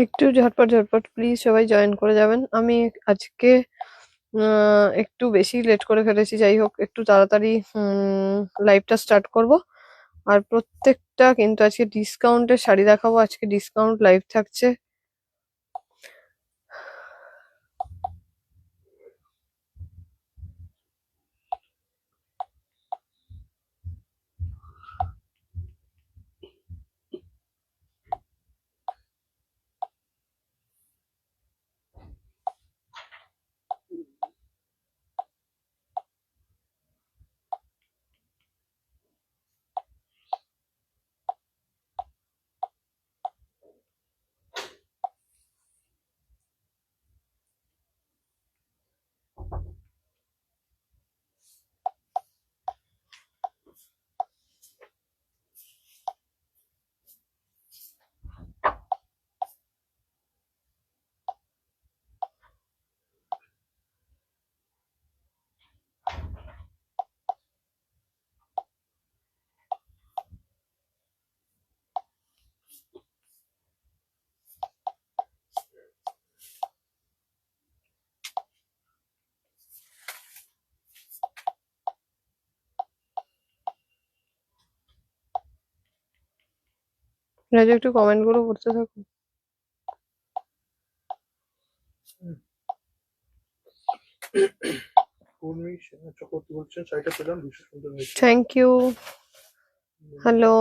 একটু ঝটপট ঝটপট প্লিজ সবাই জয়েন করে যাবেন। আমি আজকে একটু বেশি লেট করে ফেলেছি, যাই হোক একটু তাড়াতাড়ি লাইভটা স্টার্ট করব। আর প্রত্যেকটা কিন্তু আজকে ডিসকাউন্টের শাড়ি দেখাবো, আজকে ডিসকাউন্ট লাইভ থাকছে। রাজু একটু কমেন্ট গুলো পড়তে থাকো। চক্রবর্তী বলছেন শাড়িটা পেলাম, ভীষণ সুন্দর হয়েছে। Thank you. হ্যালো।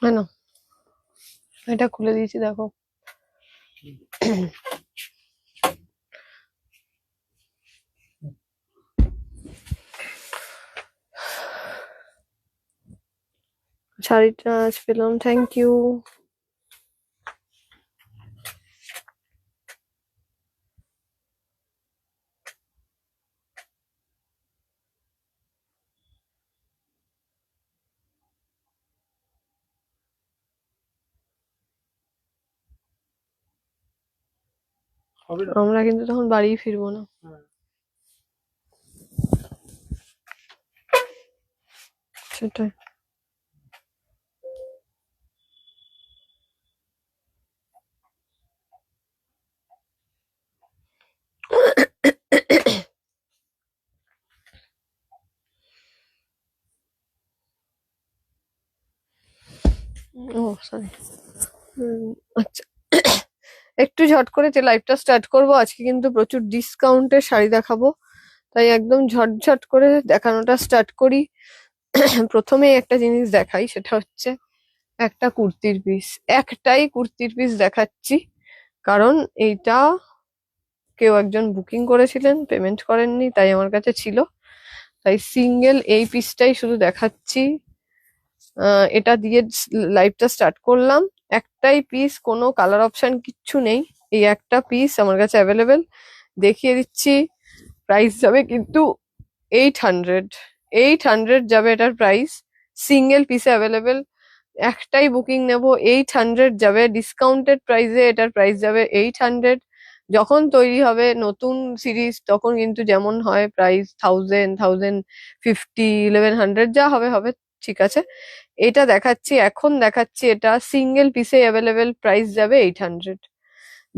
হ্যাঁ, এটা খুলে দিয়েছি দেখো। শাড়িটা আজ পেলাম, থ্যাংক ইউ। আমরা কিন্তু তখন বাড়ি ফিরবো না। সেটাই। ও সরি। আচ্ছা, একটু ঝট করে যে লাইভটা স্টার্ট করব আজকে, কিন্তু প্রচুর ডিসকাউন্টের শাড়ি দেখাবো, তাই একদম ঝটঝট করে দেখানোটা স্টার্ট করি। প্রথমে একটা জিনিস দেখাই, সেটা হচ্ছে একটা কুর্তির পিস। একটাই কুর্তির পিস দেখাচ্ছি, কারণ এইটা কেউ একজন বুকিং করেছিলেন, পেমেন্ট করেননি, তাই আমার কাছে ছিল, তাই সিঙ্গেল এই পিসটাই শুধু দেখাচ্ছি। এটা দিয়ে লাইভটা স্টার্ট করলাম। একটাই পিস, কোনো কালার অপশন কিচ্ছু নেই, এই একটা পিস আমার কাছে অ্যাভেলেবেল। দেখিয়ে দিচ্ছি। প্রাইস যাবে কিন্তু 800। 800 যাবে এটার প্রাইস, সিঙ্গেল পিসে অ্যাভেলেবেল। একটাই বুকিং নেব, 800 যাবে ডিসকাউন্টেড প্রাইসে। এটার প্রাইস যাবে 800। যখন তৈরি হবে নতুন সিরিজ, তখন কিন্তু যেমন হয় প্রাইস 1000, 1050, 1100, যা হবে হবে, ঠিক আছে। এটা দেখাচ্ছি, এখন দেখাচ্ছি, এটা সিঙ্গেল পিসে অ্যাভেলেবেল, প্রাইস যাবে 800।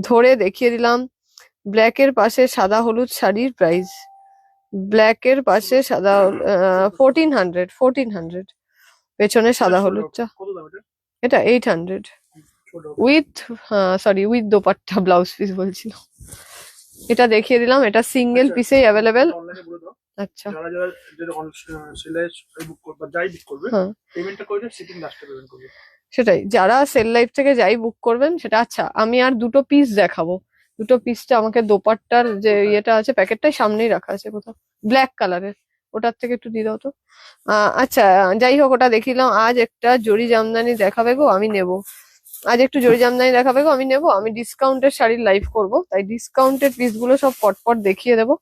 ধরে দেখিয়ে দিলাম। ব্ল্যাকের পাশে সাদা হলুদ শাড়ির প্রাইস, ব্ল্যাকের পাশে সাদা 1400, 1400, পেছনে সাদা হলুদটা। কত দাম এটা? এটা 800 ছোট with, sorry, with dupatta, blouse piece বলছিলাম। এটা দেখিয়ে দিলাম, এটা সিঙ্গেল আচ্ছা, পিসেই অ্যাভেলেবেল। অনলাইনে বলে দাও। আচ্ছা, যারা যারা যেটা সেলাই বুক করবে বা যাই বুক করবে, হ্যাঁ পেমেন্টটা করে শিপিং লাস্টে পেমেন্ট করবে। সেটাই, যারা সেল লাইফ থেকে যাই বুক করবেন সেটা। আচ্ছা, আমি আর দুটো পিস দেখাবো। দুটো পিসটা আমাকে দোপাট্টার যে কোথায়? ইয়েটা আছে, প্যাকেটটাই সামনেই রাখা আছে কোথাও, ব্ল্যাক কালারের, ওটার থেকে একটু দিয়ে দাও তো। আচ্ছা, যাই হোক, ওটা দেখিলাম। আজ একটা জরি জামদানি দেখাবে গো, আমি নেব। আজ একটু জরি জামদানি দেখাবে গো, আমি নেব। আমি ডিসকাউন্টের শাড়ির লাইভ করব, তাই ডিসকাউন্টের পিসগুলো সব পটপট দেখিয়ে দেবো।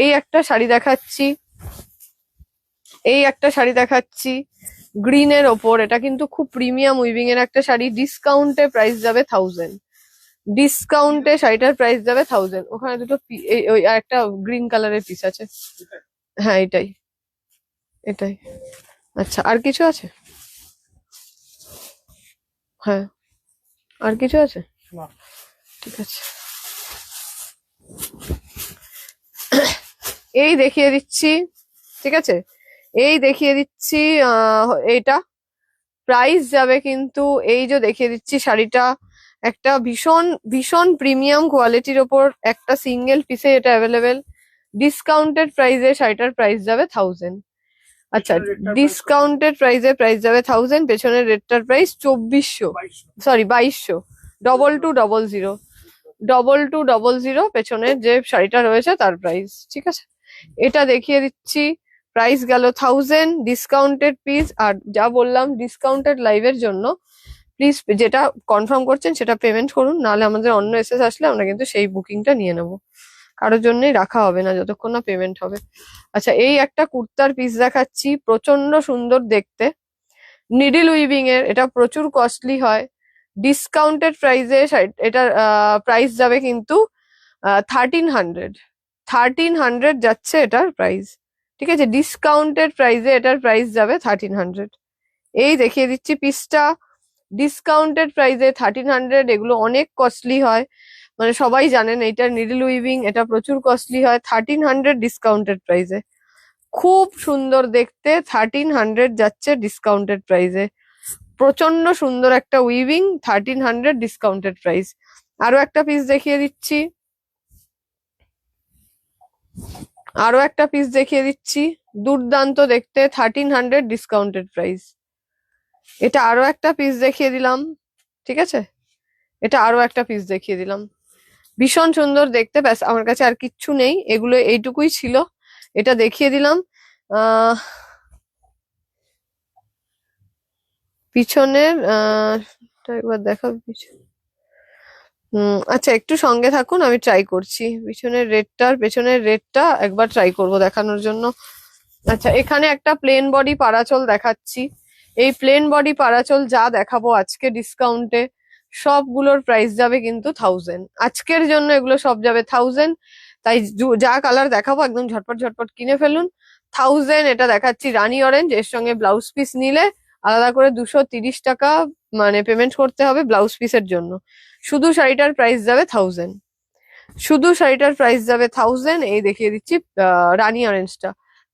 এই একটা শাড়ি দেখাচ্ছি, এই একটা শাড়ি দেখাচ্ছি গ্রিনের ওপর। এটা কিন্তু খুব প্রিমিয়াম উইভিং এর একটা শাড়ি, ডিসকাউন্টে প্রাইস যাবে 1000। ডিসকাউন্টে শাড়িটার প্রাইস যাবে 1000। ওখানে দুটো ওই আর একটা গ্রিন কালারের পিস আছে। হ্যাঁ, এটাই, এটাই। আচ্ছা, আর কিছু আছে? হ্যাঁ, আর কিছু আছে? না, ঠিক আছে, এই দেখিয়ে দিচ্ছি, ঠিক আছে, এই দেখিয়ে দিচ্ছি। এইটা প্রাইস যাবে কিন্তু, এই যে দেখিয়ে দিচ্ছি শাড়িটা, একটা ভীষণ ভীষণ প্রিমিয়াম কোয়ালিটির ওপর একটা সিঙ্গেল পিসে এটা অ্যাভেলেবেল। ডিসকাউন্টেড প্রাইসে শাড়িটার প্রাইস যাবে 1000। আচ্ছা, পেছনের রেটটার প্রাইস কত? ডিসকাউন্টেড প্রাইসে প্রাইস যাবে 1000, পেছনের রেটটার প্রাইস 2400, 2200। সরি 2200। 2200, 2200, পেছনের যে শাড়িটা রয়েছে তার প্রাইস, ঠিক আছে। এটা দেখিয়ে দিচ্ছি, প্রাইস গেল 1000, ডিসকাউন্টেড পিস। আর যা বললাম ডিসকাউন্টেড লাইভের জন্য, প্লিজ যেটা কনফার্ম করছেন সেটা পেমেন্ট করুন, নাহলে আমাদের অন্য এসএস আসলে আমরা কিন্তু সেই বুকিংটা নিয়ে নেব, কারোর জন্যই রাখা হবে না যতক্ষণ না পেমেন্ট হবে। আচ্ছা, এই একটা কুর্তার পিস দেখাচ্ছি, প্রচন্ড সুন্দর দেখতে, নিডিল উইভিং এর। এটা প্রচুর কস্টলি হয়। ডিসকাউন্টেড প্রাইসে এটার প্রাইস যাবে কিন্তু 1300। 1300 যাচ্ছে এটার প্রাইস, ঠিক আছে। ডিসকাউন্টেড প্রাইসে এটার প্রাইস যাবে 1300। এই দেখিয়ে দিচ্ছি পিসটা, ডিসকাউন্টেড প্রাইসে 1300। এগুলো অনেক কস্টলি হয়, মানে সবাই জানেন এটা নিডল উইভিং, এটা প্রচুর কস্টলি হয়। 1300 ডিসকাউন্টেড প্রাইসে, খুব সুন্দর দেখতে। 1300 যাচ্ছে ডিসকাউন্টেড প্রাইসে, প্রচন্ড সুন্দর একটা উইভিং, 1300 ডিসকাউন্টেড প্রাইস। আরো একটা পিস দেখিয়ে দিচ্ছি, আরো একটা পিস দেখিয়ে দিচ্ছি, দুর্দান্ত দেখতে, 1300 ডিসকাউন্টেড প্রাইস। এটা আরো একটা পিস দেখিয়ে দিলাম, ঠিক আছে, এটা আরো একটা পিস দেখিয়ে দিলাম, ভীষণ সুন্দর দেখতে। ব্যাস, আমার কাছে আর কিচ্ছু নেই, এগুলো এইটুকুই ছিল, এটা দেখিয়ে দিলাম। পিছনের একবার দেখাবো পিছনে। আচ্ছা, একটু সঙ্গে থাকুন, আমি ট্রাই করছি পেছনের রেটটা একবার ট্রাই করব দেখানোর জন্য। আচ্ছা, এখানে একটা প্লেন বডি পারাচল দেখাচ্ছি। এই প্লেন বডি পারাচল যা দেখাবো আজকে ডিসকাউন্টে, সবগুলোর প্রাইস যাবে কিন্তু 1000। আজকের জন্য এগুলো সব যাবে 1000, তাই যা কালার দেখাবো একদম ঝটপট ঝটপট কিনে ফেলুন। 1000। এটা দেখাচ্ছি রানী অরেঞ্জ, এর সঙ্গে ব্লাউজ পিস নিলে আলাদা করে 230 টাকা মানে পেমেন্ট করতে হবে ব্লাউজ পিসের জন্য। শুধু শাড়িটার প্রাইস যাবে 1000, শুধু শাড়িটার প্রাইস যাবে 1000। এই দেখিয়ে দিচ্ছি রানী অরেঞ্জটা,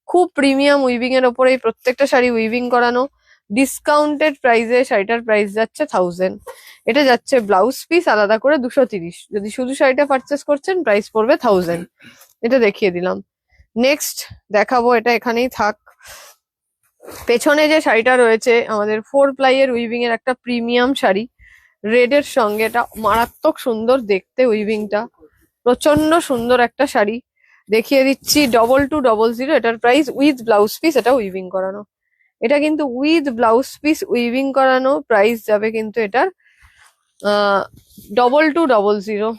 খুব প্রিমিয়াম উইভিং এর ওপরে এই প্রত্যেকটা শাড়ি উইভিং করানো, ডিসকাউন্টেড প্রাইসে শাড়িটার প্রাইস যাচ্ছে 1000। এটা যাচ্ছে ব্লাউজ পিস আলাদা করে 230। যদি শুধু শাড়িটা পারচেস করছেন প্রাইস পড়বে 1000। এটা দেখিয়ে দিলাম। নেক্সট দেখাবো, এটা এখানেই থাক। পেছনে যে শাড়িটা রয়েছে আমাদের 4 প্লাই এর উইভিং এর একটা প্রিমিয়াম শাড়ি, রেড এর সঙ্গে। এটা মারাত্মক সুন্দর দেখতে, উইভিংটা প্রচন্ড সুন্দর একটা শাড়ি। দেখিয়ে দিচ্ছি 2200। এটার প্রাইস উইথ ব্লাউজ পিস, এটা উইভিং করানো। এটা কিন্তু উইথ ব্লাউজ পিস উইভিং করানো, প্রাইস যাবে কিন্তু এটার 2200।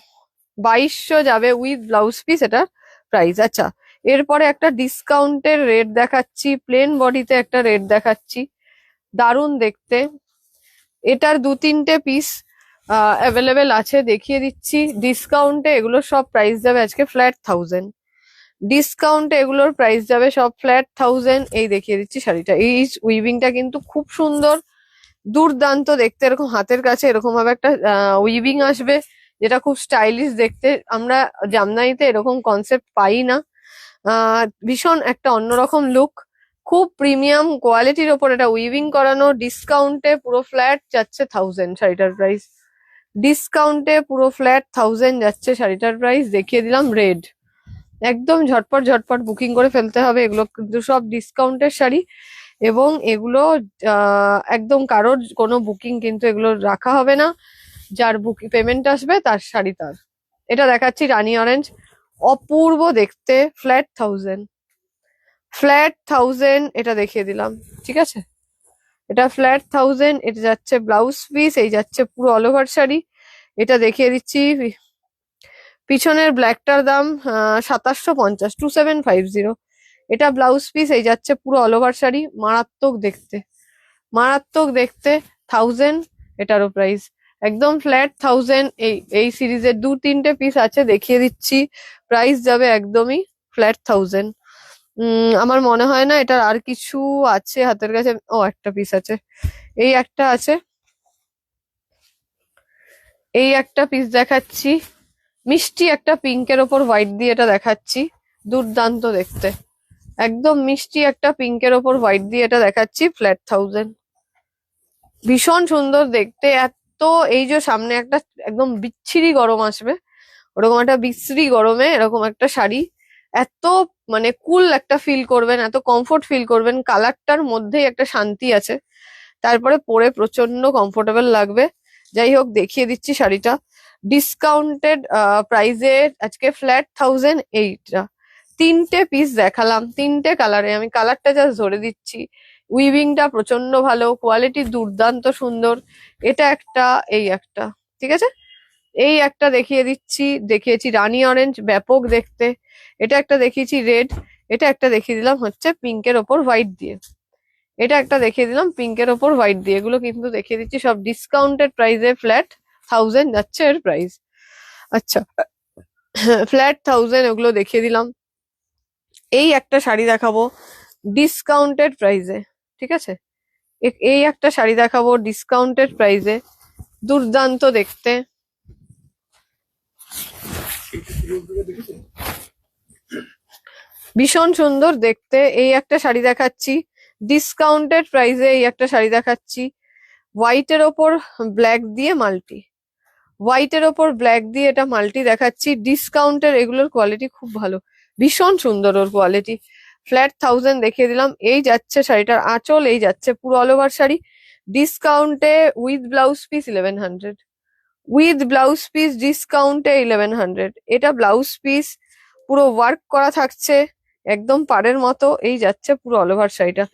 2200 যাবে উইথ ব্লাউজ পিস এটা প্রাইস। আচ্ছা, এরপরে একটা ডিসকাউন্টের রেট দেখাচ্ছি, প্লেন বডিতে একটা রেট দেখাচ্ছি, দারুণ দেখতে। এটার 2-3টে পিস অ্যাভেলেবেল আছে, দেখিয়ে দিচ্ছি। ডিসকাউন্টে এগুলো সব প্রাইস যাবে আজকে ফ্ল্যাট 1000। ডিসকাউন্টে এগুলোর প্রাইস যাবে সব ফ্ল্যাট 1000। এই দেখিয়ে দিচ্ছি শাড়িটা, এই উইভিংটা কিন্তু খুব সুন্দর, দুর্দান্ত দেখতে। এরকম হাতের কাছে এরকম ভাবে একটা উইভিং আসবে, যেটা খুব স্টাইলিশ দেখতে। আমরা জামদানিতে এরকম কনসেপ্ট পাই না। ভীষণ একটা অন্যরকম লুক, খুব প্রিমিয়াম কোয়ালিটির ওপর এটা উইভিং করানো। ডিসকাউন্টে পুরো ফ্ল্যাট যাচ্ছে 1000 শাড়িটার প্রাইস। ডিসকাউন্টে পুরো ফ্ল্যাট 1000 যাচ্ছে শাড়িটার প্রাইস। দেখিয়ে দিলাম রেড, একদম ঝটপট ঝটপট বুকিং করে ফেলতে হবে। এগুলো কিন্তু সব ডিসকাউন্টের শাড়ি, এবং এগুলো একদম কারোর কোনো বুকিং কিন্তু এগুলো রাখা হবে না। যার বুকিং পেমেন্ট আসবে তার শাড়ি তার। এটা দেখাচ্ছি রানী অরেঞ্জ, অপূর্ব দেখতে, ফ্ল্যাট 1000। ফ্ল্যাট 1000 এটা দেখিয়ে দিলাম, ঠিক আছে। এটা ফ্ল্যাট 1000। এটা যাচ্ছে ব্লাউজ পিস, এই যাচ্ছে পুরো অল ওভার শাড়ি। এটা দেখিয়ে দিচ্ছি। পিছনের ব্ল্যাকটার দাম 2750, 2750। এটা ব্লাউজ পিস, এই যাচ্ছে পুরো অল ওভার শাড়ি, মারাত্মক দেখতে, মারাত্মক দেখতে। 1000 এটারও প্রাইস, একদম ফ্ল্যাট 1000। এই সিরিজের 2-3টে পিস আছে, দেখিয়ে দিচ্ছি। প্রাইস যাবে একদমই ফ্ল্যাট 1000। আমার মনে হয় না এটার আর কিছু আছে হাতের কাছে। ও, একটা পিস আছে, এই একটা আছে, এই একটা পিস দেখাচ্ছি। মিষ্টি একটা পিঙ্কের ওপর হোয়াইট দিয়ে এটা দেখাচ্ছি, দুর্দান্ত দেখতে। একদম মিষ্টি একটা পিঙ্কের ওপর হোয়াইট দিয়ে এটা দেখাচ্ছি, ফ্ল্যাট 1000। ভীষণ সুন্দর দেখতে। এত এই যে সামনে একটা একদম বিচ্ছিরি গরম আসবে, ওরকম একটা বিশ্রী গরমে এরকম একটা শাড়ি, এত মানে কুল একটা ফিল করবেন, এত কমফোর্ট ফিল করবেন। কালারটার মধ্যেই একটা শান্তি আছে, তারপরে পরে প্রচন্ড কমফোর্টেবল লাগবে। যাই হোক, দেখিয়ে দিচ্ছি শাড়িটা। ডিসকাউন্টেড প্রাইসে আজকে ফ্ল্যাট 1000। এইটা 3টে পিস দেখালাম, 3টে কালারে। আমি কালারটা জাস্ট ধরে দিচ্ছি। উইভিংটা প্রচন্ড ভালো, কোয়ালিটি দুর্দান্ত সুন্দর। এটা একটা, এই একটা, ঠিক আছে। এই একটা দেখিয়ে দিচ্ছি, দেখিয়েছি রানী অরেঞ্জ, ব্যাপক দেখতে। এটা একটা দেখিয়েছি রেড। এটা একটা দেখিয়ে দিলাম হচ্ছে পিঙ্কের ওপর হোয়াইট দিয়ে। এটা একটা দেখিয়ে দিলাম পিঙ্কের ওপর হোয়াইট দিয়ে। এগুলো কিন্তু দেখিয়ে দিচ্ছি সব ডিসকাউন্টেড প্রাইসে, ফ্ল্যাট 1000 যাচ্ছে এর প্রাইস। আচ্ছা, ফ্ল্যাট 1000 ওগুলো দেখিয়ে দিলাম। এই একটা শাড়ি দেখাবো ডিসকাউন্টেড প্রাইসে, ঠিক আছে। এই একটা শাড়ি দেখাবো ডিসকাউন্টেড প্রাইসে, দুর্দান্ত দেখতে। ভীষণ সুন্দর দেখতে। এই একটা শাড়ি দেখাচ্ছি ডিসকাউন্টেড প্রাইসে, এই একটা শাড়ি দেখাচ্ছি হোয়াইটের ওপর ব্ল্যাক দিয়ে মাল্টি, হোয়াইটের ওপর ব্ল্যাক দিয়ে এটা মাল্টি দেখাচ্ছি। ডিসকাউন্টের এগুলোর কোয়ালিটি খুব ভালো, ভীষণ সুন্দর ওর কোয়ালিটি। ফ্ল্যাট 1000 দেখিয়ে দিলাম। এই যাচ্ছে শাড়িটার আঁচল, এই যাচ্ছে পুরো অল ওভার শাড়ি। ডিসকাউন্টে with blouse piece 1100, with blouse piece ডিসকাউন্টে 1100। এটা ব্লাউজ পিস পুরো ওয়ার্ক করা থাকছে একদম পাড়ের মতো। এই যাচ্ছে পুরো অল ওভার শাড়িটা,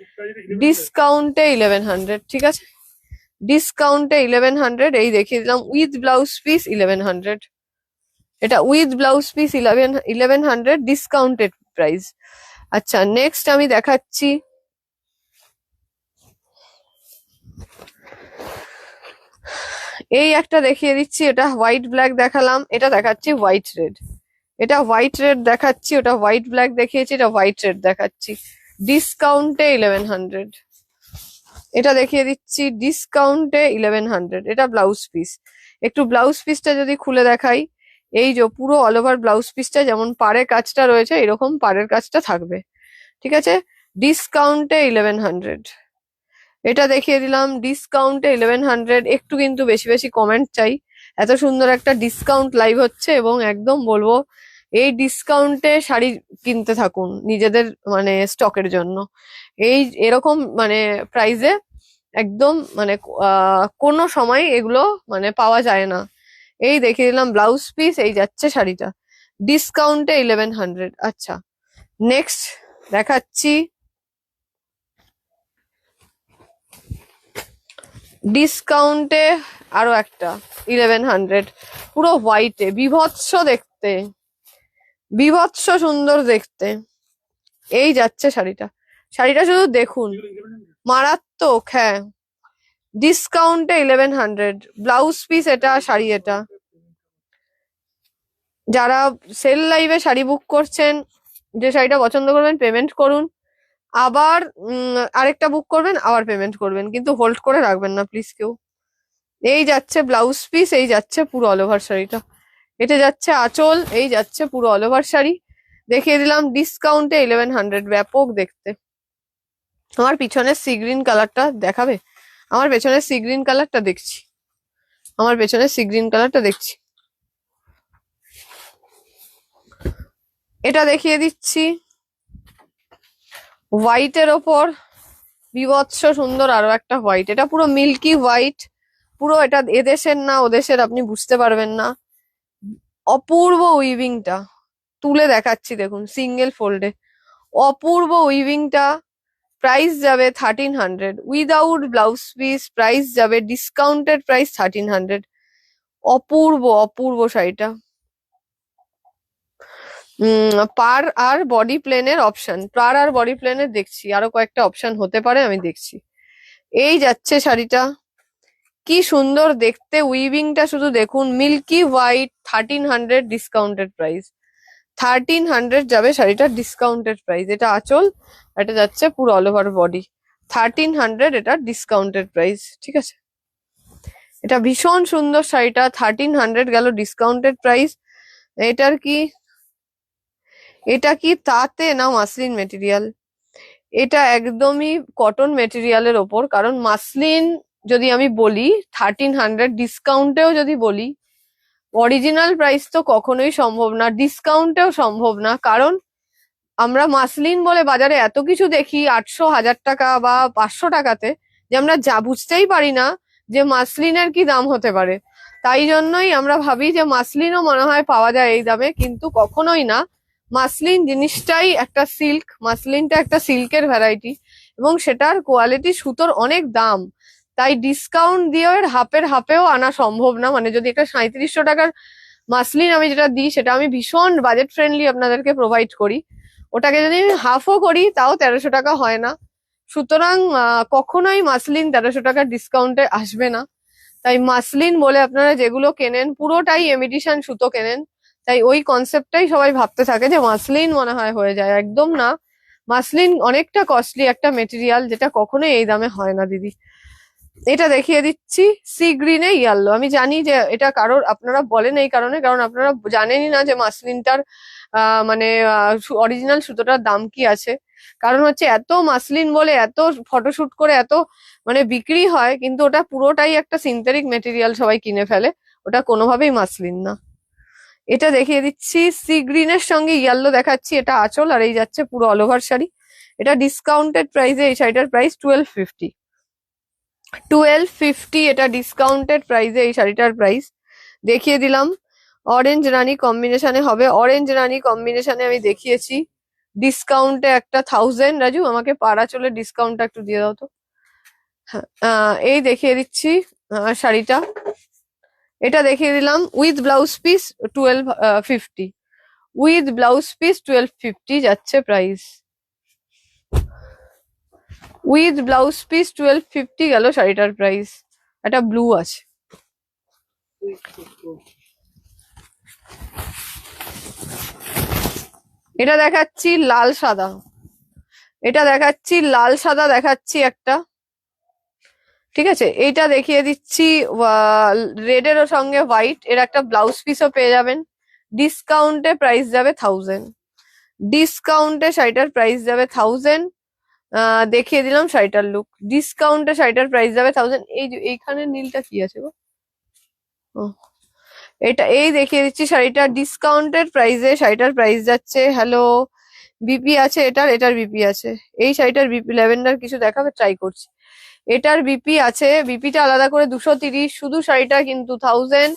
ডিসকাউন্টে 1100, ঠিক আছে। ডিসকাউন্টে 1100। এই দেখিয়ে দিলাম উইথ ব্লাউজ পিস 1100। এটা with blouse piece 1100 discounted price. আচ্ছা, নেক্সট আমি দেখাচ্ছি এই একটা দেখিয়ে দিচ্ছি। এটা হোয়াইট ব্ল্যাক দেখালাম, এটা দেখাচ্ছি হোয়াইট রেড। এটা হোয়াইট রেড দেখাচ্ছি, ওটা হোয়াইট ব্ল্যাক দেখিয়েছি, এটা হোয়াইট রেড দেখাচ্ছি। ডিসকাউন্টে 1100। এটা দেখিয়ে দিচ্ছি ডিসকাউন্টে 1100। এটা ব্লাউজ পিস, একটু ব্লাউজ পিসটা যদি খুলে দেখাই, এই যে পুরো অল ওভার ব্লাউজ পিসটা যেমন পাড়ের কাজটা রয়েছে এরকম পাড়ের কাজটা থাকবে, ঠিক আছে। ডিসকাউন্টে 1100। এটা দেখিয়ে দিলাম ডিসকাউন্টে 1100। একটু কিন্তু বেশি বেশি কমেন্ট চাই, এত সুন্দর একটা ডিসকাউন্ট লাইভ হচ্ছে এবং একদম বলবো এই ডিসকাউন্টে শাড়ি কিনতে থাকুন নিজেদের মানে স্টকের জন্য। এই এরকম মানে প্রাইসে একদম মানে কোনো সময় এগুলো মানে পাওয়া যায় না। এই দেখিয়ে দিলাম ব্লাউজ পিস, এই যাচ্ছে শাড়িটা ডিসকাউন্টে 1100। আচ্ছা, নেক্সট দেখাচ্ছি ডিসকাউন্টে আরো একটা 1100, পুরো হোয়াইটে, বিভৎস দেখতে, বিভৎস সুন্দর দেখতে। এই যাচ্ছে শাড়িটা, শাড়িটা শুধু দেখুন, এগুলো 1100 মারাত্মক। হ্যাঁ, ডিসকাউন্টে 1100, ব্লাউজ পিস এটা, শাড়ি এটা। যারা সেল লাইভে শাড়ি বুক করছেন, যে শাড়িটা পছন্দ করবেন পেমেন্ট করুন, আবার আরেকটা বুক করবেন, আবার পেমেন্ট করবেন, কিন্তু হোল্ড করে রাখবেন না প্লিজ কেউ। এই যাচ্ছে ব্লাউজ পিস, এই যাচ্ছে পুরো অল ওভার শাড়িটা, এটা যাচ্ছে আঁচল, এই যাচ্ছে পুরো অল ওভার শাড়ি। দেখিয়ে দিলাম ডিসকাউন্টে 1100, ব্যাপক দেখতে। আমার পিছনের সি গ্রিন কালারটা দেখাবে? আমার পেছনের সি গ্রিন কালারটা দেখছি, আমার পেছনের সি গ্রিন কালারটা দেখছি। এটা দেখিয়ে দিচ্ছি হোয়াইটের ওপর বিভৎস সুন্দর আরো একটা হোয়াইট, এটা পুরো মিল্কি হোয়াইট, পুরো এটা এদেশের না ওদেশের আপনি বুঝতে পারবেন না। অপূর্ব উইভিংটা তুলে দেখাচ্ছি, দেখুন সিঙ্গেল ফোল্ডে, অপূর্ব উইভিংটা। প্রাইস যাবে 1300, উইদাউট ব্লাউজ পিস প্রাইস যাবে ডিসকাউন্টেড প্রাইস 1300। অপূর্ব অপূর্ব শাড়িটা। পার আর বডি প্লেনের অপশন, পার আর বডি প্লেনের দেখছি আরো কয়েকটা অপশন হতে পারে, আমি দেখছি। এই যাচ্ছে শাড়িটা, কি সুন্দর দেখতে, উইভিংটা শুধু দেখুন, মিল্কি হোয়াইট, 1300 ডিসকাউন্টেড প্রাইস, 1300 যাবে শাড়িটার ডিসকাউন্টেড প্রাইস। এটা আঁচল, এটা যাচ্ছে পুরো অল ওভার বডি, 1300 এটা ডিসকাউন্টেড প্রাইস, ঠিক আছে। এটা ভীষণ সুন্দর শাড়িটা, 1300 গেল ডিসকাউন্টেড প্রাইস। এটার কি, এটা কি তাঁতে না মাসলিন মেটেরিয়াল? এটা একদমই কটন মেটেরিয়ালের ওপর, কারণ মাসলিন যদি আমি বলি 1300 ডিসকাউন্টেও যদি বলি, অরিজিনাল প্রাইস তো কখনোই সম্ভব না, ডিসকাউন্টেও সম্ভব না। কারণ আমরা মাসলিন বলে বাজারে এত কিছু দেখি 800 1000 টাকা বা 500 টাকাতে, যে আমরা যা বুঝতেই পারি না যে মাসলিনের কি দাম হতে পারে। তাই জন্যই আমরা ভাবি যে মাসলিনও মনে হয় পাওয়া যায় এই দামে, কিন্তু কখনোই না। মাসলিন জিনিসটাই একটা সিল্ক, মাসলিনটা একটা সিল্কের ভ্যারাইটি, এবং সেটার কোয়ালিটি, সুতোর অনেক দাম। তাই ডিসকাউন্ট দিয়ে এর হাফের হাফেও আনা সম্ভব না। মানে যদি একটা 3700 টাকার মাসলিন আমি যেটা দিই, সেটা আমি ভীষণ বাজেট ফ্রেন্ডলি আপনাদেরকে প্রোভাইড করি, ওটাকে যদি আমি হাফও করি তাও 1300 টাকা হয় না। সুতরাং কখনোই মাসলিন 1300 টাকার ডিসকাউন্টে আসবে না। তাই মাসলিন বলে আপনারা যেগুলো কেনেন পুরোটাই এমিটেশন সুতো কেনেন, তাই ওই কনসেপ্টটাই সবাই ভাবতে থাকে যে মাসলিন মনে হয় হয়ে যায়, একদম না। মাসলিন অনেকটা কস্টলি একটা মেটেরিয়াল, যেটা কখনোই এই দামে হয় না দিদি। এটা দেখিয়ে দিচ্ছি সি গ্রিনে ইয়েলো। আমি জানি যে এটা কারোর, আপনারা বলেন এই কারণে, কারণ আপনারা জানেনই না যে মাসলিনটার মানে অরিজিনাল সুতোটার দাম কি আছে। কারণ হচ্ছে এত মাসলিন বলে এত ফটোশুট করে এত মানে বিক্রি হয়, কিন্তু ওটা পুরোটাই একটা সিনথেটিক মেটেরিয়াল, সবাই কিনে ফেলে, ওটা কোনোভাবেই মাসলিন না। এটা দেখিয়ে দিচ্ছি সি গ্রিনের সঙ্গে ইয়েলো দেখাচ্ছি, এটা আঁচল, আর এই যাচ্ছে পুরো অল ওভার শাড়ি। এটা ডিসকাউন্টেড প্রাইসে এই শাড়িটার প্রাইস 1250, 1250 এটা ডিসকাউন্টেড প্রাইসে এই শাড়িটার প্রাইস। দেখিয়ে দিলাম অরেঞ্জ রানী কম্বিনেশনে হবে, অরেঞ্জ রানী কম্বিনেশনে আমি দেখিয়েছি ডিসকাউন্টে একটা 1000। রাজু আমাকে পাড়া চলে ডিসকাউন্টটা একটু দিয়ে দাও তো। হ্যাঁ, এই দেখিয়ে দিচ্ছি শাড়িটা, এটা দেখিয়ে দিলাম with blouse piece 1250, with blouse piece 1250 যাচ্ছে প্রাইস, উইথ ব্লাউজ পিস 1250 গেল শাড়িটার প্রাইস। একটা ব্লু আছে, এটা দেখাচ্ছি লাল সাদা, এটা দেখাচ্ছি লাল সাদা দেখাচ্ছি একটা, ঠিক আছে। এইটা দেখিয়ে দিচ্ছি রেড এর সঙ্গে হোয়াইট, এর একটা ব্লাউজ পিসও পেয়ে যাবেন। ডিসকাউন্টে প্রাইস যাবে 1000, ডিসকাউন্টে শাড়িটার প্রাইস যাবে 1000। দেখিয়ে দিলাম শাড়িটার লুক। ডিসকাউন্টে শাড়িটার প্রাইস যাবে 1000। এই যে এইখানে নীলটা কি আছে গো? ও, এটা এই দেখিয়ে দিচ্ছি শাড়িটা ডিসকাউন্টের প্রাইসে। শাড়িটার প্রাইস যাচ্ছে, হ্যালো, বিপি আছে এটার বিপি আছে। এই শাড়িটার বিপি ল্যাভেন্ডার কিছু দেখাবে, ট্রাই করছি। এটার বিপি আছে, বিপিটা আলাদা করে 230, শুধু শাড়িটা কিন্তু 1000।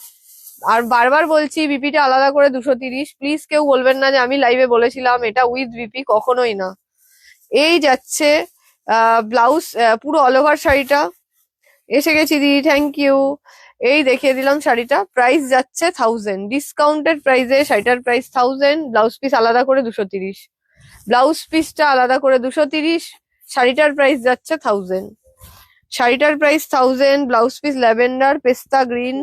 আর বারবার বলছি বিপিটা আলাদা করে 230, প্লিজ কেউ বলবেন না যে আমি লাইভে বলেছিলাম এটা উইথ বিপি, কখনোই না। এই যাচ্ছে ব্লাউজ, পুরো অল ওভার শাড়িটা। এসে গেছি দিদি, থ্যাংক ইউ। এই দেখিয়ে দিলাম শাড়িটা, প্রাইস যাচ্ছে 1000, ডিসকাউন্টেড প্রাইসে শাড়িটার প্রাইস 1000, ব্লাউজ পিস আলাদা করে 230, ব্লাউজ পিসটা আলাদা করে 230, শাড়িটার প্রাইস যাচ্ছে 1000। শাড়িটার প্রাইস 1000, ব্লাউজ পিস ল্যাভেন্ডার পেস্তা গ্রিন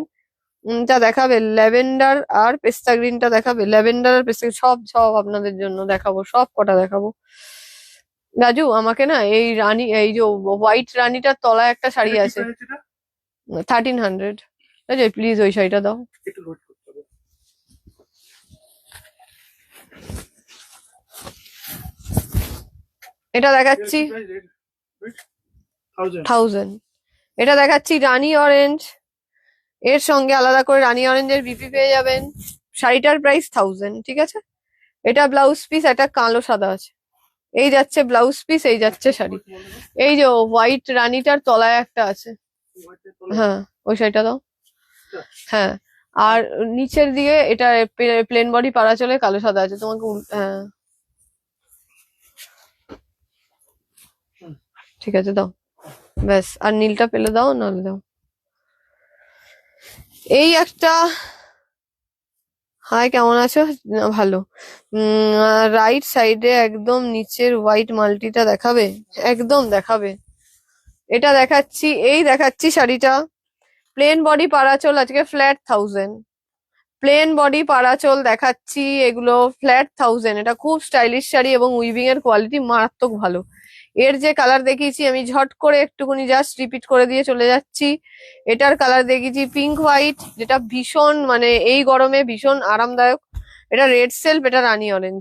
টা দেখাবে, ল্যাভেন্ডার আর পেস্তা গ্রিনটা দেখাবে, ল্যাভেন্ডার আর পেস্তা সব সব আপনাদের জন্য দেখাবো, সব কটা দেখাবো। রাজু আমাকে না এই রানী, এই যে হোয়াইট রানীটার তলায় একটা শাড়ি এটা কি আছে, price এটা? 1300। রাজু প্লিজ ওই শাড়িটা দাও। একটু wait করতে হবে। এটা এর দেখাচ্ছি কি price? Wait, 1000। 1000। এটা দেখাচ্ছি রানী অরেঞ্জ, এর সঙ্গে আলাদা করে রানী অরেঞ্জের বিপি পেয়ে যাবেন। শাড়িটার প্রাইস 1000, ঠিক আছে। এটা ব্লাউজ পিস, একটা কালো সাদা আছে। এই যাচ্ছে ব্লাউজ পিস, এই যাচ্ছে শাড়ি। এই যে হোয়াইট রানীটার তলায় একটা আছে, হ্যাঁ ওই শাড়িটা দাও। হ্যাঁ, আর নিচের দিকে এটা প্লেন বডি পাড়া চলে কালো সাদা আছে, তোমাকে হ্যাঁ ঠিক আছে দাও, ব্যাস। আর নীলটা পেলে দাও, নাহলে দাও। এই একটা, হাই কেমন আছো? না, ভালো। রাইট সাইডে একদম নিচের হোয়াইট মাল্টিটা দেখাবে, একদম দেখাবে। এটা দেখাচ্ছি, এই দেখাচ্ছি শাড়িটা, প্লেন বডি পাড়াচল, আজকে ফ্ল্যাট 1000। প্লেন বডি পাড়াচল দেখাচ্ছি, এগুলো ফ্ল্যাট 1000। এটা খুব স্টাইলিশ শাড়ি এবং উইভিং এর কোয়ালিটি মারাত্মক ভালো। এর যে কালার দেখিয়েছি আমি ঝট করে একটুকুনি জাস্ট রিপিট করে দিয়ে চলে যাচ্ছি। এটার কালার দেখিয়েছি পিঙ্ক হোয়াইট, যেটা ভীষণ মানে এই গরমে ভীষণ আরামদায়ক। এটা রেড সেলফ, এটা রানী অরেঞ্জ।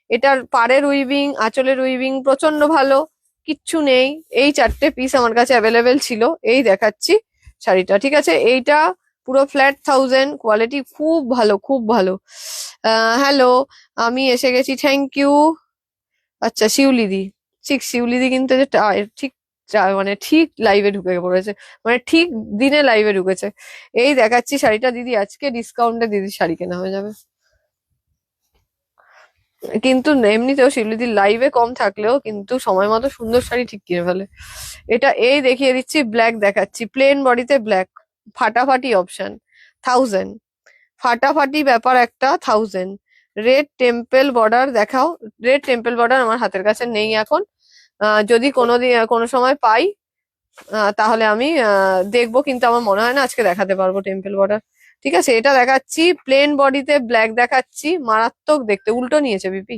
এটার পাড়ের উইভিং, আঁচলের উইভিং প্রচন্ড ভালো, কিচ্ছু নেই। এই চারটে পিস আমার কাছে অ্যাভেলেবেল ছিল। এই দেখাচ্ছি শাড়িটা, ঠিক আছে। এইটা পুরো ফ্ল্যাট 1000, কোয়ালিটি খুব ভালো, খুব ভালো। হ্যালো, আমি এসে গেছি, থ্যাংক ইউ। আচ্ছা শিউলিদি, ঠিক শিউলিদি কিন্তু যে ঠিক মানে ঠিক লাইভে ঢুকে পড়েছে, মানে ঠিক দিনে লাইভে ঢুকেছে। এই দেখাচ্ছি শাড়িটা দিদি, আজকে ডিসকাউন্টে দিদি শাড়ি কেনা হয়ে যাবে। কিন্তু এমনিতেও শিউলিদির লাইভে কম থাকলেও কিন্তু সময় মতো সুন্দর শাড়ি ঠিক কিনে ফেলে। এটা এই দেখিয়ে দিচ্ছি, ব্ল্যাক দেখাচ্ছি, প্লেন বডিতে ব্ল্যাক, ফাটাফাটি অপশন 1000, ফাটাফাটি ব্যাপার একটা 1000। রেড টেম্পল বর্ডার দেখাও। রেড টেম্পল বর্ডার আমার হাতের কাছে নেই এখন, যদি কোনো সময় পাই তাহলে আমি দেখবো, কিন্তু আমার মনে হয় না আজকে দেখাতে পারবো টেম্পল বর্ডার। ঠিক আছে, এটা দেখাচ্ছি প্লেন বডিতে ব্ল্যাক দেখাচ্ছি, মারাত্মক দেখতে, উল্টো নিয়েছে বিপি,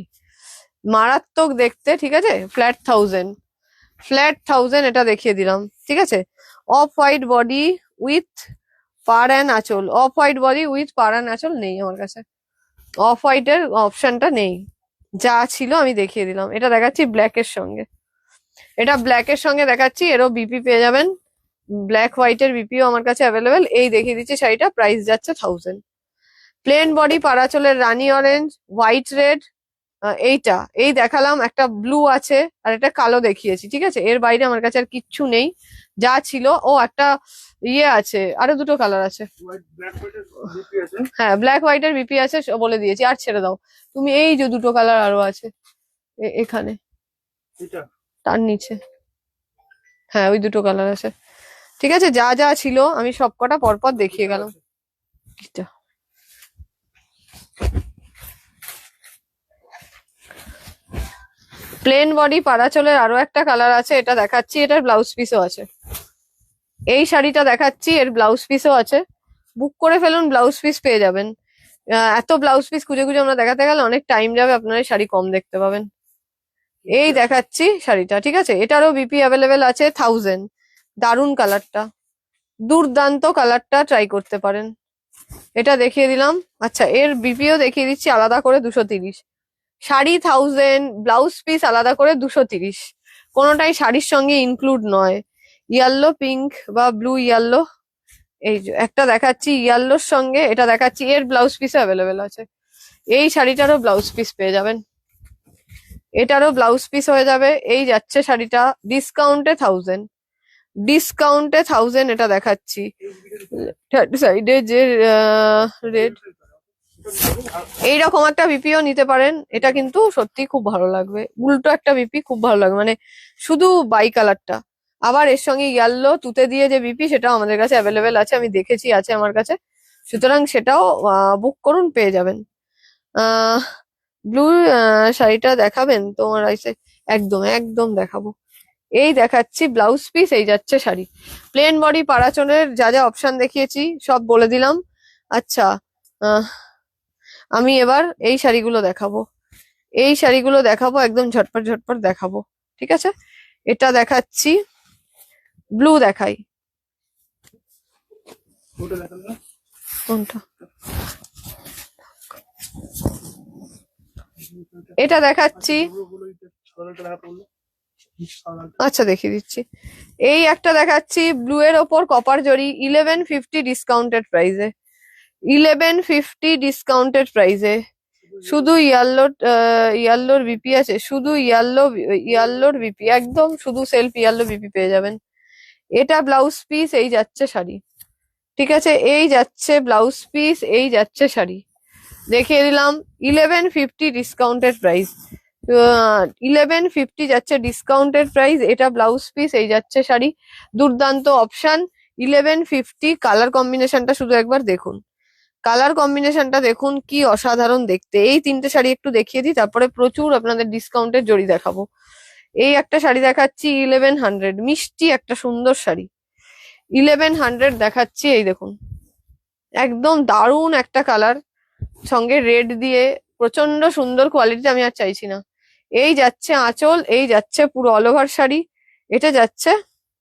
মারাত্মক দেখতে, ঠিক আছে। ফ্ল্যাট 1000, ফ্ল্যাট 1000 এটা দেখিয়ে দিলাম, ঠিক আছে। অফ হোয়াইট বডি উইথ পার অ্যান্ড আঁচল, অফ হোয়াইট বডি উইথ পার অ্যান্ড আঁচল নেই আমার কাছে, অফ হোয়াইটের অপশনটা নেই, যা ছিল আমি দেখিয়ে দিলাম। এটা দেখাচ্ছি ব্ল্যাকের সঙ্গে, এটা ব্ল্যাকের সঙ্গে দেখাচ্ছি, এরও বিপি পেয়ে যাবেন, ব্ল্যাক হোয়াইটের বিপিও আমার কাছে অ্যাভেলেবেল। এই দেখিয়ে দিচ্ছি শাড়িটা, প্রাইস যাচ্ছে 1000। প্লেন বডি পাড়াচলের রানী অরেঞ্জ, হোয়াইট রেড, এইটা এই দেখালাম, একটা ব্লু আছে আর একটা কালো দেখিয়েছি, ঠিক আছে। এর বাইরে আমার কাছে আর কিচ্ছু নেই, যা ছিল। ও একটা ইয়ে আছে, আরো দুটো কালার আছে, ব্ল্যাক হোয়াইটের বিপি আছে। হ্যাঁ ব্ল্যাক হোয়াইটের বিপি আছে, বলে দিয়েছি। আর ছেড়ে দাও তুমি, এই যে দুটো কালার আরো আছে এখানে, এটা তার নিচে, হ্যাঁ ওই দুটো কালার আছে, ঠিক আছে। যা যা ছিল আমি সবকটা পরপর দেখিয়ে গেলাম। এটা প্লেন বডি পাড়াচলের আরো একটা কালার আছে, এটা দেখাচ্ছি, এটার ব্লাউজ পিসও আছে। এই শাড়িটা দেখাচ্ছি, এর ব্লাউজ পিসও আছে, বুক করে ফেলুন, ব্লাউজ পিস পেয়ে যাবেন। এত ব্লাউজ পিস খুঁজে খুঁজে আমরা দেখাতে গেলে অনেক টাইম যাবে, আপনারা এই শাড়ি কম দেখতে পাবেন। এই দেখাচ্ছি শাড়িটা, ঠিক আছে। এটারও বিপি অ্যাভেলেবেল আছে 1000, দারুন কালারটা, দুর্দান্ত কালারটা, ট্রাই করতে পারেন। এটা দেখিয়ে দিলাম। আচ্ছা এর বিপিও দেখিয়ে দিচ্ছি, আলাদা করে 230, শাড়ি 1000, ব্লাউজ পিস আলাদা করে 230, কোনোটাই শাড়ির সঙ্গে ইনক্লুড নয়। ইয়েলো পিঙ্ক বা ব্লু ইয়েলো, এই যে একটা দেখাচ্ছি ইয়েলোর সঙ্গে, এটা দেখাচ্ছি, এর ব্লাউজ পিস অ্যাভেলেবেল আছে। এই শাড়িটারও ব্লাউজ পিস পেয়ে যাবেন, এটারও ব্লাউজ পিস হয়ে যাবে। এই যাচ্ছে শাড়িটা ডিসকাউন্টে 1000, ডিসকাউন্টে 1000 এটা দেখাচ্ছি। সাইডে যে রেড, এইরকম একটা বিপিও নিতে পারেন, এটা কিন্তু সত্যি খুব ভালো লাগবে। উল্টো একটা বিপি খুব ভালো লাগবে, মানে শুধু বাই কালারটা। আবার এর সঙ্গে ইয়েলো তুতে দিয়ে যে বিপি, সেটাও আমাদের কাছে অ্যাভেলেবেল আছে, আমি দেখেছি, আছে আমার কাছে। সুতরাং সেটাও বুক করুন, পেয়ে যাবেন। আহ ব্লু শাড়িটা দেখাবেন তোমার আইসে? একদম একদম দেখাবো। এই দেখাচ্ছি ব্লাউজ পিস, এই যাচ্ছে শাড়ি। প্লেন বডি পাড়াচনের যা যা অপশন দেখিয়েছি সব বলে দিলাম। আচ্ছা, আহ আমি এবার এই শাড়িগুলো দেখাবো, এই শাড়িগুলো দেখাবো, একদম ঝটপট ঝটপট দেখাবো, ঠিক আছে? এটা দেখাচ্ছি, ব্লু দেখাই। ওটা দেখান না। কোনটা? এটা দেখাচ্ছি। ওগুলো সাদাটা দেখা পড়লো। আচ্ছা, দেখিয়ে দিচ্ছি। এই একটা দেখাচ্ছি ব্লু এর ওপর কপার জরি, 1150 ডিসকাউন্টেড প্রাইসে, 1150 ডিসকাউন্টেড প্রাইসে। শুধু ইয়াল্লোর বিপি আছে, শুধু ইয়াল্লোর বিপি, একদম শুধু সেলফ ইয়াল্লো বিপি পেয়ে যাবেন। এটা ব্লাউজ পিস, এই যাচ্ছে শাড়ি, ঠিক আছে? এই যাচ্ছে ব্লাউজ পিস, এই যাচ্ছে শাড়ি, দেখিয়ে দিলাম। 1150 ডিসকাউন্টেড প্রাইস, 1150 যাচ্ছে ডিসকাউন্টেড প্রাইস। এটা ব্লাউজ পিস, এই যাচ্ছে শাড়ি, দুর্দান্ত অপশন। 1150, কালার কম্বিনেশনটা শুধু একবার দেখুন, কালার কম্বিনেশনটা দেখুন, কি অসাধারণ দেখতে। এই তিনটে শাড়ি একটু দেখিয়ে দিই, তারপরে প্রচুর আপনাদের ডিসকাউন্টের জড়ি দেখাবো। এই একটা শাড়ি দেখাচ্ছি 1100, মিষ্টি একটা সুন্দর শাড়ি, 1100 দেখাচ্ছি। এই দেখুন, একদম দারুণ একটা কালার, সঙ্গে রেড দিয়ে প্রচন্ড সুন্দর কোয়ালিটি, আমি আর চাইছি না। এই যাচ্ছে আঁচল, এই যাচ্ছে পুরো অল ওভার শাড়ি, এটা যাচ্ছে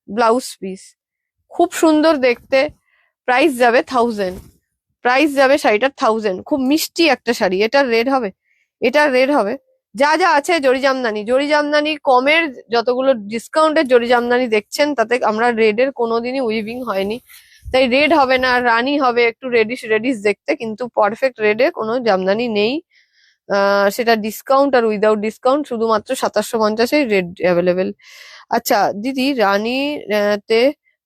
ব্লাউজ পিস, খুব সুন্দর দেখতে। প্রাইস যাবে 1000, প্রাইস যাবে শাড়িটার 1000। খুব মিষ্টি একটা শাড়ি, এটা রেড হবে, এটা রেড হবে। যা যা আছে জরি জামদানি, জরি জামদানি কমের যতগুলো ডিসকাউন্টের জরি জামদানি দেখছেন, তাতে আমরা রেডের কোনোদিনই উইভিং হয়নি, তাই রেড হবে না, রানী হবে একটু রেডিশ রেডিশ দেখতে, কিন্তু পারফেক্ট রেডে কোনো জামদানি নেই। সেটা ডিসকাউন্ট আর উইদাউট ডিসকাউন্ট শুধুমাত্র 2750 রেড অ্যাভেলেবেল। আচ্ছা দিদি, রানী তে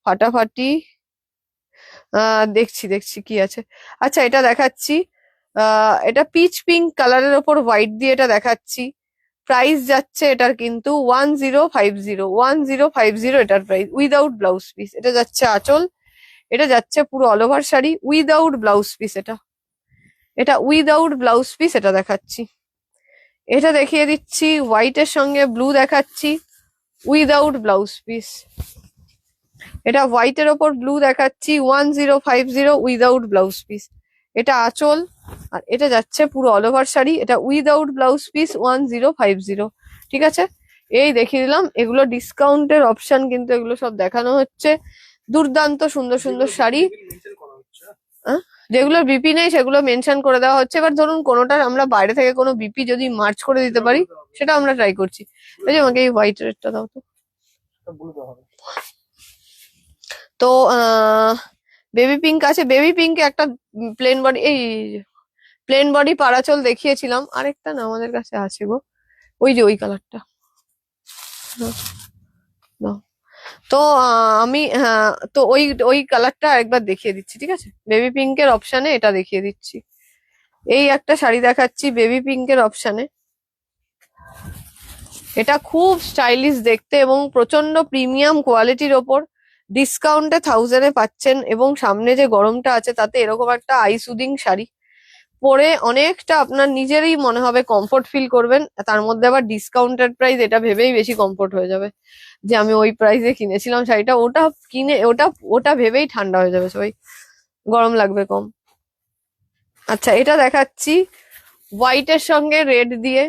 ফাটাফাটি, দেখছি দেখছি কি আছে। আচ্ছা, এটা দেখাচ্ছি, এটা পিচ পিঙ্ক কালারের ওপর হোয়াইট দিয়ে এটা দেখাচ্ছি। প্রাইস যাচ্ছে এটার কিন্তু 1050, 1050 এটার প্রাইস, উইদাউট ব্লাউজ পিস। এটা যাচ্ছে আঁচল, এটা যাচ্ছে পুরো all over sari, without blouse piece. এটা এটা উইদাউট ব্লাউজ পিস, এটা দেখাচ্ছি। এটা দেখিয়ে দিচ্ছি, হোয়াইটের সঙ্গে ব্লু দেখাচ্ছি, উইদাউট ব্লাউজ পিস। এটা হোয়াইটের ওপর ব্লু দেখাচ্ছি, 1050 উইদাউট ব্লাউজ পিস। এটা আঁচল, আর এটা যাচ্ছে পুরো অল ওভার শাড়ি, এটা উইদাউট ব্লাউজ পিস 1050, ঠিক আছে? এই দেখিয়ে দিলাম, এগুলো ডিসকাউন্টের অপশন, কিন্তু এগুলো সব দেখানো হচ্ছে। দুর্দান্ত সুন্দর সুন্দর শাড়ি, মেনশন করা হচ্ছে। যেগুলো বিপি নেই সেগুলো মেনশন করে দেওয়া হচ্ছে। এবার ধরুন কোনোটার আমরা বাইরে থেকে কোনো বিপি যদি মার্চ করে দিতে পারি, সেটা আমরা ট্রাই করছি। এই যে আমাকে এই হোয়াইট রেডটা দাও তো। বলে দেওয়া হবে। তো বেবি পিঙ্ক আছে, বেবি পিঙ্কে একটা প্লেন বডি, এই প্লেন বডি পারাচল দেখিয়েছিলাম, আরেকটা না আমাদের কাছে আছে গো, ওই যে ওই কালারটা। তো আমি, হ্যাঁ, তো ওই ওই কালারটা একবার দেখিয়ে দিচ্ছি, ঠিক আছে? বেবি পিঙ্কের অপশানে এটা দেখিয়ে দিচ্ছি। এই একটা শাড়ি দেখাচ্ছি বেবি পিঙ্কের অপশানে, এটা খুব স্টাইলিশ দেখতে এবং প্রচন্ড প্রিমিয়াম কোয়ালিটির ওপর ডিসকাউন্টে 1000 পাচ্ছেন। এবং সামনে যে গরমটা আছে তাতে এরকম একটা আই সুদিং শাড়ি পরে অনেকটা আপনার নিজেরই মনে হবে, কমফোর্ট ফিল করবেন। তার মধ্যে আবার ডিসকাউন্টেড প্রাইস, এটা ভেবেই বেশি কমফোর্ট হয়ে যাবে যে আমি ওই প্রাইসে কিনেছিলাম শাড়িটা, ওটা কিনে ওটা ওটা ভেবেই ঠান্ডা হয়ে যাবে সবাই, গরম লাগবে কম। আচ্ছা, এটা দেখাচ্ছি হোয়াইটের সঙ্গে রেড দিয়ে,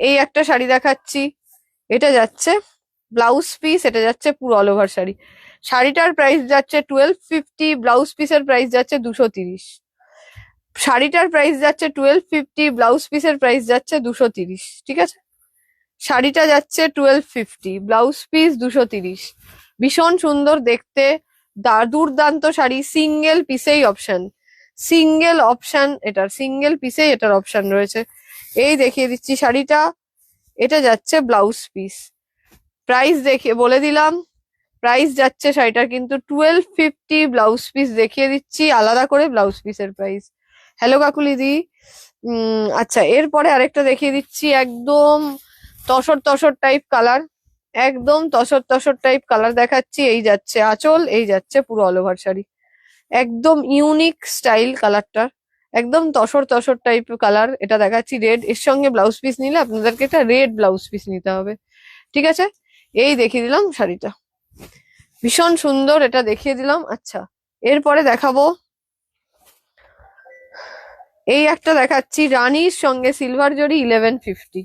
এই একটা শাড়ি দেখাচ্ছি, এটা যাচ্ছে ব্লাউজ পিস, এটা যাচ্ছে পুরো অল ওভার শাড়ি। শাড়িটার প্রাইস যাচ্ছে 1250, ব্লাউজ পিসের প্রাইস যাচ্ছে 230। শাড়িটার প্রাইস যাচ্ছে 1250, ব্লাউজ পিসের প্রাইস যাচ্ছে 230, ঠিক আছে? শাড়িটা যাচ্ছে 1250, ব্লাউজ পিস 230। ভীষণ সুন্দর দেখতে, দুর্দান্ত শাড়ি, সিঙ্গেল পিসেই অপশন, সিঙ্গেল অপশন এটার, সিঙ্গেল পিসেই এটার অপশন রয়েছে। এই দেখিয়ে দিচ্ছি শাড়িটা, এটা যাচ্ছে ব্লাউজ পিস। প্রাইস দেখে বলে দিলাম, প্রাইস যাচ্ছে শাড়িটার কিন্তু 1250, ব্লাউজ পিস দেখিয়ে দিচ্ছি আলাদা করে ব্লাউজ পিসের প্রাইস। হ্যালো কাকুলি দি। আচ্ছা, এরপরে আরেকটা দেখিয়ে দিচ্ছি, একদম তসর তসর টাইপ কালার, একদম তসর তসর টাইপ কালার দেখাচ্ছি। এই যাচ্ছে আঁচল, এই যাচ্ছে পুরো অল ওভার শাড়ি, একদম ইউনিক স্টাইল কালারটার, একদম তসর তসর টাইপ কালার। এটা দেখাচ্ছি রেড, এর সঙ্গে ব্লাউজ পিস নিলে আপনাদেরকে একটা রেড ব্লাউজ পিস নিতে হবে, ঠিক আছে? এই দেখিয়ে দিলাম শাড়িটা, ভীষণ সুন্দর, এটা দেখিয়ে দিলাম। আচ্ছা, এরপরে দেখাবো এই একটা দেখাচ্ছি, রানীর সঙ্গে সিলভার জরি, 1150,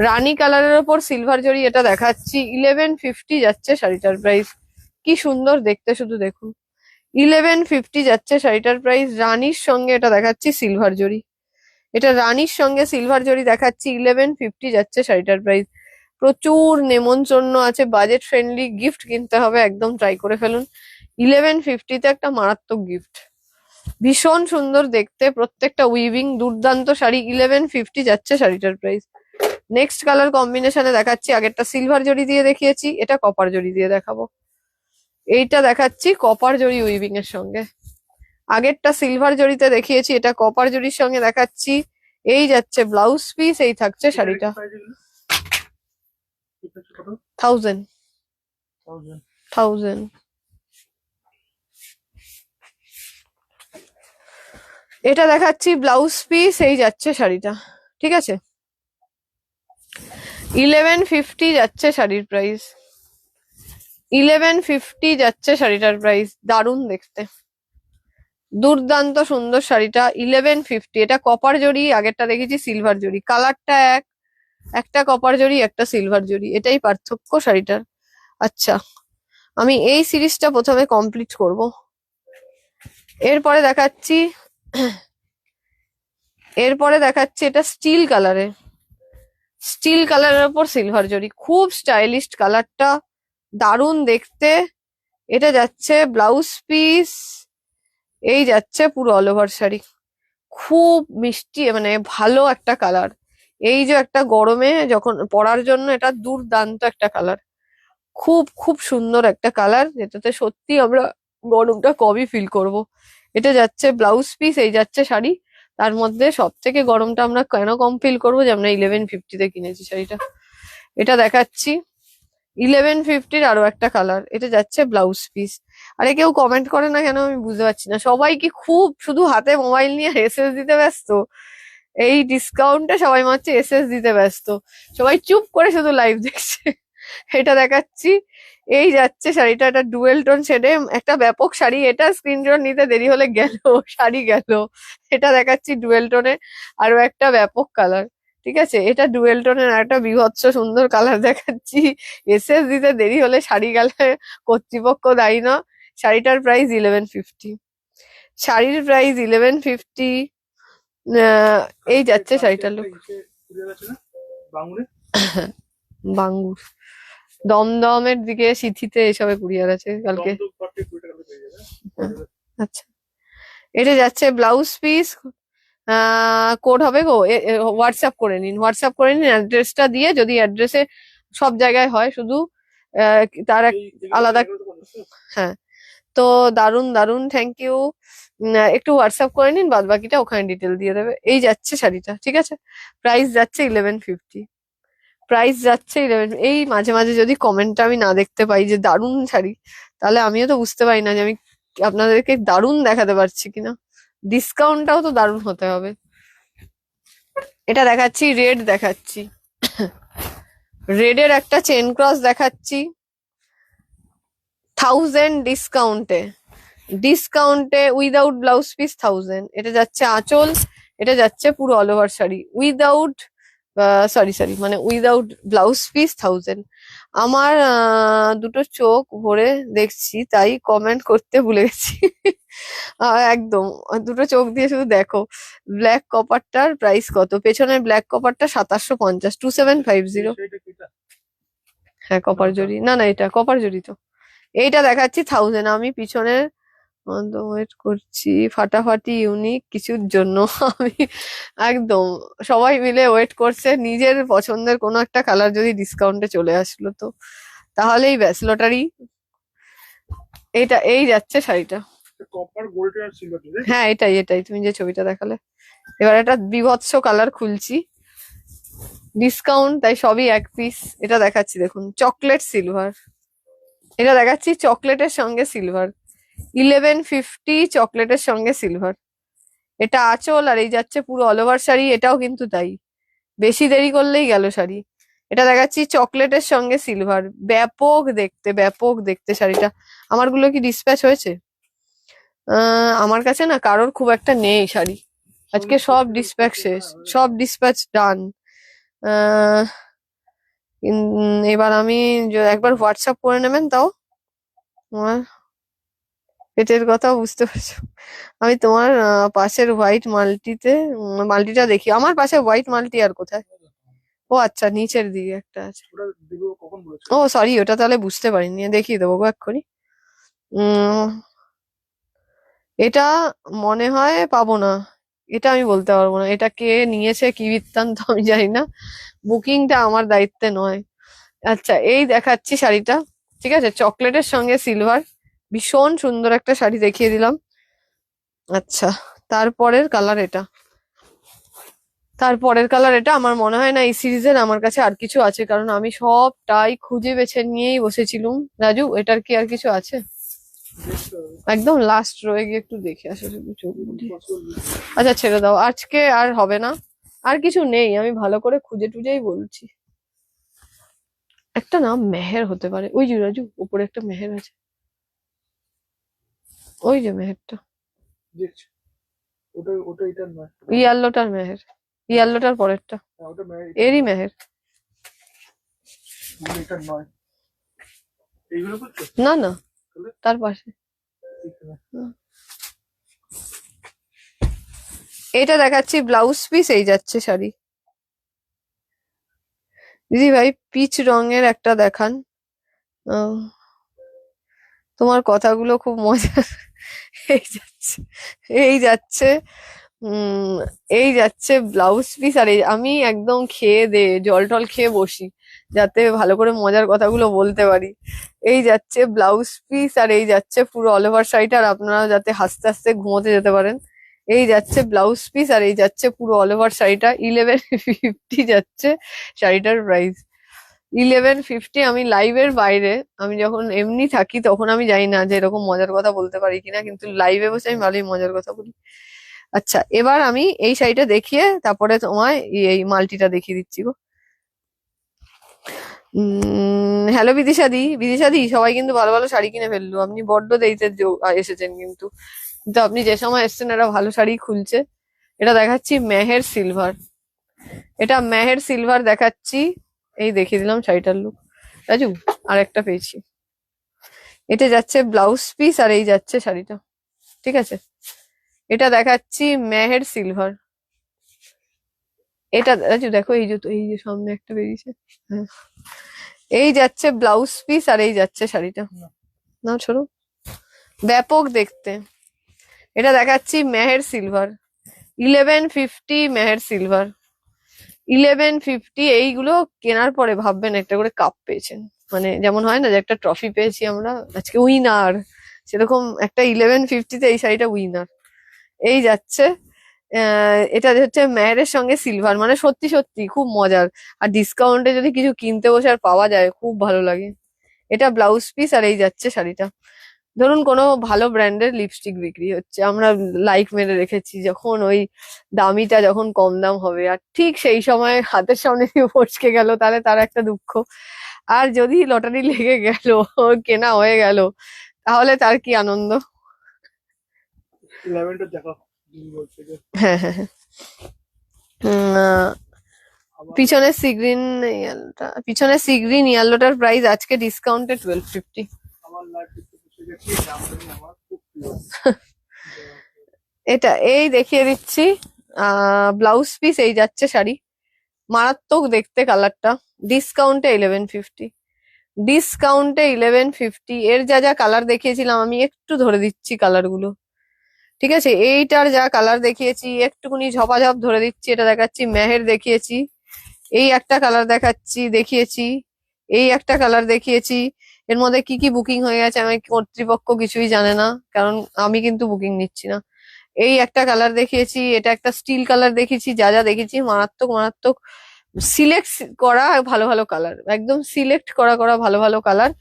রানী কালারের ওপর সিলভার জরি, এটা দেখাচ্ছি 1150 যাচ্ছে শাড়িটার প্রাইস। কি সুন্দর দেখতে শুধু দেখুন, 1150 যাচ্ছে শাড়িটার প্রাইস। রানীর সঙ্গে এটা দেখাচ্ছি সিলভার জরি, এটা রানীর সঙ্গে সিলভার জরি দেখাচ্ছি, 1150 যাচ্ছে শাড়িটার প্রাইস। প্রচুর নেমন্তন্ন আছে, বাজেট ফ্রেন্ডলি, গিফট কিনতে হবে, একদম ট্রাই করে ফেলুন। 1150-তে একটা মারাত্মক গিফট, ভীষণ সুন্দর দেখতে, প্রত্যেকটা উইভিং, দুর্দান্ত শাড়ি, 1150 যাচ্ছে শাড়িটার প্রাইস। নেক্সট কালার কম্বিনেশনে দেখাচ্ছি, আগেরটা সিলভার জরি দিয়ে দেখিয়েছি, এটা কপার জরি দিয়ে দেখাবো। এইটা দেখাচ্ছি কপার জরি উইভিং এর সঙ্গে, আগেরটা সিলভার জরিতে দেখিয়েছি, এটা কপার জরির সঙ্গে দেখাচ্ছি। এই যাচ্ছে ব্লাউজ পিস, এই থাকছে শাড়িটা, কত? 1000। 1000। 1000। এটা দেখাচ্ছি ব্লাউজ পিস, এই যাচ্ছে শাড়িটা, ঠিক আছে? 1150 যাচ্ছে শাড়ির প্রাইস, 1150 যাচ্ছে শাড়িটার প্রাইস। দারুণ দেখতে, দুর্দান্ত সুন্দর শাড়িটা, 1150। এটা কপার জরি, আগেরটা দেখেছি সিলভার জরি, কালারটা এক, একটা কপার জরি একটা সিলভার জরি, এটাই পার্থক্য শাড়িটার। আচ্ছা, আমি এই সিরিজটা প্রথমে কমপ্লিট করব, এরপরে দেখাচ্ছি, এরপরে দেখাচ্ছি এটা স্টিল কালারে, স্টিল কালারের উপর সিলভার জরি, খুব স্টাইলিশ কালারটা, দারুণ দেখতে। এটা যাচ্ছে ব্লাউজ পিস, এই যাচ্ছে পুরো অল ওভার শাড়ি, খুব মিষ্টি, মানে ভালো একটা কালার। এই যে একটা গরমে যখন পরার জন্য এটা দুর্দান্ত একটা কালার, খুব খুব সুন্দর একটা কালার, যেটাতে সত্যি আমরা গরমটা কমই ফিল করব। এটা যাচ্ছে ব্লাউজ পিস, এই যাচ্ছে শাড়ি। তার মধ্যে সব থেকে গরমটা আমরা কেন কম ফিল করবো, যে আমরা 1150-তে কিনেছি শাড়িটা। এটা দেখাচ্ছি 1150-র আরো একটা কালার, এটা যাচ্ছে ব্লাউজ পিস। আরে কেউ কমেন্ট করে না কেন আমি বুঝতে পারছি না, সবাই কি খুব শুধু হাতে মোবাইল নিয়ে এসএস দিতে ব্যস্ত? এই ডিসকাউন্টে সবাই মাত্র এসএস দিতে ব্যস্ত, সবাই চুপ করে শুধু লাইভ দেখছে। এটা দেখাচ্ছি, এই যাচ্ছে শাড়িটা, এটা ডুয়েল টোন শেডে একটা ব্যাপক শাড়ি, এটা স্ক্রিনশট নিতে দেরি হলে গেল, শাড়ি গেল। এটা দেখাচ্ছি ডুয়েল টোনে আরো একটা ব্যাপক কালার, ঠিক আছে? এটা ডুয়েল টোনের একটা বীভৎস সুন্দর কালার দেখাচ্ছি, এসএস দিতে দেরি হলে শাড়ি গেলে কর্তৃপক্ষ দায়ী না। শাড়িটার প্রাইস 1150, শাড়ির প্রাইস 1150। এই যাচ্ছে শাড়িটার লুক। বাঙুরে বাঙ্গুর, দমদমের দিকে সিথিতে এসবে কুরিয়ার আছে কালকে। দমদম পার্কে 20 টাকা পেয়ে যাবে। আচ্ছা, এটা যাচ্ছে ব্লাউজ পিস, কোড হবে গো, হোয়াটসঅ্যাপ করে নিন, হোয়াটসঅ্যাপ করে নিন অ্যাড্রেসটা দিয়ে, যদি অ্যাড্রেসে সব জায়গায় হয়, শুধু তার আলাদা। হ্যাঁ, তো দারুন দারুন, থ্যাংক ইউ। একটু হোয়াটসঅ্যাপ করে নিন, বাদ বাকিটা ওখানে ডিটেল দিয়ে দেবে। এই যাচ্ছে শাড়িটা, ঠিক আছে? প্রাইস যাচ্ছে 1150, প্রাইস যাচ্ছে 11। এই মাঝে মাঝে যদি কমেন্টটা আমি না দেখতে পাই যে দারুন শাড়ি, তাহলে আমিও তো বুঝতে পারি না যে আমি আপনাদেরকে দারুন দেখাতে পারছি কিনা। ডিসকাউন্টটাও তো দারুন হতে হবে। এটা দেখাচ্ছি রেড, দেখাচ্ছি রেডের একটা চেন ক্রস দেখাচ্ছি, 1000 ডিসকাউন্টে, ডিসকাউন্টে উইদাউট ব্লাউজ পিস 1000। এটা যাচ্ছে আঁচল, এটা যাচ্ছে পুরো all over sari without, sorry sorry, মানে উইদাউট ব্লাউজ পিস 1000। আমার দুটো চোখ ভরে দেখছি, তাই কমেন্ট করতে ভুলে গেছি। একদম দুটো চোখ দিয়ে শুধু দেখো। ব্ল্যাক কপারটার প্রাইস কত? পেছনের ব্ল্যাক কপারটা 2750, 2750। সেইটা কিটা? হ্যাঁ কপার নামটা? জরি, না না এটা কপার জরি তো। এইটা দেখাচ্ছি 1000। আমি পিছনের ওয়েট করছি ফাটাফাটি ইউনিক কিছুর জন্য। আমি একদম সবাই মিলে ওয়েট করছে নিজের পছন্দের কোনো একটা কালার যদি ডিসকাউন্টে চলে আসলো তো তাহলেই ব্যাস লটারি। এইটা এই যাচ্ছে শাড়িটা। কপার গোল্ড আর সিলভার, তাই তো? হ্যাঁ এটাই এটাই, তুমি যে ছবিটা দেখালে। এবার একটা বিভৎস কালার খুলছি, ডিসকাউন্ট তাই সবই এক পিস। এটা দেখাচ্ছি দেখুন, চকলেট সিলভার। এটা দেখাচ্ছি চকলেটের সঙ্গে সিলভার, 1150 চকলেটের সঙ্গে সিলভার। এটা আঁচল আর এই যাচ্ছে পুরো অল ওভার শাড়ি, এটাও কিন্তু তাই। বেশি দেরি করলেই গেল শাড়ি। এটা দেখাচ্ছি চকলেটের সঙ্গে সিলভার, ব্যাপক দেখতে ব্যাপক দেখতে শাড়িটা। আমারগুলো কি ডিসপ্যাচ হয়েছে? আমার কাছে না কারোর খুব একটা নেই শাড়ি, আজকে সব ডিসপ্যাচ শেষ, সব ডিসপ্যাচ ডান। এবার আমি একবার হোয়াটসঅ্যাপ করে নেবেন তাও। তোমার পেটের কথা বুঝতে পারছো। আমি তোমার পাশের হোয়াইট মাল্টিতে মাল্টিটা দেখি। আমার পাশে হোয়াইট মাল্টি আর কোথায়? ও আচ্ছা নিচের দিকে একটা আছে। ওটা দেবো কখন বলেছে? ও সরি, ওটা তাহলে বুঝতে পারিনি, দেখিয়ে দেবো গো এক্ষুনি। উম এটা মনে হয় পাবো না, এটা আমি বলতে পারবো না। এটা কে নিয়েছে কি বৃত্তান্ত আমি জানি না, বুকিংটা আমার দায়িত্বে নয়। আচ্ছা এই দেখাচ্ছি শাড়িটা, ঠিক আছে, চকলেটের সঙ্গে সিলভার, ভীষণ সুন্দর একটা শাড়ি দেখিয়ে দিলাম। আচ্ছা তারপরের কালার এটা, তারপরের কালার এটা। আমার মনে হয় না এই সিরিজের আমার কাছে আর কিছু আছে, কারণ আমি সবটাই খুঁজে বেছে নিয়েই বসেছিলুম। রাজু এটার কি আর কিছু আছে? দেখতে হবে। একদম লাস্ট রয়ে গিয়ে একটু দেখে আসো শুধু চোখ বুলিয়ে। Possible. আচ্ছা ছেড়ে দাও, আজকে আর হবে না, আর কিছু নেই, আমি ভালো করে খুঁজে টুজেই বলছি। একটা নাম মেহের হতে পারে, ওই যে রাজু উপরে একটা মেহের আছে, ওই যে মেহেরটা, দেখছি। ওটা ওটা এটার নয়। ইয়াল্লোটার মেহের, ইয়াল্লোটার পরেরটা হ্যাঁ, ওটা এরই মেহের। এটার নয়। এইগুলো করছো? না না, তাহলে তার পাশে। এখানে। হুম। এটা দেখাচ্ছি ব্লাউজ পিস, এই যাচ্ছে শাড়ি। দিদি ভাই পিচ রঙের একটা দেখান। আহ, তোমার কথাগুলো খুব মজার। এই যাচ্ছে, এই যাচ্ছে, উম এই যাচ্ছে ব্লাউজ পিস। আর এই আমি একদম খেয়ে দে জল টল খেয়ে বসি যাতে ভালো করে মজার কথাগুলো বলতে পারি। এই যাচ্ছে ব্লাউজ পিস আর এই যাচ্ছে পুরো অল ওভার শাড়িটা, আর আপনারা যাতে হাসতে হাসতে ঘুমোতে যেতে পারেন। এই যাচ্ছে ব্লাউজ পিস আর এই যাচ্ছে পুরো অল ওভার শাড়িটা, 1150 যাচ্ছে শাড়িটার প্রাইস, 1150। আমি লাইভের বাইরে, আমি যখন এমনি থাকি তখন আমি জানি না যে এরকম মজার কথা বলতে পারি কিনা, কিন্তু লাইভে বসে আমি ভালোই মজার কথা বলি। আচ্ছা এবার আমি এই শাড়িটা দেখিয়ে তারপরে তোমায় এই মাল্টিটা দেখিয়ে দিচ্ছি গো। হ্যালো বিদিশাদি, বিদিশাদি সবাই কিন্তু ভালো ভালো শাড়ি কিনে ফেললো, আপনি বড্ড দেরিতে এসেছেন কিন্তু। কিন্তু আপনি যে সময় এসেছেন একটা ভালো শাড়ি খুলছে। এটা দেখাচ্ছি মেহের সিলভার, এটা মেহের সিলভার দেখাচ্ছি। এই দেখিয়ে দিলাম শাড়িটার লুক। রাজু আর একটা পেয়েছি, এটা যাচ্ছে ব্লাউজ পিস আর এই যাচ্ছে শাড়িটা, ঠিক আছে। এটা দেখাচ্ছি মেহের সিলভার, এটা রাজু দেখো এই যে, তো এই যে সামনে একটা বেরিয়েছে। হ্যাঁ এই যাচ্ছে ব্লাউজ পিস আর এই যাচ্ছে শাড়িটা। না ছোড়ো, ব্যাপক দেখতে। এটা দেখাচ্ছি মেহের সিলভার, 1150 মেহের সিলভার, 1150। এইগুলো কেনার পরে ভাববেন একটা করে কাপ পেয়েছেন, মানে যেমন হয় না যে একটা ট্রফি পেয়েছি আমরা আজকে উইনার, সেরকম একটা 1150-তে এই শাড়িটা উইনার। এই যাচ্ছে এটা হচ্ছে মেহেরের সঙ্গে সিলভার, মানে সত্যি সত্যি খুব মজার। আর ডিসকাউন্টে যদি কিছু কিনতে বসে আর পাওয়া যায় খুব ভালো লাগে। এটা ব্লাউজ পিস আর এই যাচ্ছে শাড়িটা। ধরুন কোনো ভালো ব্র্যান্ডের লিপস্টিক বিক্রি হচ্ছে, আমরা লাইক মেরে রেখেছি, যখন ওই দামিটা যখন কম দাম হবে আর ঠিক সেই সময় হাতের সামনে দিয়ে ফসকে গেল, তাহলে তার একটা দুঃখ। আর যদি লটারি লেগে গেল, কেনা হয়ে গেল, তাহলে তার কি আনন্দ। ল্যাভেন্ডার দেখো। বলছে যে হ্যাঁ হ্যাঁ হ্যাঁ। আবার পিছনে সি গ্রিন ইয়ালোটা, পিছনে সি গ্রিন ইয়ালোটার প্রাইস আজকে ডিসকাউন্টে 1250। আমার লাইফ দেখতে বসে গেছি, জামদানি আমার খুব প্রিয়। এটা এই দেখিয়ে দিচ্ছি, ব্লাউজ পিস এই যাচ্ছে শাড়ি, মারাত্মক দেখতে কালারটা। ডিসকাউন্টে 1150, ডিসকাউন্টে 1150। এর যা যা কালার দেখিয়েছিলাম আমি একটু ধরে দিচ্ছি কালার গুলো, ঠিক আছে? এইটার যা কালার দেখিয়েছি একটুখানি ঝপাঝপ ধরে দিচ্ছি। এটা দেখাচ্ছি মেহের দেখিয়েছি, এই একটা কালার দেখিয়েছি, এই একটা কালার দেখিয়েছি। এর মধ্যে কি কি বুকিং হয়ে গেছে আমি কর্তৃপক্ষ কিছুই জানে না, কারণ আমি কিন্তু বুকিং নিচ্ছি না। এই একটা কালার দেখিয়েছি, এটা একটা স্টিল কালার দেখিয়েছি। যা যা দেখেছি মারাত্মক মারাত্মক সিলেক্ট করা ভালো ভালো কালার, একদম সিলেক্ট করা করা ভালো ভালো কালার।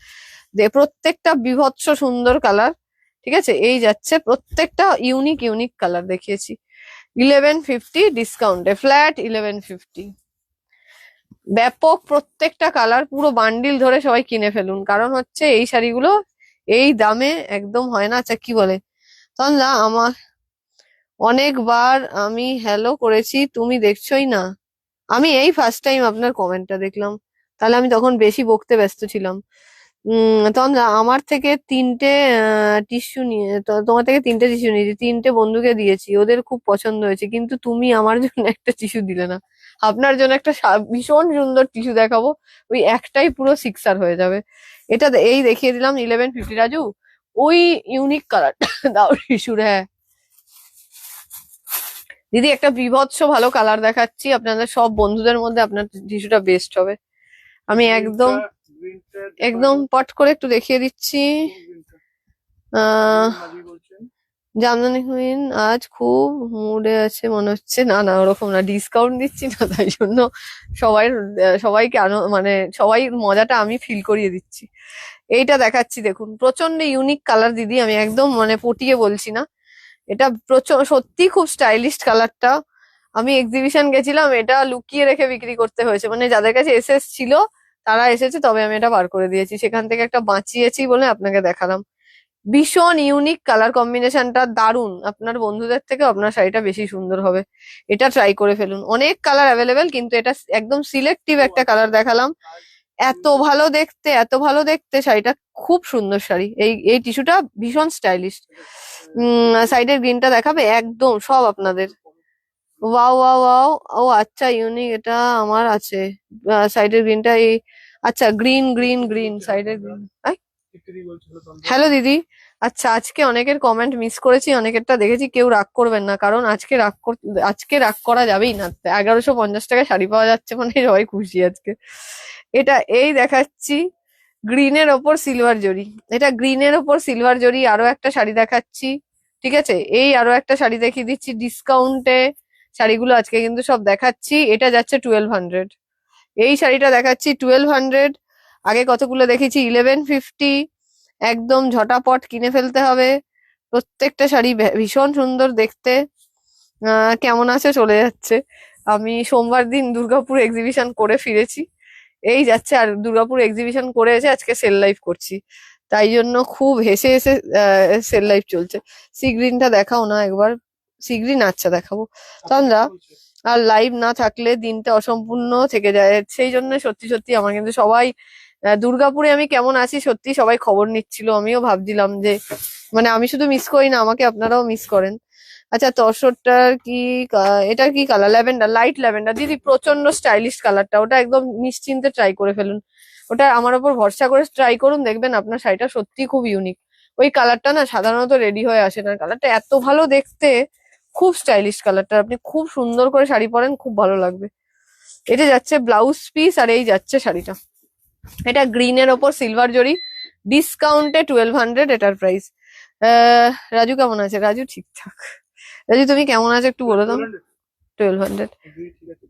প্রত্যেকটা বিভৎস সুন্দর কালার, ঠিক আছে? এই যাচ্ছে প্রত্যেকটা ইউনিক ইউনিক কালার দেখিয়েছি। 1150 ডিসকাউন্টে, ফ্ল্যাট 1150। ব্যাপক প্রত্যেকটা কালার, পুরো বান্ডিল ধরে সবাই কিনে ফেলুন, কারণ হচ্ছে এই শাড়িগুলো এই দামে একদম হয় না। আচ্ছা কি বলে তন্দ্রা, আমার অনেকবার আমি হ্যালো করেছি, তুমি দেখছোই না? আমি এই ফার্স্ট টাইম আপনার কমেন্টটা দেখলাম, তাহলে আমি তখন বেশি বকতে ব্যস্ত ছিলাম। তন্দ্রা, আমার থেকে তিনটে টিস্যু নিয়ে তোমার থেকে তিনটে টিস্যু নিয়েছি, তিনটে বন্ধুকে দিয়েছি, ওদের খুব পছন্দ হয়েছে, কিন্তু তুমি আমার জন্য একটা টিস্যু দিলে না। আপনার জন্য একটা ভীষণ সুন্দর টিস্যু দেখাবো, ওই একটাই পুরো সিক্সার হয়ে যাবে। এটা এই দেখিয়ে দিলাম 1150। রাজু, ওই ইউনিক কালার দাও টিস্যুর। হ্যাঁ দিদি, একটা বিভৎস ভালো কালার দেখাচ্ছি আপনাদের সব বন্ধুদের মধ্যে, আপনার টিস্যুটা বেস্ট হবে। আমি একদম গ্রিনটা একদম পট করে একটু দেখিয়ে দিচ্ছি। আহ মাঝি বলছেন। জামদানি কুইন আজ খুব মুডে আছে মনে হচ্ছে। না না, ওরকম না, ডিসকাউন্ট দিচ্ছি না তাই জন্য সবাই সবাইকে মানে সবাই মজাটা আমি ফিল করিয়ে দিচ্ছি। এইটা দেখাচ্ছি দেখুন, প্রচন্ড ইউনিক কালার দিদি, আমি একদম মানে পটিয়ে বলছি না। এটা প্রচন্ড সত্যি খুব স্টাইলিশ কালারটা। আমি এক্সিবিশন গেছিলাম, এটা লুকিয়ে রেখে বিক্রি করতে হয়েছে, মানে যাদের কাছে এসএস ছিল তারা এসেছে তবে আমি এটা বার করে দিয়েছি, সেখান থেকে একটা বাঁচিয়েছি বলে আপনাকে দেখালাম। ভীষণ ইউনিক কালার কম্বিনেশনটা, দারুণ। আপনার বন্ধুদের থেকে আপনার শাড়িটা বেশি সুন্দর হবে, এটা ট্রাই করে ফেলুন। অনেক কালার অ্যাভেলেবেল, কিন্তু এটা একদম সিলেক্টিভ একটা কালার দেখালাম। এত ভালো দেখতে, এত ভালো দেখতে শাড়িটা, খুব সুন্দর শাড়ি। এই এই টিস্যুটা ভীষণ স্টাইলিশ। সাইডের গ্রিনটা দেখাবে একদম সব আপনাদের। ওয়াও ওয়াও ওয়াও, ও আচ্ছা ইউনিক, এটা আমার আছে। সাইডের গ্রিনটা এই, আচ্ছা গ্রিন গ্রিন গ্রিন সাইডের গ্রিন। তিতলি বলছিল তন্দ্রা। হ্যালো দিদি, আচ্ছা আজকে অনেকের কমেন্ট মিস করেছি, অনেকেরটা দেখেছি, কেউ রাগ করবেন না, কারণ আজকে রাগ করা যাবেই না। 1150 টাকায় শাড়ি পাওয়া যাচ্ছে মানে সবাই খুশি আজকে। এটা এই দেখাচ্ছি গ্রিনের ওপর সিলভার জরি, এটা গ্রিনের ওপর সিলভার জরি। আরো একটা শাড়ি দেখাচ্ছি, ঠিক আছে? এই আরো একটা শাড়ি দেখিয়ে দিচ্ছি ডিসকাউন্টে। শাড়িগুলো আজকে কিন্তু সব দেখাচ্ছি। এটা যাচ্ছে 1200, এই শাড়িটা দেখাচ্ছি 1200। আগে কতগুলো দেখেছি 1150। একদম ঝটাপট কিনে ফেলতে হবে, প্রত্যেকটা শাড়ি ভীষণ সুন্দর দেখতে। কেমন আছে চলে যাচ্ছে। আমি সোমবার দিন দুর্গাপুর এক্সিবিশন করে ফিরেছি, এই যাচ্ছে। আর দুর্গাপুর এক্সিবিশন করে এসে আজকে সেল লাইভ করছি, তাই জন্য খুব হেসে হেসে সেল লাইভ চলছে। সি গ্রিনটা দেখাও না একবার, সি গ্রিন আচ্ছা দেখাবো। তন্দ্রা, আর লাইভ না থাকলে দিনটা অসম্পূর্ণ থেকে যায়, সেই জন্য সত্যি সত্যি আমার কিন্তু সবাই দুর্গাপুরে আমি কেমন আছি সত্যি সবাই খবর নিচ্ছিল। আমিও ভাবছিলাম যে মানে আমি শুধু মিস করি না, আমাকে আপনারাও মিস করেন। আচ্ছা তসরটার কি এটার কি কালার? ল্যাভেন্ডার, লাইট ল্যাভেন্ডার দিদি, প্রচন্ড স্টাইলিশ কালারটা, ওটা একদম নিশ্চিন্তে ট্রাই করে ফেলুন। ওটা আমার ওপর ভরসা করে ট্রাই করুন, দেখবেন আপনার শাড়িটা সত্যি খুব ইউনিক। ওই কালারটা না সাধারণত রেডি হয়ে আসে না, কালারটা এত ভালো দেখতে, খুব স্টাইলিশ কালারটা। আপনি খুব সুন্দর করে শাড়ি পরেন, খুব ভালো লাগবে। এটা যাচ্ছে ব্লাউজ পিস, আর এই যাচ্ছে শাড়িটা। এটা গ্রিনের ওপর সিলভার জরি, ডিসকাউন্টে 1200 এটার প্রাইস। রাজু কেমন আছে? রাজু ঠিকঠাক। রাজু তুমি কেমন আছো একটু বলে দাও। 1200 ঠিক আছে।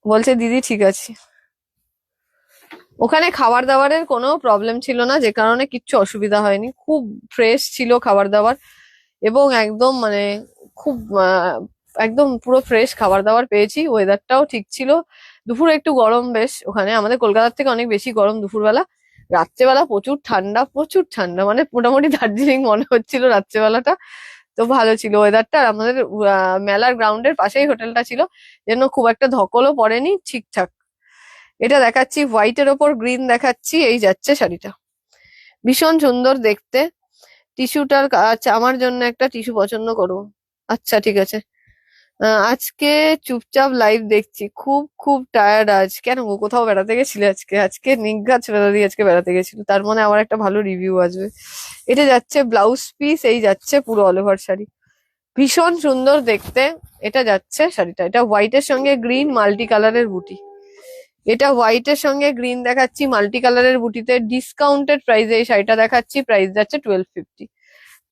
বলছে দিদি, ঠিক আছে। ওখানে খাবার দাবারের কোনো প্রবলেম ছিল না, যে কারণে কিচ্ছু অসুবিধা হয়নি, খুব ফ্রেশ ছিল খাবার দাবার, এবং একদম মানে খুব একদম পুরো ফ্রেশ খাবার দাবার পেয়েছি। ওয়েদারটাও ঠিক ছিল, দুপুরে একটু গরম বেশ, ওখানে আমাদের কলকাতার থেকে অনেক বেশি গরম দুপুরবেলা। রাত্রেবেলা প্রচুর ঠান্ডা, প্রচুর ঠান্ডা, মানে মোটামুটি দার্জিলিং মনে হচ্ছিল রাত্রেবেলাটা। তো ভালো ছিল ওয়েদারটা, আর আমাদের মেলার গ্রাউন্ডের পাশেই হোটেলটা ছিল, যেন খুব একটা ধকলও পড়েনি, ঠিকঠাক। এটা দেখাচ্ছি হোয়াইটের ওপর গ্রিন দেখাচ্ছি, এই যাচ্ছে শাড়িটা, ভীষণ সুন্দর দেখতে। টিস্যুটার আচ্ছা আমার জন্য একটা টিস্যু পছন্দ করো। আচ্ছা ঠিক আছে। আজকে চুপচাপ লাইভ দেখছি, খুব খুব টায়ার্ড আজ। কেন গো, কোথাও বেড়াতে গেছিলে আজকে? আজকে নিজ্ঞা ছেলেরা দিয়ে আজকে বেড়াতে গেছিল, তার মানে আমার একটা ভালো রিভিউ আসবে। এটা যাচ্ছে ব্লাউজ পিস, এই যাচ্ছে পুরো অল ওভার শাড়ি, ভীষণ সুন্দর দেখতে। এটা যাচ্ছে শাড়িটা, এটা হোয়াইটের সঙ্গে গ্রিন মাল্টি কালারের বুটি। এটা হোয়াইটের সঙ্গে গ্রিন দেখাচ্ছি, মাল্টি কালারের বুটিতে ডিসকাউন্টেড প্রাইসে এই শাড়িটা দেখাচ্ছি। প্রাইস যাচ্ছে 1250।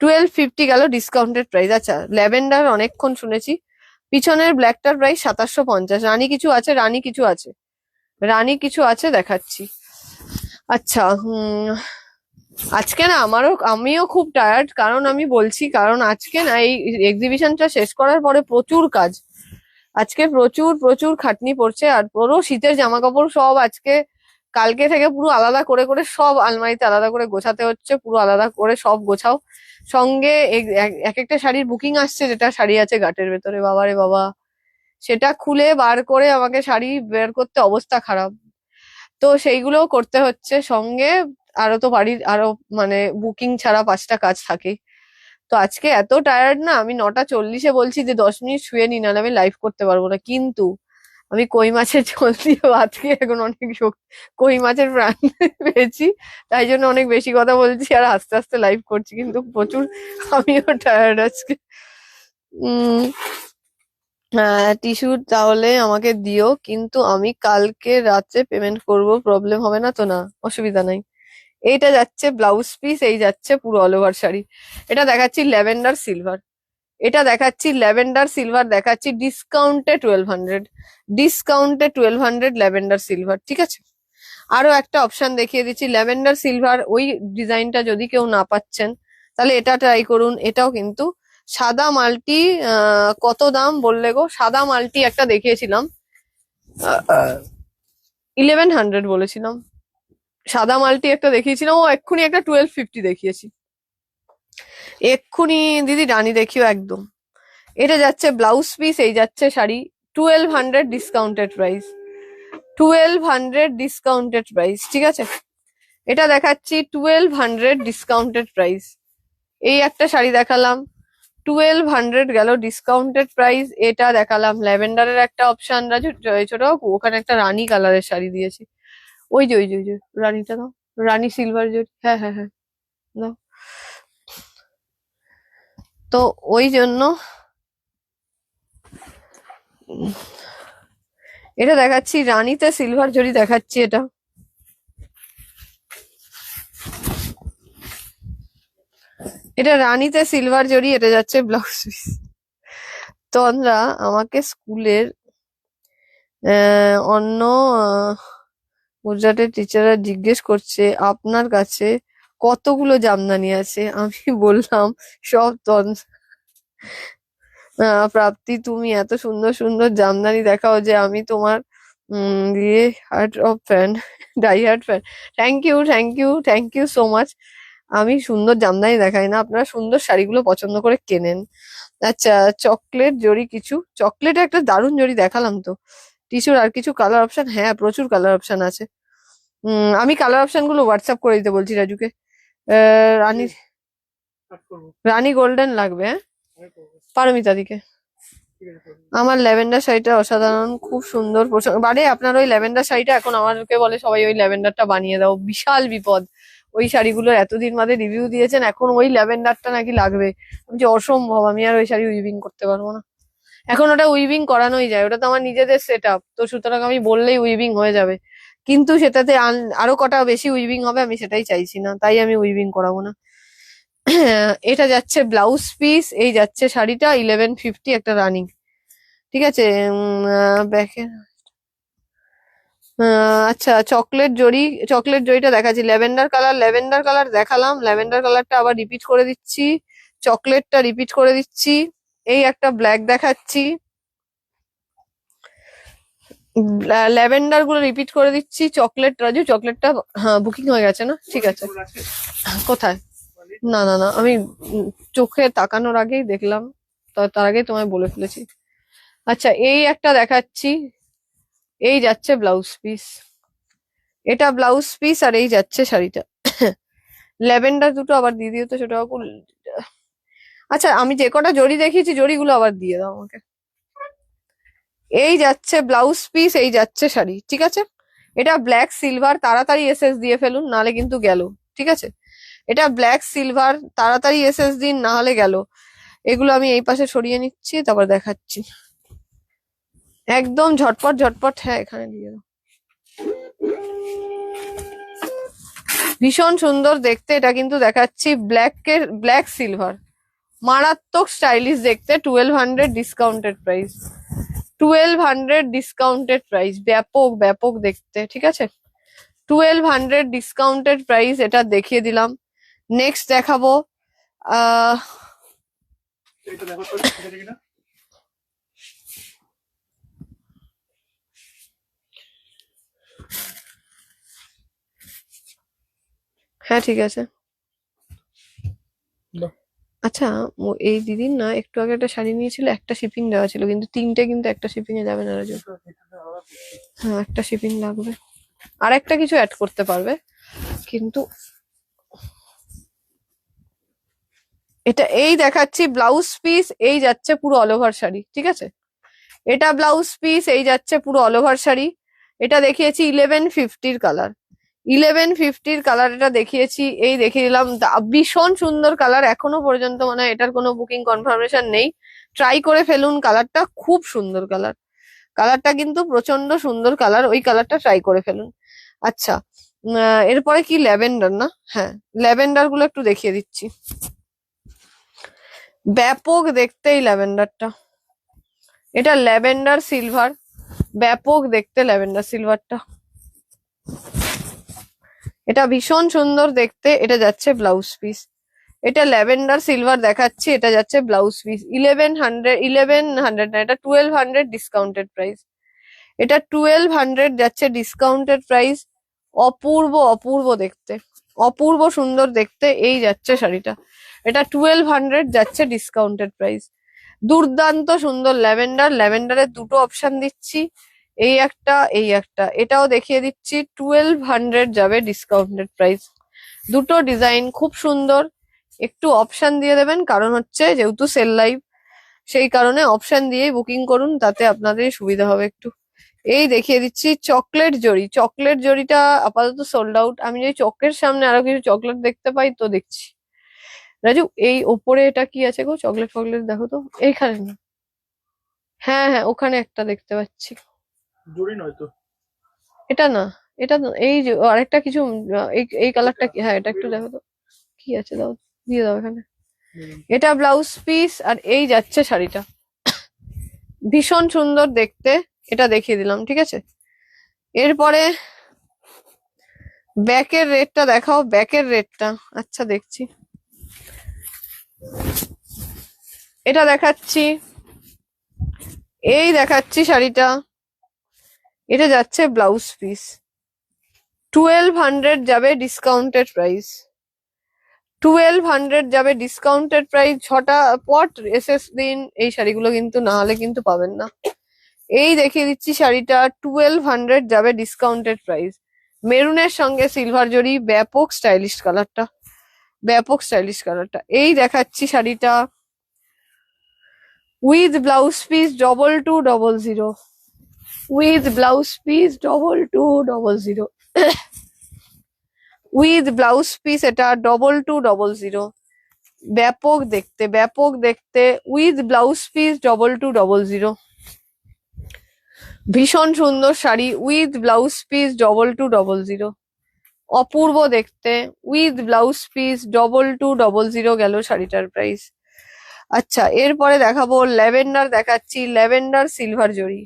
1250 গেল ডিসকাউন্টেড প্রাইস। আচ্ছা, ল্যাভেন্ডার অনেকক্ষণ শুনেছি। পিছনের ব্ল্যাকটার প্রাইস 2750। রানী কিছু আছে, রানী কিছু আছে, রানী কিছু আছে দেখাচ্ছি। আচ্ছা, আজকে না আমিও খুব টায়ার্ড, কারণ আমি বলছি, কারণ আজকে না এই এক্সিবিশনটা শেষ করার পরে প্রচুর কাজ। আজকে প্রচুর প্রচুর খাটনি পড়ছে, আর পুরো শীতের জামা কাপড় সব আজকে কালকে থেকে পুরো আলাদা করে করে সব আলমারিতে আলাদা করে গোছাতে হচ্ছে, পুরো আলাদা করে সব গোছাও। সঙ্গে এক একটা শাড়ির বুকিং আসছে, যেটা শাড়ি আছে গাটের ভেতরে, বাবারে বাবা, সেটা খুলে বার করে আমাকে শাড়ি বের করতে অবস্থা খারাপ। তো সেইগুলোও করতে হচ্ছে সঙ্গে। আরো তো বাড়ির আরো মানে বুকিং ছাড়া 5টা কাজ থাকে। তো আজকে এত টায়ার্ড না, আমি 9:40-এ বলছি যে 10 মিনিট শুয়ে নি, নাহলে আমি লাইভ করতে পারবো না। কিন্তু আমি কই মাছের ঝোল দিয়ে ভাত খেয়ে এখন অনেক শক্তি, কই মাছের প্রাণ পেয়েছি, তাই জন্য অনেক বেশি কথা বলছি আর আস্তে আস্তে লাইভ করছি, কিন্তু প্রচুর আমিও টায়ার্ড আজকে। উম হ্যাঁ, টিস্যু তাহলে আমাকে দিও, কিন্তু আমি কালকে রাতে পেমেন্ট করব, প্রবলেম হবে না তো? না, অসুবিধা নাই। এইটা যাচ্ছে ব্লাউজ পিস, এই যাচ্ছে পুরো অল ওভার শাড়ি। এটা দেখাচ্ছি ল্যাভেন্ডার সিলভার, এটা দেখাচ্ছি ল্যাভেন্ডার সিলভার দেখাচ্ছি, ডিসকাউন্টে 1200। ডিসকাউন্টে 1200 ল্যাভেন্ডার সিলভার, ঠিক আছে। আরো একটা অপশন দেখিয়ে দিচ্ছি, ল্যাভেন্ডার সিলভার ওই ডিজাইনটা যদি কেউ না পাচ্ছেন, তাহলে এটা ট্রাই করুন। এটাও কিন্তু সাদা মাল্টি। কত দাম বললে গো? সাদা মাল্টি একটা দেখিয়েছিলাম, 1100 বলেছিলাম। সাদা মাল্টি একটা দেখিয়েছিলাম, ও এক্ষুনি একটা 1250 দেখিয়েছি এক্ষুনি। দিদি রানী দেখিও একদম। এটা যাচ্ছে ব্লাউজ পিস, এই যাচ্ছে sari, 1200 discounted price. 1200 discounted price, ঠিক আছে। এটা দেখাচ্ছি 1200 ডিসকাউন্টেড প্রাইস। এই একটা শাড়ি দেখালাম, 1200 গেল ডিসকাউন্টেড প্রাইস। এটা দেখালাম ল্যাভেন্ডারের একটা অপশন। রাজু ছোট বাবু, ওখানে একটা রানী কালারের শাড়ি দিয়েছি, ওই যে ওই যে ওই যে রানীটা দাও, রানী সিলভার জরি, হ্যাঁ হ্যাঁ হ্যাঁ, দাও। তো ওই জন্য এটা দেখাচ্ছি, রানীতে সিলভার জরি দেখাচ্ছি। এটা এটা রানীতে সিলভার জরি, এটা যাচ্ছে ব্লাউজ পিস। তন্দ্রা, আমাকে স্কুলের অন্য গুজরাটের টিচাররা জিজ্ঞেস করছে আপনার কাছে কতগুলো জামদানি আছে। আমি বললাম সব প্রাপ্তি, তুমি এত সুন্দর সুন্দর জামদানি দেখাও যে আমি তোমার দিয়ে heart of fan, die hard fan. Thank you, thank you, thank you so much. আমি সুন্দর জামদানি দেখাই না, আপনারা সুন্দর শাড়িগুলো পছন্দ করে কেনেন। আচ্ছা, চকলেট জরি কিছু, চকলেটে একটা দারুণ জরি দেখালাম তো। টিস্যুর আর কিছু কালার অপশন? হ্যাঁ, প্রচুর কালার অপশন আছে। আমি কালার অপশন গুলো হোয়াটসঅ্যাপ করে দিতে বলছি রাজুকে। রানী, কাট করবো, রানী গোল্ডেন লাগবে, হ্যাঁ আমি করবো, পারমিতা দিকে। ঠিক আছে করবো। আমার ল্যাভেন্ডার শাড়িটা অসাধারণ, খুব সুন্দর পোশাক। বারে আপনার ওই ল্যাভেন্ডার শাড়িটা, এখন আমাকে বলে সবাই ওই ল্যাভেন্ডারটা বানিয়ে দাও, বিশাল বিপদ। ওই শাড়িগুলো এতদিন বাদে রিভিউ দিয়েছেন, এখন ওই ল্যাভেন্ডারটা নাকি লাগবে। আমি যে অসম্ভব, আমি আর ওই শাড়ি উইভিং করতে পারবো না। এখন ওটা উইভিং করানোই যায়, ওটা তো আমার নিজেদের সেট আপ, তো সুতরাং আমি বললেই উইভিং হয়ে যাবে। কিন্তু সেটাতে আরো কটা বেশি উইভিং হবে, আমি সেটাই চাইছি না, তাই আমি উইভিং করাবো না। এটা যাচ্ছে ব্লাউজ পিস, এই যাচ্ছে শাড়িটা 1150, একটা রানিং, ঠিক আছে। ব্যাকে আচ্ছা, চকলেট জরি, চকলেট জরিটা দেখাচ্ছি, ল্যাভেন্ডার কালার, ল্যাভেন্ডার কালার দেখালাম, ল্যাভেন্ডার কালারটা আবার রিপিট করে দিচ্ছি, চকলেটটা রিপিট করে দিচ্ছি। এই একটা ব্ল্যাক দেখাচ্ছি, ল্যাভেন্ডার গুলো রিপিট করে দিচ্ছি, চকলেট। রাজু চকলেটটা হ্যাঁ বুকিং হয়ে গেছে না? ঠিক আছে। ফুল আছে কোথায়? মানে, না না না, আমি চোখে তাকানোর আগেই দেখলাম, তার আগেই তোমায় বলে ফেলেছি। আচ্ছা, এই একটা দেখাচ্ছি, এই যাচ্ছে ব্লাউজ পিস, এটা ব্লাউজ পিস, আর এই যাচ্ছে শাড়িটা। ল্যাভেন্ডার দুটো আবার দিয়ে দিও তো ছোট বাবু। আচ্ছা, আমি যে কটা জড়ি দেখিয়েছি জড়িগুলো আবার দিয়ে দাও আমাকে। এই যাচ্ছে ব্লাউজ পিস, এই যাচ্ছে শাড়ি, ঠিক আছে? এটা ব্ল্যাক সিলভার, তাড়াতাড়ি এসএস দিয়ে ফেলুন, নাহলে কিন্তু গেল। ঠিক আছে, এটা ব্ল্যাক সিলভার, তাড়াতাড়ি এসএস দিন, না হলে গেল। এগুলো আমি এই পাশে সরিয়ে নিচ্ছি, তারপর দেখাচ্ছি। একদম ঝটপট ঝটপট, হ্যাঁ এখানে দিয়ে দাও। ভীষণ সুন্দর দেখতে, এটা কিন্তু দেখাচ্ছি ব্ল্যাক সিলভার, মারাত্মক স্টাইলিশ দেখতে। 1200 ডিসকাউন্টেড প্রাইস, 1200 ডিসকাউন্টেড প্রাইস, ব্যাপক ব্যাপক দেখতে। ঠিক আছে, 1200 ডিসকাউন্টেড প্রাইস, এটা দেখিয়ে দিলাম। নেক্সট দেখাবো এটা দেখো তো ঠিক আছে কিনা। হ্যাঁ ঠিক আছে। বাহ, আচ্ছা, এই দিদির না একটু আগে একটা শাড়ি নিয়েছিল, একটা শিপিং দেওয়া ছিল, কিন্তু তিনটে কিন্তু একটা শিপিং এ যাবে না রাজু। এখানে আবার দেখছি। হ্যাঁ, একটা শিপিং লাগবে, আর একটা কিছু অ্যাড করতে পারবে কিন্তু। এটা এই দেখাচ্ছি ব্লাউজ পিস, এই যাচ্ছে পুরো অল ওভার শাড়ি। ঠিক আছে, এটা ব্লাউজ পিস, এই যাচ্ছে পুরো অল ওভার শাড়ি। এটা দেখিয়েছি 1150-র কালার, 1150-র কালার এটা দেখিয়েছি, এই দেখিয়ে দিলাম। ভীষণ সুন্দর কালার, এখনো পর্যন্ত মানে এটার কোনো বুকিং কনফার্মেশন নেই। ট্রাই করে ফেলুন, কালারটা খুব সুন্দর কালার, কালারটা কিন্তু প্রচন্ড সুন্দর কালার, ওই কালারটা ট্রাই করে ফেলুন। আচ্ছা, এরপরে কি ল্যাভেন্ডার না? হ্যাঁ, ল্যাভেন্ডার গুলো একটু দেখিয়ে দিচ্ছি। ব্যাপক দেখতে এই ল্যাভেন্ডারটা, এটা ল্যাভেন্ডার সিলভার, ব্যাপক দেখতে ল্যাভেন্ডার সিলভারটা, এটা ভীষণ সুন্দর দেখতে। এটা যাচ্ছে ব্লাউজ পিস, এটা ল্যাভেন্ডার সিলভার দেখাচ্ছি, এটা যাচ্ছে ব্লাউজ পিস। 1100 না, এটা 1200 ডিসকাউন্টেড প্রাইস, এটা 1200 যাচ্ছে ডিসকাউন্টেড প্রাইস। অপূর্ব অপূর্ব দেখতে, অপূর্ব সুন্দর দেখতে এই যাচ্ছে শাড়িটা, এটা 1200 যাচ্ছে ডিসকাউন্টেড প্রাইস। দুর্দান্ত সুন্দর ল্যাভেন্ডার, ল্যাভেন্ডারের দুটো অপশন দিচ্ছি, এই একটা এই একটা, এটাও দেখিয়ে দিচ্ছি। 1200 যাবে ডিসকাউন্টেড প্রাইস, দুটো ডিজাইন খুব সুন্দর। একটু অপশন দিয়ে দেবেন, কারণ হচ্ছে যেহেতু সেল লাইভ, সেই কারণে অপশন দিয়েই বুকিং করুন, তাতে আপনাদের সুবিধা হবে একটু। এই দেখিয়ে দিচ্ছি চকলেট জড়ি, চকলেট জড়িটা আপাতত সোল্ড আউট। আমি যদি চকের সামনে আরো কিছু চকলেট দেখতে পাই তো দেখছি। রাজু, এই ওপরে এটা কি আছে গো? চকলেট ফকলেট দেখো তো, এইখানে না, হ্যাঁ হ্যাঁ ওখানে একটা দেখতে পাচ্ছি। জড়ি নয় তো এটা না, এটা না, এই যে আরেকটা কিছু এই এই কালারটা এটা, কি? হ্যাঁ এটা একটু দেখো তো কি আছে, দাও দিয়ে দাও এখানে। হুম, এটা ব্লাউজ পিস, আর এই যাচ্ছে শাড়িটা, ভীষণ সুন্দর দেখতে, এটা দেখিয়ে দিলাম। ঠিক আছে, এরপরে ব্যাকের রেটটা দেখাও, ব্যাকের রেটটা। আচ্ছা দেখছি, এটা দেখাচ্ছি, এই দেখাচ্ছি শাড়িটা, এটা যাচ্ছে ব্লাউজ পিস, 1200 যাবে ডিসকাউন্টেড প্রাইস, 1200 যাবে ডিসকাউন্টেড প্রাইস। ছটা পট এসএস দিন এই শাড়িগুলো, কিন্তু না হলে কিন্তু পাবেন না। এই দেখিয়ে দিচ্ছি শাড়িটা, 1200 যাবে ডিসকাউন্টেড প্রাইস, মেরুনের সঙ্গে সিলভার জড়ি, ব্যাপক স্টাইলিশ কালারটা, ব্যাপক স্টাইলিশ কালারটা। এই দেখাচ্ছি শাড়িটা with blouse piece 2200, with blouse piece 2200, with blouse piece এটা 2200। ব্যাপক দেখতে, ব্যাপক দেখতে, উইথ ব্লাউজ পিস 2200। ভীষণ সুন্দর শাড়ি, উইথ ব্লাউজ পিস 2200, অপূর্ব দেখতে, উইথ ব্লাউজ পিস 2200 গেল শাড়িটার প্রাইস। আচ্ছা, এরপরে দেখাবো ল্যাভেন্ডার, দেখাচ্ছি ল্যাভেন্ডার সিলভার জরি।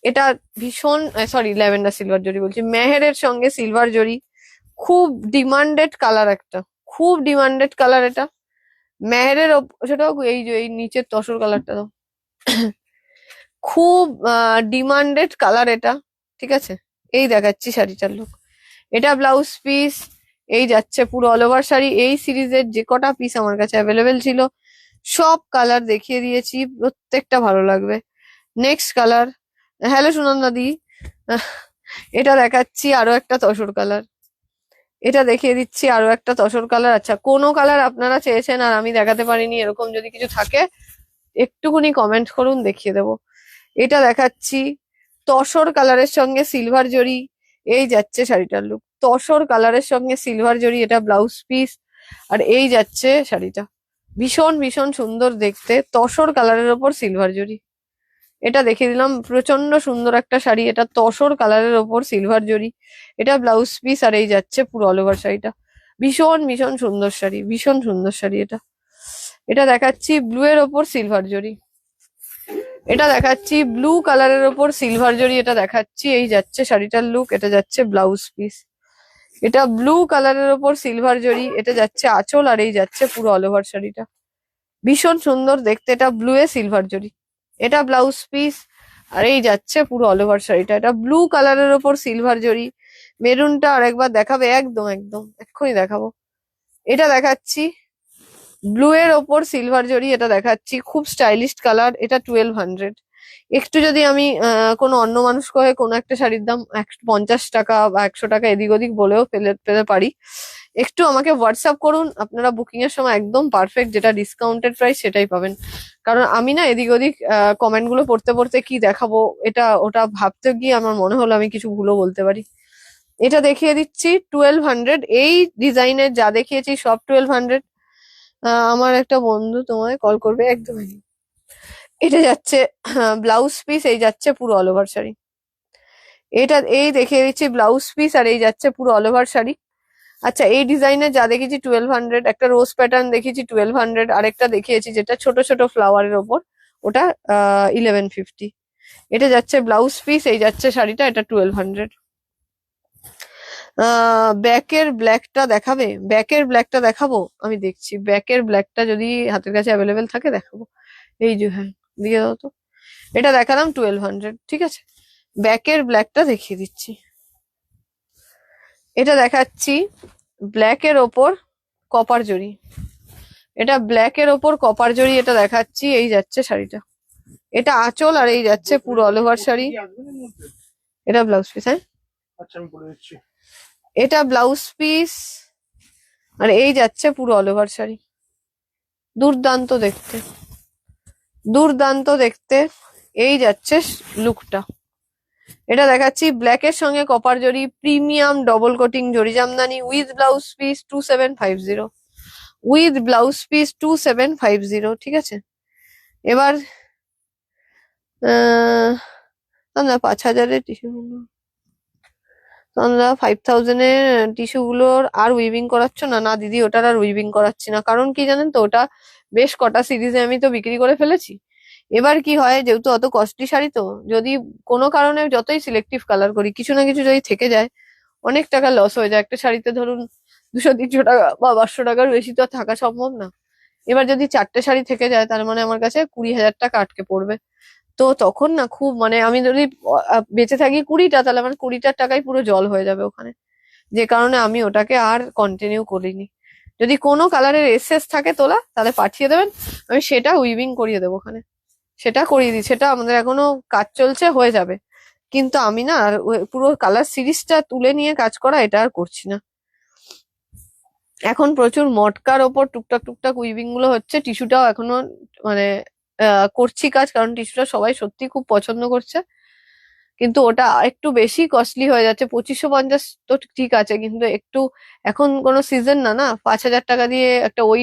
এটা ভীষণ, সরি ল্যাভেন্ডার সিলভার জরি বলছি, মেহেরের সঙ্গে সিলভার জরি, খুব ডিমান্ডেড কালার একটা, খুব ডিমান্ডেড কালার এটা। মেহেরের সেটাও এই যে এই নিচের তসর কালারটা দাও, খুব ডিমান্ডেড কালার এটা। ঠিক আছে, এই দেখাচ্ছি শাড়িটার লুক, এটা ব্লাউজ পিস, এই যাচ্ছে পুরো অল ওভার শাড়ি। এই সিরিজের যে কটা পিস আমার কাছে অ্যাভেলেবেল ছিল সব কালার দেখিয়ে দিয়েছি, প্রত্যেকটা ভালো লাগবে। নেক্সট কালার, হ্যালো সুনন্দা দি, এটা দেখাচ্ছি আরো একটা তসর কালার, এটা দেখিয়ে দিচ্ছি আরো একটা তসর কালার। আচ্ছা, কোনো কালার আপনারা চেয়েছেন আর আমি দেখাতে পারিনি এরকম যদি কিছু থাকে একটুখানি কমেন্ট করুন, দেখিয়ে দেবো। এটা দেখাচ্ছি তসর কালারের সঙ্গে সিলভার জরি। এই যাচ্ছে শাড়িটার লুক, তসর কালারের সঙ্গে সিলভার জরি, এটা ব্লাউজ পিস। আর এই যাচ্ছে শাড়িটা, ভীষণ ভীষণ সুন্দর দেখতে, তসর কালারের ওপর সিলভার জরি। এটা দেখিয়ে দিলাম, প্রচন্ড সুন্দর একটা শাড়ি, এটা তসর কালারের ওপর সিলভার জরি, এটা ব্লাউজ পিস। আর এই যাচ্ছে পুরো অল ওভার শাড়িটা, ভীষণ ভীষণ সুন্দর শাড়ি, ভীষণ সুন্দর শাড়ি। এটা এটা দেখাচ্ছি ব্লু এর ওপর সিলভার জরি, এটা দেখাচ্ছি ব্লু কালারের ওপর সিলভার জরি, এটা দেখাচ্ছি। এই যাচ্ছে শাড়িটার লুক, এটা যাচ্ছে ব্লাউজ পিস, এটা ব্লু কালারের ওপর সিলভার জরি, এটা যাচ্ছে আঁচল। আর এই যাচ্ছে পুরো অল ওভার শাড়িটা, ভীষণ সুন্দর দেখতে, এটা ব্লু এ সিলভার জরি, এটা ব্লাউজ পিস। আর এই যাচ্ছে পুরো অল ওভার শাড়িটা, এটা ব্লু কালারের ওপর সিলভার জরি। মেরুনটা আরেকবার দেখাবে? একদম একদম, এক্ষুনি দেখাবো। এটা দেখাচ্ছি ব্লু এর ওপর সিলভার জরি, এটা দেখাচ্ছি খুব স্টাইলিশ কালার, এটা 1200। একটু যদি আমি কোনো অন্য মানুষ কয়ে কোনো একটা শাড়ির দাম 50 টাকা বা 100 টাকা এদিক ওদিক বলেও ফেলে ফেলে পারি, একটু আমাকে হোয়াটসঅ্যাপ করুন, আপনারা বুকিং এর সময় একদম পারফেক্ট যেটা ডিসকাউন্টেড প্রাইস সেটাই পাবেন। কারণ আমি না এদিক ওদিক কমেন্ট গুলো পড়তে পড়তে কি দেখাবো এটা ওটা ভাবতে গিয়ে আমার মনে হলো আমি কিছু ভুলও বলতে পারি। এটা দেখিয়ে দিচ্ছি 1200, এই ডিজাইনের যা দেখিয়েছি সব 1200। আমার একটা বন্ধু তোমায় কল করবে একদমই। এটা যাচ্ছে ব্লাউজ পিস, এই যাচ্ছে পুরো অল ওভার শাড়ি। এটা এই দেখিয়ে দিচ্ছি ব্লাউজ পিস, আর এই যাচ্ছে পুরো অল ওভার শাড়ি। আচ্ছা, এই ডিজাইনের যা দেখেছি 1200, একটা রোজ প্যাটার্ন দেখেছি 1200, আরেকটা দেখিয়েছি যেটা ছোট ছোট ফ্লাওয়ারের ওপর, ওটা 1150। এটা যাচ্ছে ব্লাউজ পিস, এই যাচ্ছে শাড়িটা, এটা 1200। ব্যাকের ব্ল্যাকটা দেখাবে? ব্যাকের ব্ল্যাকটা দেখাবো, আমি দেখছি ব্যাকের ব্ল্যাকটা যদি হাতের কাছে অ্যাভেলেবেল থাকে দেখাবো। এই যে, হ্যাঁ, দিয়ে দাও তো। এটা দেখালাম 1200, ঠিক আছে। ব্যাকের ব্ল্যাকটা দেখিয়ে দিচ্ছি, এটা দেখাচ্ছি ব্ল্যাকের ওপর কপার জরি, এটা ব্ল্যাকের ওপর কপার জরি, এটা দেখাচ্ছি। এই যাচ্ছে শাড়িটা, এটা আঁচল। আর এই যাচ্ছে পুরো অল ওভার শাড়ি, কি আসবে না এর মধ্যে? এটা ব্লাউজ পিস। হ্যাঁ, আচ্ছা, আমি বলে দিচ্ছি। এটা ব্লাউজ পিস, আর এই যাচ্ছে পুরো অল ওভার শাড়ি, দুর্দান্ত দেখতে, দুর্দান্ত দেখতে। এই যাচ্ছে লুকটা, এটা দেখাচ্ছি ব্ল্যাকের সঙ্গে কপার জরি, প্রিমিয়াম ডবল কোটিং জরি Jamdani, with blouse piece 2750, with blouse piece 2750, ঠিক আছে। এবার না 5000-এর টিস্যু, তোমরা 5000-এর টিস্যু গুলোর আর উইভিং করাচ্ছ না? না দিদি, ওটার আর উইভিং করাচ্ছি না, কারণ কি জানেন তো, ওটা বেশ কটা সিরিজে আমি তো বিক্রি করে ফেলেছি। এবার কি হয়, যেহেতু অত কস্টলি শাড়ি, তো যদি কোনো কারণে যতই সিলেক্টিভ কালার করি কিছু না কিছু যদি থেকে যায়, অনেক টাকা লস হয়ে যায়। একটা শাড়িতে ধরুন 200-300 টাকা বা 500 টাকার বেশি তো আর থাকা সম্ভব না। এবার যদি 4টে শাড়ি থেকে যায় তার মানে আমার কাছে 20,000 টাকা আটকে পড়বে। তো তখন না খুব, মানে আমি যদি বেঁচে থাকি 20টা, তাহলে আমার 20টার টাকাই পুরো জল হয়ে যাবে ওখানে, যে কারণে আমি ওটাকে আর কন্টিনিউ করিনি। যদি কোনো কালারের এসএস থাকে তোলা, তাহলে পাঠিয়ে দেবেন, আমি সেটা উইভিং করিয়ে দেবো ওখানে, সেটা করিয়ে দিই, সেটা আমাদের এখনো কাজ চলছে, হয়ে যাবে। কিন্তু আমি না আর পুরো কালার সিরিজটা তুলে নিয়ে কাজ করা এটা আর করছি না। এখন প্রচুর মটকার ওপর টুকটাক টুকটাক উইভিং গুলো হচ্ছে, টিস্যুটাও এখনো মানে করছি কাজ, কারণ টিস্যুটা সবাই সত্যি খুব পছন্দ করছে। কিন্তু ওটা একটু বেশি কস্টলি হয়ে যাচ্ছে, 2550 তো ঠিক আছে, কিন্তু একটু এখন কোনো সিজন না, না 5000 টাকা দিয়ে একটা ওই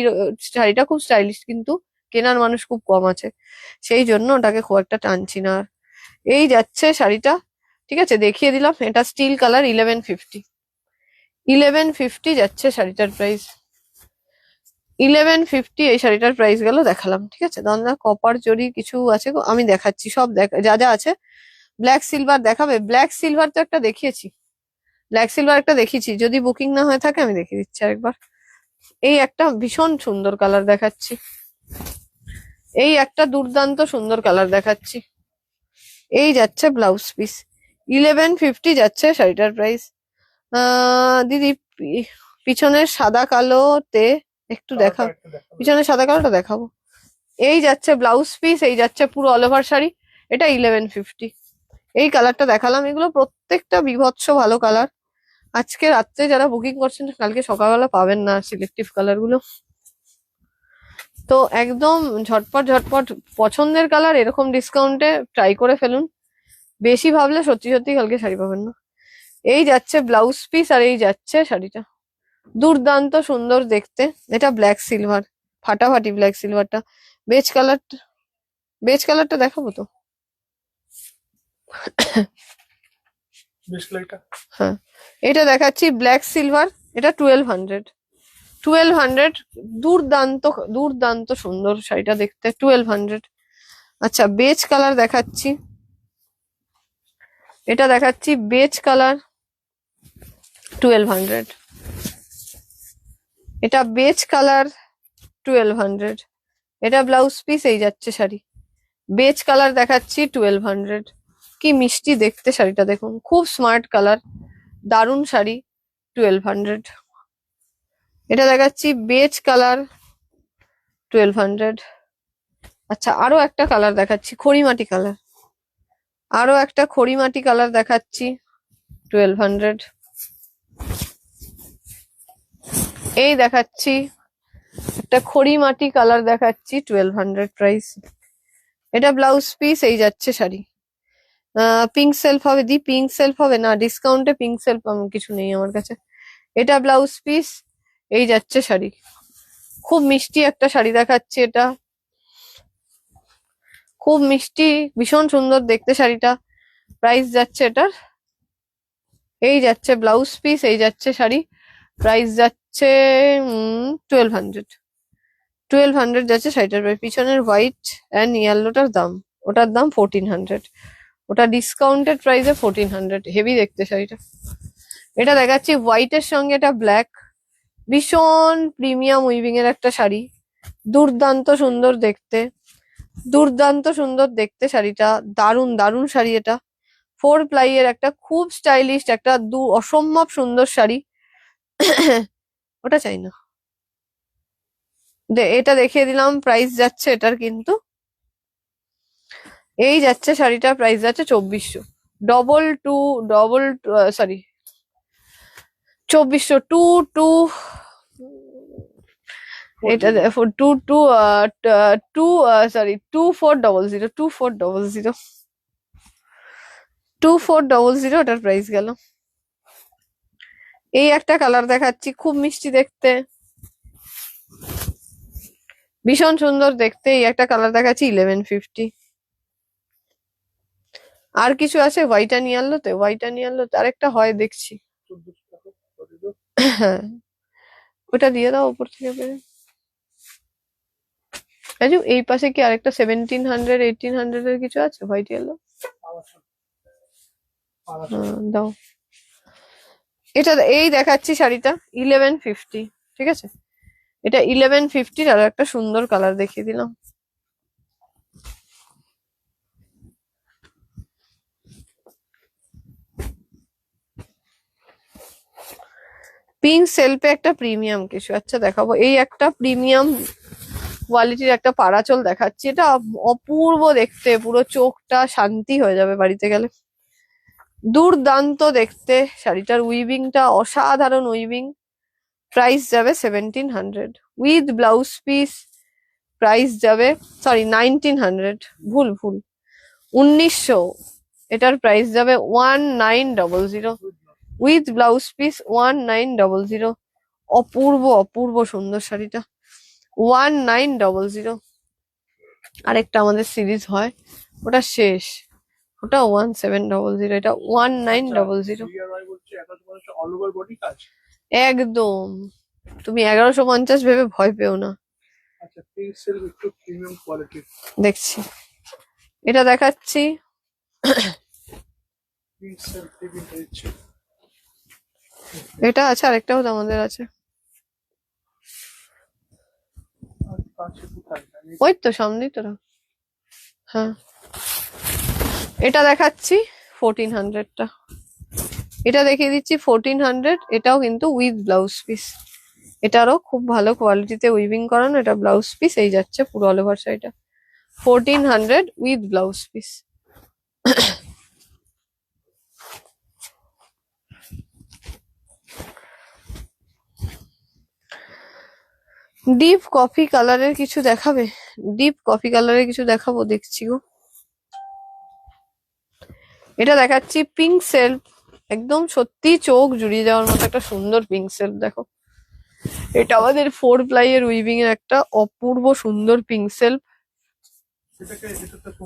শাড়িটা খুব স্টাইলিশ, কিন্তু কেনার মানুষ খুব কম আছে, সেই জন্য ওটাকে খুব একটা টানছি না আর। এই যাচ্ছে শাড়িটা, ঠিক আছে, দেখিয়ে দিলাম। এটা স্টিল কালার, 1150, 1150 যাচ্ছে শাড়িটার প্রাইস, 1150 এই শাড়িটার প্রাইস গেল, দেখালাম, ঠিক আছে। দাদা কপার জরি কিছু আছে গো, আমি দেখাচ্ছি সব, যা যা আছে। ব্ল্যাক সিলভার দেখাবে? ব্ল্যাক সিলভার তো একটা দেখিয়েছি, ব্ল্যাক সিলভার একটা দেখিয়েছি, যদি বুকিং না হয়ে থাকে আমি দেখিয়ে দিচ্ছি আরেকবার। এই একটা ভীষণ সুন্দর কালার দেখাচ্ছি, এই একটা দুর্দান্ত সুন্দর কালার দেখাচ্ছি। এই যাচ্ছে ব্লাউজ পিস, 1150 যাচ্ছে শাড়িটার প্রাইস। দিদি পিছনের সাদা কালোতে একটু দেখা, কালারটা একটা দেখাবে? পিছনের সাদা কালোটা দেখাবো। এই যাচ্ছে ব্লাউজ পিস, এই যাচ্ছে পুরো অল ওভার শাড়ি, এটা 1150। এই কালারটা দেখালাম, এগুলো প্রত্যেকটা বিভৎস ভালো কালার, আজকে রাত্রে যারা বুকিং করছেন কালকে সকালবেলা পাবেন না সিলেক্টিভ কালার গুলো। তো একদম ঝটপট ঝটপট পছন্দের কালার এরকম ডিসকাউন্টে ট্রাই করে ফেলুন। বেশি ভাবলে সত্যি সত্যি কালকে শাড়ি পাবেন না। এই যাচ্ছে ব্লাউজ পিস আর এই যাচ্ছে শাড়িটা, দুর্দান্ত সুন্দর দেখতে। এটা ব্ল্যাক সিলভার, ফাটাফাটি ব্ল্যাক সিলভারটা। বেজ কালার, বেজ কালারটা দেখাবো তো। বেশ লাইটটা হ্যাঁ, এটা দেখাচ্ছি ব্ল্যাক সিলভার। এটা 1200, 1200। দুর্দান্ত দুর্দান্ত সুন্দর শাড়িটা দেখতে, 1200। আচ্ছা, বেজ কালার দেখাচ্ছি। এটা দেখাচ্ছি বেজ কালার, 1200। এটা বেজ কালার, 1200। এটা ব্লাউজ পিস, এই যাচ্ছে শাড়ি। বেজ কালার দেখাচ্ছি 1200। কি মিষ্টি দেখতে শাড়িটা দেখুন, খুব স্মার্ট কালার, দারুণ শাড়ি, 1200। এটা দেখাচ্ছি বেজ কালার, 1200। আচ্ছা, আরো একটা কালার দেখাচ্ছি, খড়িমাটি কালার। আরো একটা খড়িমাটি কালার দেখাচ্ছি, 1200। এই দেখাচ্ছি একটা খড়িমাটি কালার দেখাচ্ছি, 1200 প্রাইস। এটা ব্লাউজ পিস, এই যাচ্ছে শাড়ি। পিঙ্ক সেলফ হবে দি, পিঙ্ক সেলফ হবে না, ডিসকাউন্টে পিঙ্ক সেলফ কিছু নেই আমার কাছে। এটা ব্লাউজ পিস, এই যাচ্ছে শাড়ি। খুব মিষ্টি একটা শাড়ি দেখাচ্ছি, এটা খুব মিষ্টি, ভীষণ সুন্দর দেখতে শাড়িটা। প্রাইস যাচ্ছে এটার, এই যাচ্ছে ব্লাউজ পিস, এই যাচ্ছে শাড়ি। প্রাইস যাচ্ছে 1200। 1200 যাচ্ছে শাড়িটার প্রাইস। পিছনের হোয়াইট অ্যান্ড ইয়েলোটার দাম, ওটার দাম 1400। ওটা ডিসকাউন্টেড প্রাইসে 1400। হেভি দেখতে শাড়িটা। এটা দেখাচ্ছি হোয়াইটের সঙ্গে এটা ব্ল্যাক, ভীষণ প্রিমিয়াম উইভিং এর একটা শাড়ি, দুর্দান্ত সুন্দর দেখতে, দুর্দান্ত সুন্দর দেখতে শাড়িটা, দারুণ দারুণ শাড়ি এটা। 4 প্লাই এর একটা খুব স্টাইলিশ একটা অসম্ভব সুন্দর শাড়ি। ওটা চাই না, এটা দেখিয়ে দিলাম। প্রাইস যাচ্ছে এটার কিন্তু, এই যাচ্ছে শাড়িটার প্রাইস যাচ্ছে 2400। Double two, double, sorry 2400, two two, এটা টু টু, টু, সরি 2400, 2400, 2400 ওটার প্রাইস গেল। এই একটা কালার দেখাচ্ছি, খুব মিষ্টি দেখতে, ভীষণ সুন্দর দেখতে। এই একটা কালার দেখাচ্ছি 1150। আর কিছু আছে হোয়াইট অ্যান্ড ইয়েলোতে? হোয়াইট অ্যান্ড ইয়েলোতে আরেকটা হয় দেখছি। 1400 টাকা করে দাও। হ্যাঁ, ওটা দিয়ে দাও উপর থেকে পেরে। রাজু, এই পাশে কি আরেকটা 1700, 1800 এর কিছু আছে হোয়াইট ইয়েলো? দাও। এটা এই দেখাচ্ছি শাড়িটা 1150, ঠিক আছে? এটা 1150 আর একটা সুন্দর কালার দেখিয়ে দিলাম। পিঙ্ক সেলফে একটা প্রিমিয়াম কিছু, আচ্ছা দেখাবো। এই একটা প্রিমিয়াম কোয়ালিটির একটা পাড়াচল দেখাচ্ছি, এটা অপূর্ব দেখতে, পুরো চোখটা শান্তি হয়ে যাবে বাড়িতে গেলে। দুর্দান্ত দেখতে শাড়িটার, উইভিংটা অসাধারণ উইভিং। প্রাইস যাবে 1700 উইথ ব্লাউজ পিস। প্রাইস যাবে, সরি 1900, ভুল ভুল, 1900। এটার প্রাইস যাবে 1900 উইথ ব্লাউজ পিস, 1900। অপূর্ব অপূর্ব সুন্দর শাড়িটা, 1900। আরেকটা আমাদের সিরিজ হয়, ওটা শেষ, ওটা 1700। এটা 1900। DIY বলছে 1150 অল ওভার বডি কাজ। একদম, তুমি 1150 ভেবে ভয় পেও না। আচ্ছা, পিঙ্ক সেলফ একটু প্রিমিয়াম কোয়ালিটির। দেখছি, এটা দেখাচ্ছি। পিঙ্ক সেলফ প্রিমিয়াম হচ্ছে। এটা আছে, আরেকটাও তো আমাদের আছে, আর কাছে কোথায়? ওই তো সামনেই তোরা। হ্যাঁ, এটা দেখাচ্ছি 1400টা। এটা দেখিয়ে দিচ্ছি 1400। এটাও কিন্তু উইথ ব্লাউজ পিস, এটারও খুব ভালো কোয়ালিটিতে উইভিং করানো। এটা ব্লাউজ পিস, এই যাচ্ছে পুরো অল ওভার শাড়িটা, 1400 with blouse piece. Deep coffee কালারের কিছু দেখাবে? ডিপ কফি কালারের কিছু দেখাবো, দেখছি গো। এটা দেখাচ্ছি পিঙ্ক সেলফ, একদম সত্যি চোখ জুড়িয়ে যাওয়ার মতো একটা সুন্দর পিঙ্ক সেলফ। দেখো, এটা আমাদের 4 প্লাই এর উইভিং এর একটা অপূর্ব সুন্দর পিঙ্ক সেলফ। এটাতে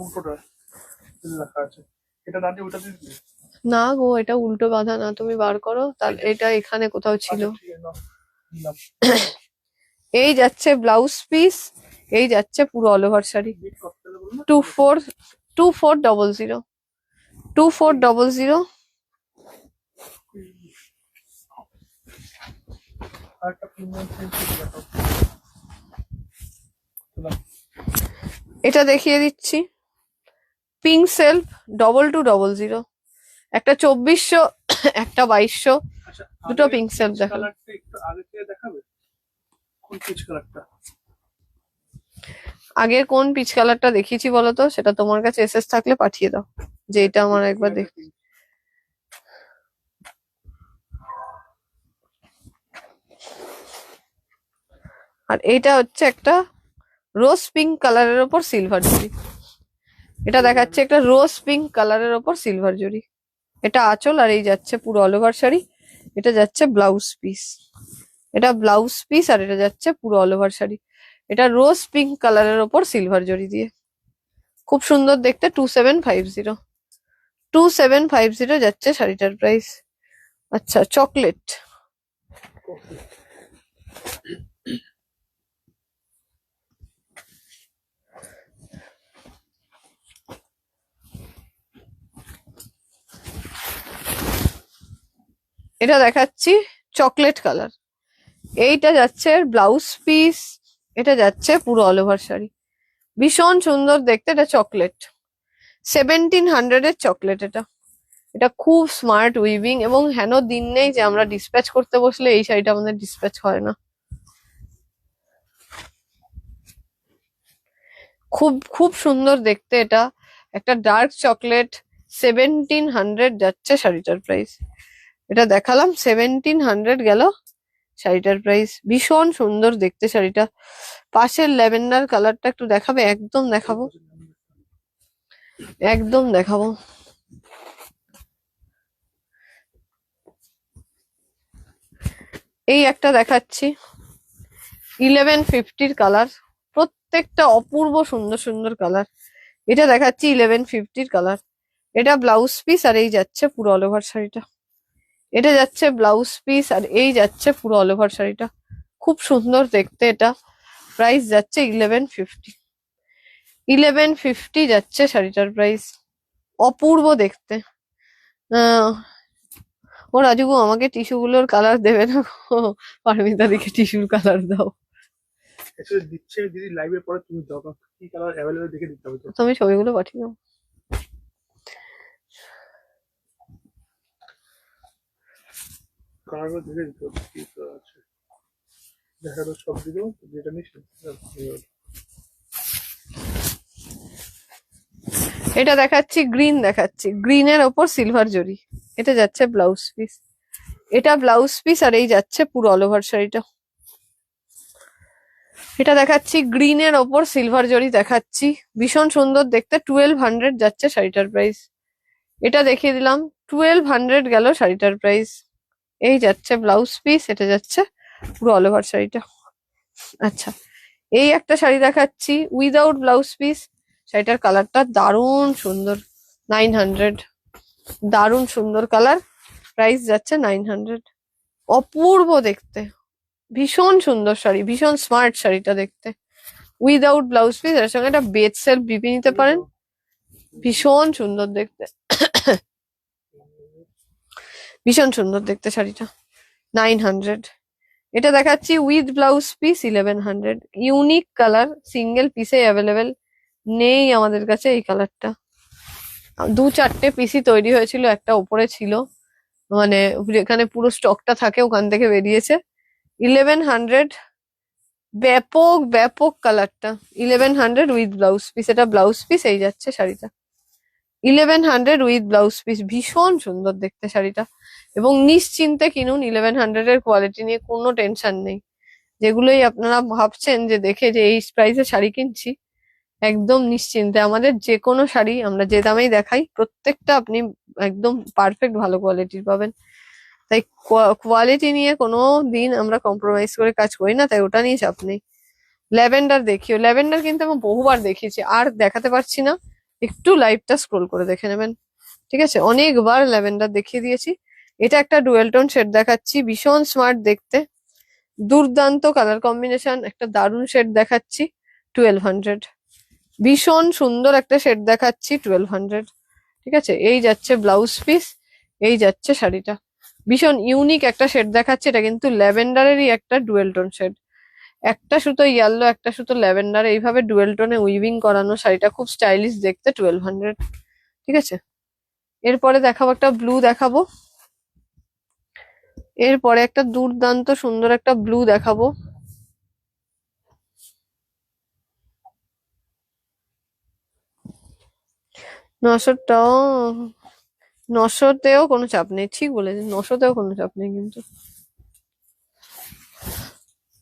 উল্টোটা লেখা আছে, এটা না দিয়ে ওটা দিয়ে দিবি? না গো, এটা উল্টো বাঁধা না, তুমি বার করো তাহলে। এটা এখানে কোথাও ছিল। আচ্ছা, ঠিক আছে, নাও, দিলাম। এই যাচ্ছে ব্লাউজ পিস, এই যাচ্ছে পুরো অল ওভার শাড়ি। বিট করতে হবে বলুন না? 2400 2400। আর একটা প্রিমিয়াম প্রিন্ট দেখাও। দিলাম। এটা দেখিয়ে দিচ্ছি, পিঙ্ক সেলফ 2200। একটা 2400, একটা 2200, আচ্ছা, দুটো পিঙ্ক সেলফ দেখালো। কালারটা একটু আগে থেকে দেখাবে, কোন পিচ কালারটা? আগের কোন পিচ কালারটা দেখিয়েছি বলো তো? সেটা তোমার কাছে এসএস থাকলে পাঠিয়ে দাও, যে এটা আমার একবার দেখ। আর এইটা হচ্ছে একটা রোজ পিঙ্ক কালারের ওপর সিলভার জরি। এটা দেখাচ্ছে একটা রোজ পিঙ্ক কালারের ওপর সিলভার জরি। এটা আঁচল, আর এই যাচ্ছে পুরো অল ওভার শাড়ি। এটা যাচ্ছে ব্লাউজ পিস, এটা ব্লাউজ পিস, আর এটা যাচ্ছে পুরো অল ওভার শাড়ি। এটা রোজ পিঙ্ক কালারের ওপর সিলভার জরি দিয়ে, খুব সুন্দর দেখতে। 2750, 2750 যাচ্ছে শাড়িটার প্রাইস। আচ্ছা, চকলেট। এটা দেখাচ্ছি চকলেট কালার। এইটা যাচ্ছে ব্লাউজ পিস, এটা যাচ্ছে পুরো অল ওভার শাড়ি। ভীষণ সুন্দর দেখতে। এটা চকলেট, 1700 এর চকলেট। এটা এটা খুব স্মার্ট উইভিং, এবং হেন দিন নেই যে আমরা ডিসপ্যাচ করতে বসলে এই শাড়িটা আমাদের ডিসপ্যাচ হয় না। খুব খুব সুন্দর দেখতে। এটা একটা ডার্ক চকলেট, 1700 যাচ্ছে শাড়িটার প্রাইস। এটা দেখালাম, 1700 গেল শাড়িটার প্রাইস। ভীষণ সুন্দর দেখতে শাড়িটা। পাশের ল্যাভেন্ডার কালারটা একটু দেখাবে? একদম দেখাবো, একদম দেখাবো। এই একটা দেখাচ্ছি 1150 কালার, প্রত্যেকটা অপূর্ব সুন্দর সুন্দর কালার। এটা দেখাচ্ছি 1150 কালার। এটা ব্লাউজ পিস, আর এই যাচ্ছে পুরো অল ওভার শাড়িটা। এটা যাচ্ছে ব্লাউজ পিস, আর এই যাচ্ছে পুরো অল ওভার শাড়িটা। খুব সুন্দর দেখতে। এটা প্রাইস যাচ্ছে 1150, 1150 যাচ্ছে শাড়িটার প্রাইস। অপূর্ব দেখতে। আহ ও রাজুগো, আমাকে টিস্যু গুলোর কালার দেবে না গো? পারমিতা দিকে টিস্যুর কালার দাও। অ্যাকচুয়ালি দিচ্ছে দিদি, লাইভের পরে তুমি দাও, কারণ কি কালার অ্যাভেলেবল দেখে দিতে হবে তো। তুমি ছবিগুলো পাঠিয়ে দাও। কালারগুলো দেখে দিতে হবে কি কালার আছে। দেখা যাবে সব দিকে যেটা নিস। এটা দেখাচ্ছি গ্রিন, দেখাচ্ছি গ্রিনের ওপর সিলভার জরি। এটা যাচ্ছে ব্লাউজ পিস, এটা ব্লাউজ পিস, আর এই যাচ্ছে পুরো অল ওভার শাড়িটা। এটা দেখাচ্ছি গ্রিনের ওপর সিলভার জরি দেখাচ্ছি, ভীষণ সুন্দর দেখতে। 1200 যাচ্ছে শাড়িটার প্রাইস। এটা দেখিয়ে দিলাম, 1200 গেল শাড়িটার প্রাইস। এই যাচ্ছে ব্লাউজ পিস, এটা যাচ্ছে পুরো অল ওভার শাড়িটা। আচ্ছা, এই একটা শাড়ি দেখাচ্ছি উইদাউট ব্লাউজ পিস। শাড়িটার কালারটা দারুণ সুন্দর, 900, দারুণ সুন্দর কালার। প্রাইস যাচ্ছে 900। অপূর্ব দেখতে, ভীষণ সুন্দর শাড়ি, ভীষণ স্মার্ট শাড়িটা দেখতে। উইদাউট ব্লাউজ পিস, এর সঙ্গে একটা বেড সেলফ বিপি নিতে পারেন। ভীষণ সুন্দর দেখতে, ভীষণ সুন্দর দেখতে শাড়িটা। 900। এটা দেখাচ্ছি with blouse piece, 1100। Unique colour, single পিসে অ্যাভেলেবেল নেই আমাদের কাছে এই কালারটা। 2-4টে পিসি তৈরি হয়েছিল, একটা ওপরে ছিল, মানে যেখানে পুরো স্টকটা থাকে ওখান থেকে বেরিয়েছে। 1100, ব্যাপক ব্যাপক কালারটা। 1100 উইথ ব্লাউজ পিস, এটা ব্লাউজ পিস, এই যাচ্ছে শাড়িটা। 1100 উইথ ব্লাউজ পিস, ভীষণ সুন্দর দেখতে শাড়িটা। এবং নিশ্চিন্তে কিনুন, 1100 এর কোয়ালিটি নিয়ে কোনো টেনশন নেই যেগুলোই আপনারা ভাবছেন যে দেখে যে এই প্রাইসে শাড়ি কিনছি, একদম নিশ্চিন্তে আমাদের যে কোনো শাড়ি আমরা যে দামেই দেখাই প্রত্যেকটা আপনি একদম পারফেক্ট ভালো কোয়ালিটির পাবেন। তাই কোয়ালিটি নিয়ে কোনো দিন আমরা কম্প্রোমাইজ করে কাজ করি না, তাই ওটা নিয়ে চাপ নেই। ল্যাভেন্ডার দেখিও, ল্যাভেন্ডার কিন্তু আমি বহুবার দেখিয়েছি, আর দেখাতে পারছি না, একটু লাইভটা স্ক্রোল করে দেখে নেবেন। ঠিক আছে, অনেকবার ল্যাভেন্ডার দেখিয়ে দিয়েছি। এটা একটা ডুয়েল টোন শেড দেখাচ্ছি, ভীষণ স্মার্ট দেখতে, দুর্দান্ত কালার কম্বিনেশন, একটা দারুণ শেড দেখাচ্ছি 1200। ভীষণ সুন্দর একটা শেড দেখাচ্ছি 1200। ঠিক আছে, এই যাচ্ছে ব্লাউজ পিস, এই যাচ্ছে শাড়িটা। ভীষণ ইউনিক একটা শেড দেখাচ্ছে, এটা কিন্তু ল্যাভেন্ডারেরই একটা ডুয়েল টোন শেড। একটা সুতো ইয়েলো, একটা সুতো ল্যাভেন্ডার, এইভাবে ডুয়েল টোনে উইভিং করানো শাড়িটা খুব স্টাইলিশ দেখতে 1200। ঠিক আছে, এরপরে দেখাবো একটা ব্লু দেখাবো, এরপরে একটা দুর্দান্ত সুন্দর একটা ব্লু দেখাবো। নশোটাও, নশোতেও কোনো চাপ নেই, ঠিক বলেছেন, নশোতেও কোনো চাপ নেই কিন্তু।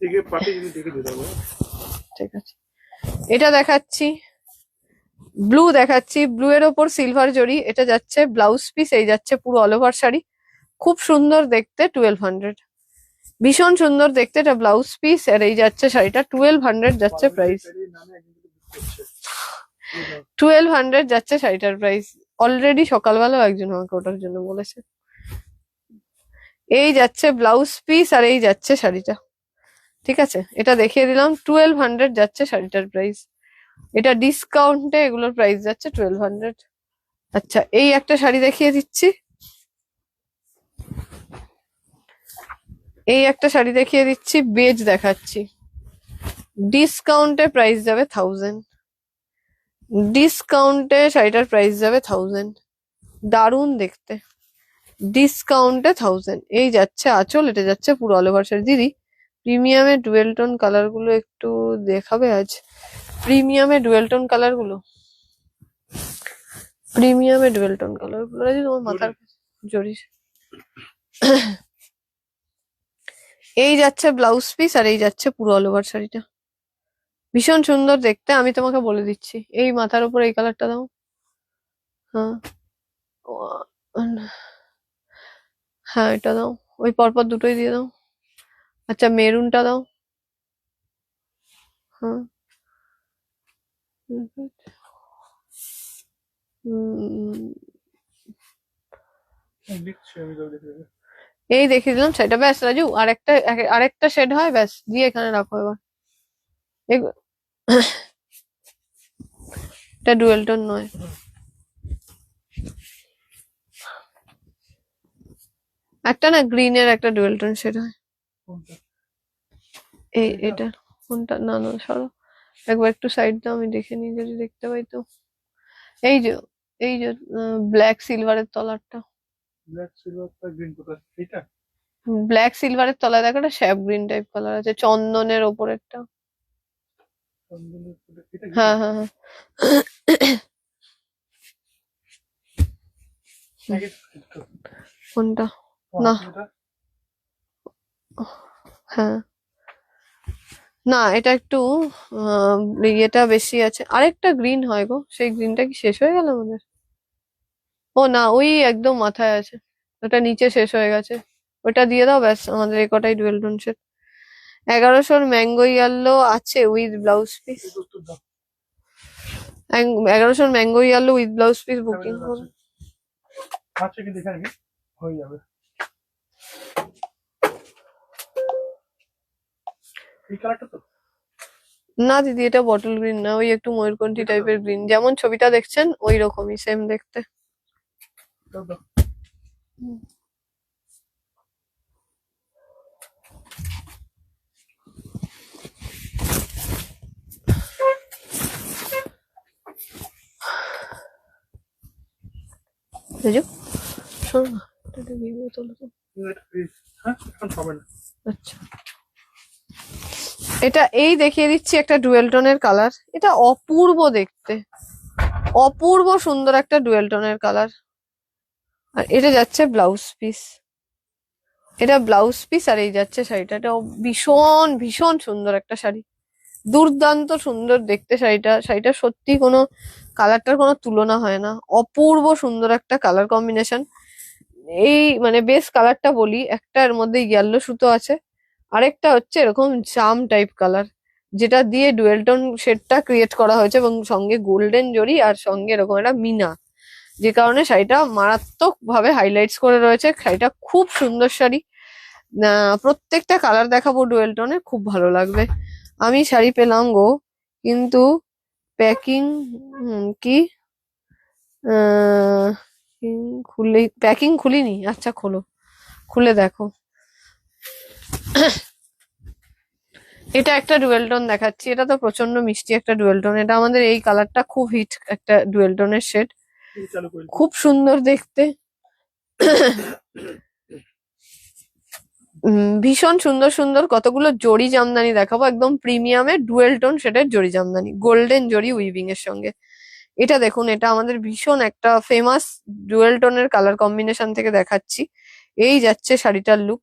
একে পাটি যদি দেখে দিতে হবে। ঠিক আছে, এটা দেখাচ্ছি, ব্লু দেখাচ্ছি, ব্লু এর ওপর সিলভার জরি, এটা যাচ্ছে ব্লাউজ পিস, এই যাচ্ছে পুরো অল ওভার শাড়ি, খুব সুন্দর দেখতে 1200। ভীষণ সুন্দর দেখতে, এটা ব্লাউজ পিস আর এই যাচ্ছে শাড়িটা 1200 যাচ্ছে প্রাইস। শাড়ির নামে একজন কিন্তু বিক্রি করছে। 1200 যাচ্ছে শাড়িটার প্রাইস। অলরেডি সকালবেলাও একজন আমাকে ওটার জন্য বলেছে। এই যাচ্ছে ব্লাউজ পিস আর এই যাচ্ছে শাড়িটা। ঠিক আছে, এটা দেখিয়ে দিলাম, 1200 যাচ্ছে শাড়িটার প্রাইস। এটা ডিসকাউন্টে এগুলোর প্রাইস যাচ্ছে 1200। আচ্ছা, এই একটা শাড়ি দেখিয়ে দিচ্ছি, এই একটা শাড়ি দেখিয়ে দিচ্ছি, বেজ দেখাচ্ছি, ডিসকাউন্টে প্রাইস যাবে 1000। ডিসকাউন্টে শাড়িটার প্রাইস যাবে 1000, দারুণ দেখতে, ডিসকাউন্টে 1000। এই যাচ্ছে আঁচল, এটা যাচ্ছে পুরো অল ওভার শাড়ি। দিদি, প্রিমিয়ামের ডুয়েল টোন কালার গুলো একটু দেখাবে আজ, প্রিমিয়ামের ডুয়েল টোন কালার গুলো, প্রিমিয়ামের ডুয়েল টোন কালার গুলো রাজি, তোমার মাথার জড়িস। এই যাচ্ছে ব্লাউজ পিস আর এই যাচ্ছে পুরো অল ওভার শাড়িটা, ভীষণ সুন্দর দেখতে। আমি তোমাকে বলে দিচ্ছি, এই মাথার উপর এই কালারটা দাও, হ্যাঁ হ্যাঁ এটা দাও, ওই পরপর দুটোই দিয়ে দাও। আচ্ছা, মেরুনটা দাও, হ্যাঁ লিখছি আমি, যাও দেখে দেবে। এই দেখিয়ে দিলাম শাড়িটা, ব্যাস রাজু, আরেকটা শেড হয়, ব্যাস দিয়ে এখানে রাখো এবার। এগ- এটা ডুয়েল টোন নয়, একটা না গ্রিনের একটা ডুয়েল টোন শেড হয়। কোনটা? এই এটা? এটা কোনটা, না না সরো, একবার একটু সাইড দাও, আমি দেখে নিই যদি দেখতে পাই তো। এই যে, এই যে ব্ল্যাক সিলভারের তলারটা, ব্ল্যাক সিলভার গ্রিন কোথায়? এইটা? ব্ল্যাক সিলভারের তলায় দেখো একটা শ্যাপ গ্রিন টাইপ কালার আছে, চন্দনের ওপরেরটা। চন্দনের কোথায়? এটা কি? হ্যাঁ হ্যাঁ হ্যাঁ, নাকি এটা? কোনটা, ও, না এটা? হ্যাঁ, না এটা একটু ইয়েটা বেশি আছে, আরেকটা গ্রিন হয় গো, সেই গ্রিনটা কি শেষ হয়ে গেল আমাদের? ও না, ওই একদম মাথায় আছে, ওটা নিচে শেষ হয়ে গেছে, ওটা দিয়ে দাও, ব্যাস আমাদের এই কটাই dual tone set. 1100 mango yellow আছে উইথ ব্লাউজ পিস, এই তো দাও। 1100 mango yellow with blouse piece booking আছে করুন। আছে কি দেখে নিবি, হয়ে যাবে। এই কালারটা তো? না দিদি, এটা বটল গ্রিন না, ওই একটু ময়ূরকণ্ঠী টাইপের গ্রিন, যেমন ছবিটা দেখছেন ওই রকমই সেম দেখতে। দাও দাও। বুঝো, শোনো না, এটা ভিডিও তোলো তো। হ্যাঁ, এখন হবে না। আচ্ছা, এটা এই দেখিয়ে দিচ্ছি একটা ডুয়েল টোনের কালার, এটা অপূর্ব দেখতে, অপূর্ব সুন্দর একটা ডুয়েল টোনের কালার, আর এটা যাচ্ছে ব্লাউজ পিস। এটা ব্লাউজ পিস আর এই যাচ্ছে শাড়িটা। এটাও ভীষণ ভীষণ সুন্দর একটা শাড়ি, দুর্দান্ত সুন্দর দেখতে শাড়িটা। শাড়িটা সত্যি কোনো কালারটার কোনো তুলনা হয় না, অপূর্ব সুন্দর একটা কালার কম্বিনেশন। এই মানে বেস কালারটা বলি, একটা এর মধ্যে ইয়েলো সুতো আছে, আরেকটা হচ্ছে এরকম জাম টাইপ কালার, যেটা দিয়ে ডুয়েল টোন শেডটা ক্রিয়েট করা হয়েছে, এবং সঙ্গে গোল্ডেন জরি আর সঙ্গে এরকম একটা মিনা, যে কারণে শাড়িটা মারাত্মক ভাবে হাইলাইটস করে রয়েছে। শাড়িটা খুব সুন্দর শাড়ি। প্রত্যেকটা কালার দেখাবো ডুয়েল টোনে, খুব ভালো লাগবে। আমি শাড়ি পেলাম গো, কিন্তু প্যাকিং কি আহ, প্যাকিং খুলিনি। আচ্ছা খোলো, খুলে দেখো। এটা একটা ডুয়েল টোন দেখাচ্ছি, এটা তো প্রচন্ড মিষ্টি একটা ডুয়েল টোন। এটা আমাদের এই কালারটা খুব হিট একটা ডুয়েল টোনের শেড, চালু করে খুব সুন্দর দেখতে। ভীষণ সুন্দর সুন্দর কতগুলো জরি জামদানি দেখাবো, একদম প্রিমিয়ামের ডুয়েল টোন শেডের জরি জামদানি, গোল্ডেন জরি উইভিং এর সঙ্গে। এটা দেখুন, এটা আমাদের ভীষণ একটা ফেমাস ডুয়েল টোনের কালার কম্বিনেশন থেকে দেখাচ্ছি। এই যাচ্ছে শাড়িটার লুক,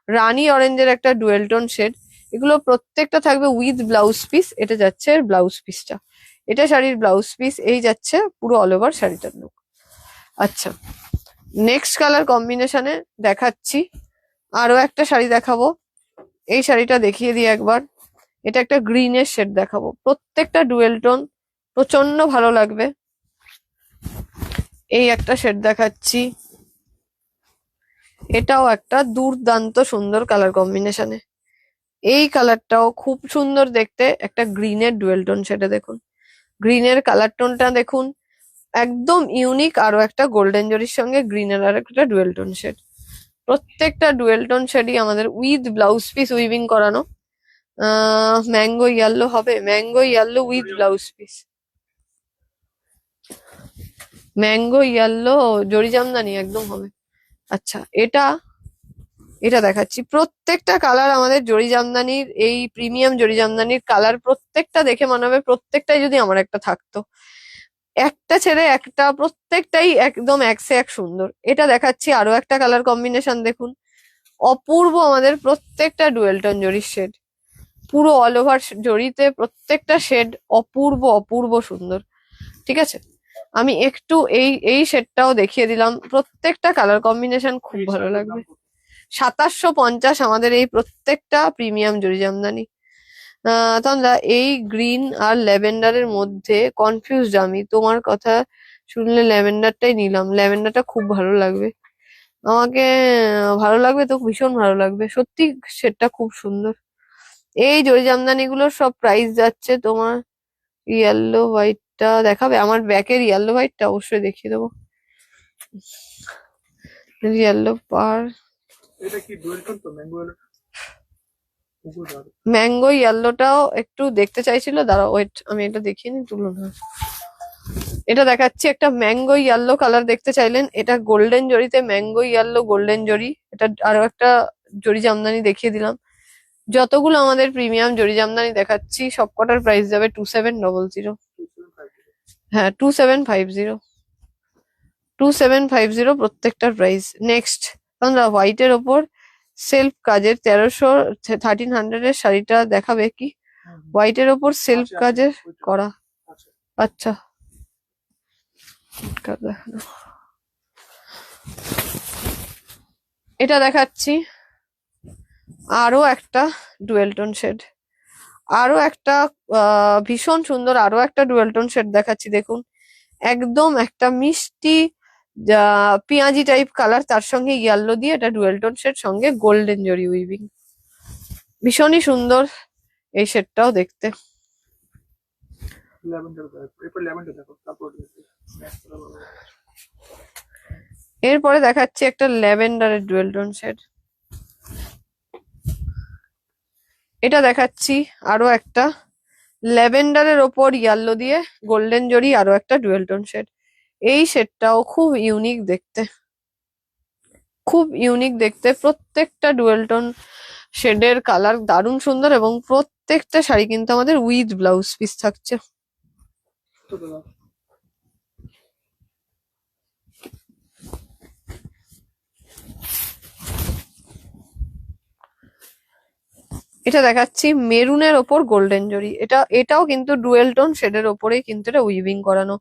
রানী অরেঞ্জের একটা ডুয়েল টোন শেড। এগুলো প্রত্যেকটা থাকবে উইথ ব্লাউজ পিস। এটা যাচ্ছে ব্লাউজ পিসটা, এটা শাড়ির ব্লাউজ পিস। এই যাচ্ছে পুরো অল ওভার শাড়িটার লুক। আচ্ছা, নেক্সট কালার কম্বিনেশনে দেখাচ্ছি আরো একটা শাড়ি দেখাবো। এই শাড়িটা দেখিয়ে দিই একবার। এটা একটা গ্রিনের শেড দেখাবো, প্রত্যেকটা ডুয়েল টোন, প্রচন্ড ভালো লাগবে। এই একটা শেড দেখাচ্ছি, এটাও একটা দুর্দান্ত সুন্দর কালার কম্বিনেশনে। এই কালারটাও খুব সুন্দর দেখতে, একটা গ্রিনের ডুয়েল টোন শেডে দেখুন, গ্রিনের কালার টোনটা দেখুন, একদম ইউনিক। আরো একটা গোল্ডেন জরির সঙ্গে গ্রিনের আর একটা ডুয়েল টোন শেড। প্রত্যেকটা ডুয়েল টোন শেডই আমাদের উইথ ব্লাউজ পিস উইভিং করানো। ম্যাঙ্গো ইয়েলো হবে, mango yellow with blouse piece, mango yellow জরি জামদানি একদম হবে। আচ্ছা, এটা এটা দেখাচ্ছি, প্রত্যেকটা কালার আমাদের জরি জামদানির, এই প্রিমিয়াম জরি জামদানির কালার প্রত্যেকটা দেখে মনে হবে প্রত্যেকটাই যদি আমার একটা থাকতো, একটা ছেড়ে একটা, প্রত্যেকটাই একদম এক সে এক সুন্দর। এটা দেখাচ্ছি আরো একটা কালার কম্বিনেশন দেখুন, অপূর্ব। আমাদের প্রত্যেকটা ডুয়েল টোন জরির শেড, পুরো অল ওভার জরিতে প্রত্যেকটা শেড অপূর্ব অপূর্ব সুন্দর। ঠিক আছে, আমি একটু এই এই শেডটাও দেখিয়ে দিলাম, প্রত্যেকটা কালার কম্বিনেশন খুব ভালো লাগবে। 2750 আমাদের এই প্রত্যেকটা প্রিমিয়াম জরি জামদানি। তন্দ্রা, এই গ্রিন আর ল্যাভেন্ডারের মধ্যে কনফিউজড আমি, তোমার কথা শুনলে ল্যাভেন্ডারটাই নিলাম, ল্যাভেন্ডারটা খুব ভালো লাগবে আমাকে। ভালো লাগবে তো, ভীষণ ভালো লাগবে সত্যি, শেডটা খুব সুন্দর। এই জরি জামদানি গুলোর সব প্রাইস যাচ্ছে তোমার। ইয়েলো হোয়াইটটা দেখাবে? আমার ব্যাকের ইয়েলো হোয়াইটটা অবশ্যই দেখিয়ে দেবো। ইয়েলো পার, এটা কি ডুয়েল টোন তো ম্যাঙ্গো ম্যাঙ্গো ইয়েলোটাও একটু দেখতে চাইছিল, দাঁড়াও ওয়েট, আমি এটা দেখিয়ে নি, তুলনা। এটা দেখাচ্ছি, একটা ম্যাঙ্গো ইয়েলো কালার দেখতে চাইলেন, এটা গোল্ডেন জরিতে ম্যাঙ্গো ইয়েলো গোল্ডেন জরি। এটা আরো একটা জরি জামদানি দেখিয়ে দিলাম। যতগুলো আমাদের প্রিমিয়াম জরি জামদানি দেখাচ্ছি সবকটার প্রাইস যাবে 2700। হ্যাঁ, 2750, 2750 প্রত্যেকটার প্রাইস। নেক্সট, আমরা হোয়াইটের ওপর সেলফ কাজের 1300 এর শাড়িটা দেখাবে কি? হোয়াইটের ওপর সেলফ কাজের করা। আচ্ছা, দেখানো। এটা দেখাচ্ছি আরো একটা ডুয়েল টোন শেড, আরো একটা ভীষণ সুন্দর আরো একটা ডুয়েল টোন শেড দেখাচ্ছি দেখুন, একদম একটা মিষ্টি পেঁয়াজি টাইপ কালার, তার সঙ্গে ইয়েলো দিয়ে এটা ডুয়েল টোন শেড, সঙ্গে গোল্ডেন জরি উইভিং, ভীষণই সুন্দর এই শেডটাও দেখতে। ল্যাভেন্ডার এরপর ল্যাভেন্ডার দেখো, তারপর এরপরে দেখাচ্ছি একটা ল্যাভেন্ডারের ডুয়েল টোন শেড। এটা দেখাচ্ছি আরো একটা ল্যাভেন্ডারের ওপর ইয়েলো দিয়ে গোল্ডেন জরি, আরো একটা ডুয়েল টোন শেড। এই শেডটাও খুব ইউনিক দেখতে, খুব ইউনিক দেখতে। প্রত্যেকটা ডুয়েল টোন শেডের কালার দারুণ সুন্দর, এবং প্রত্যেকটা শাড়ি কিন্তু আমাদের উইথ ব্লাউজ পিস থাকছে। এটা দেখাচ্ছি মেরুনের ওপর গোল্ডেন জরি। এটাও কিন্তু ডুয়েল টোন শেডের ওপরেই কিন্তু এটা উইভিং করানো।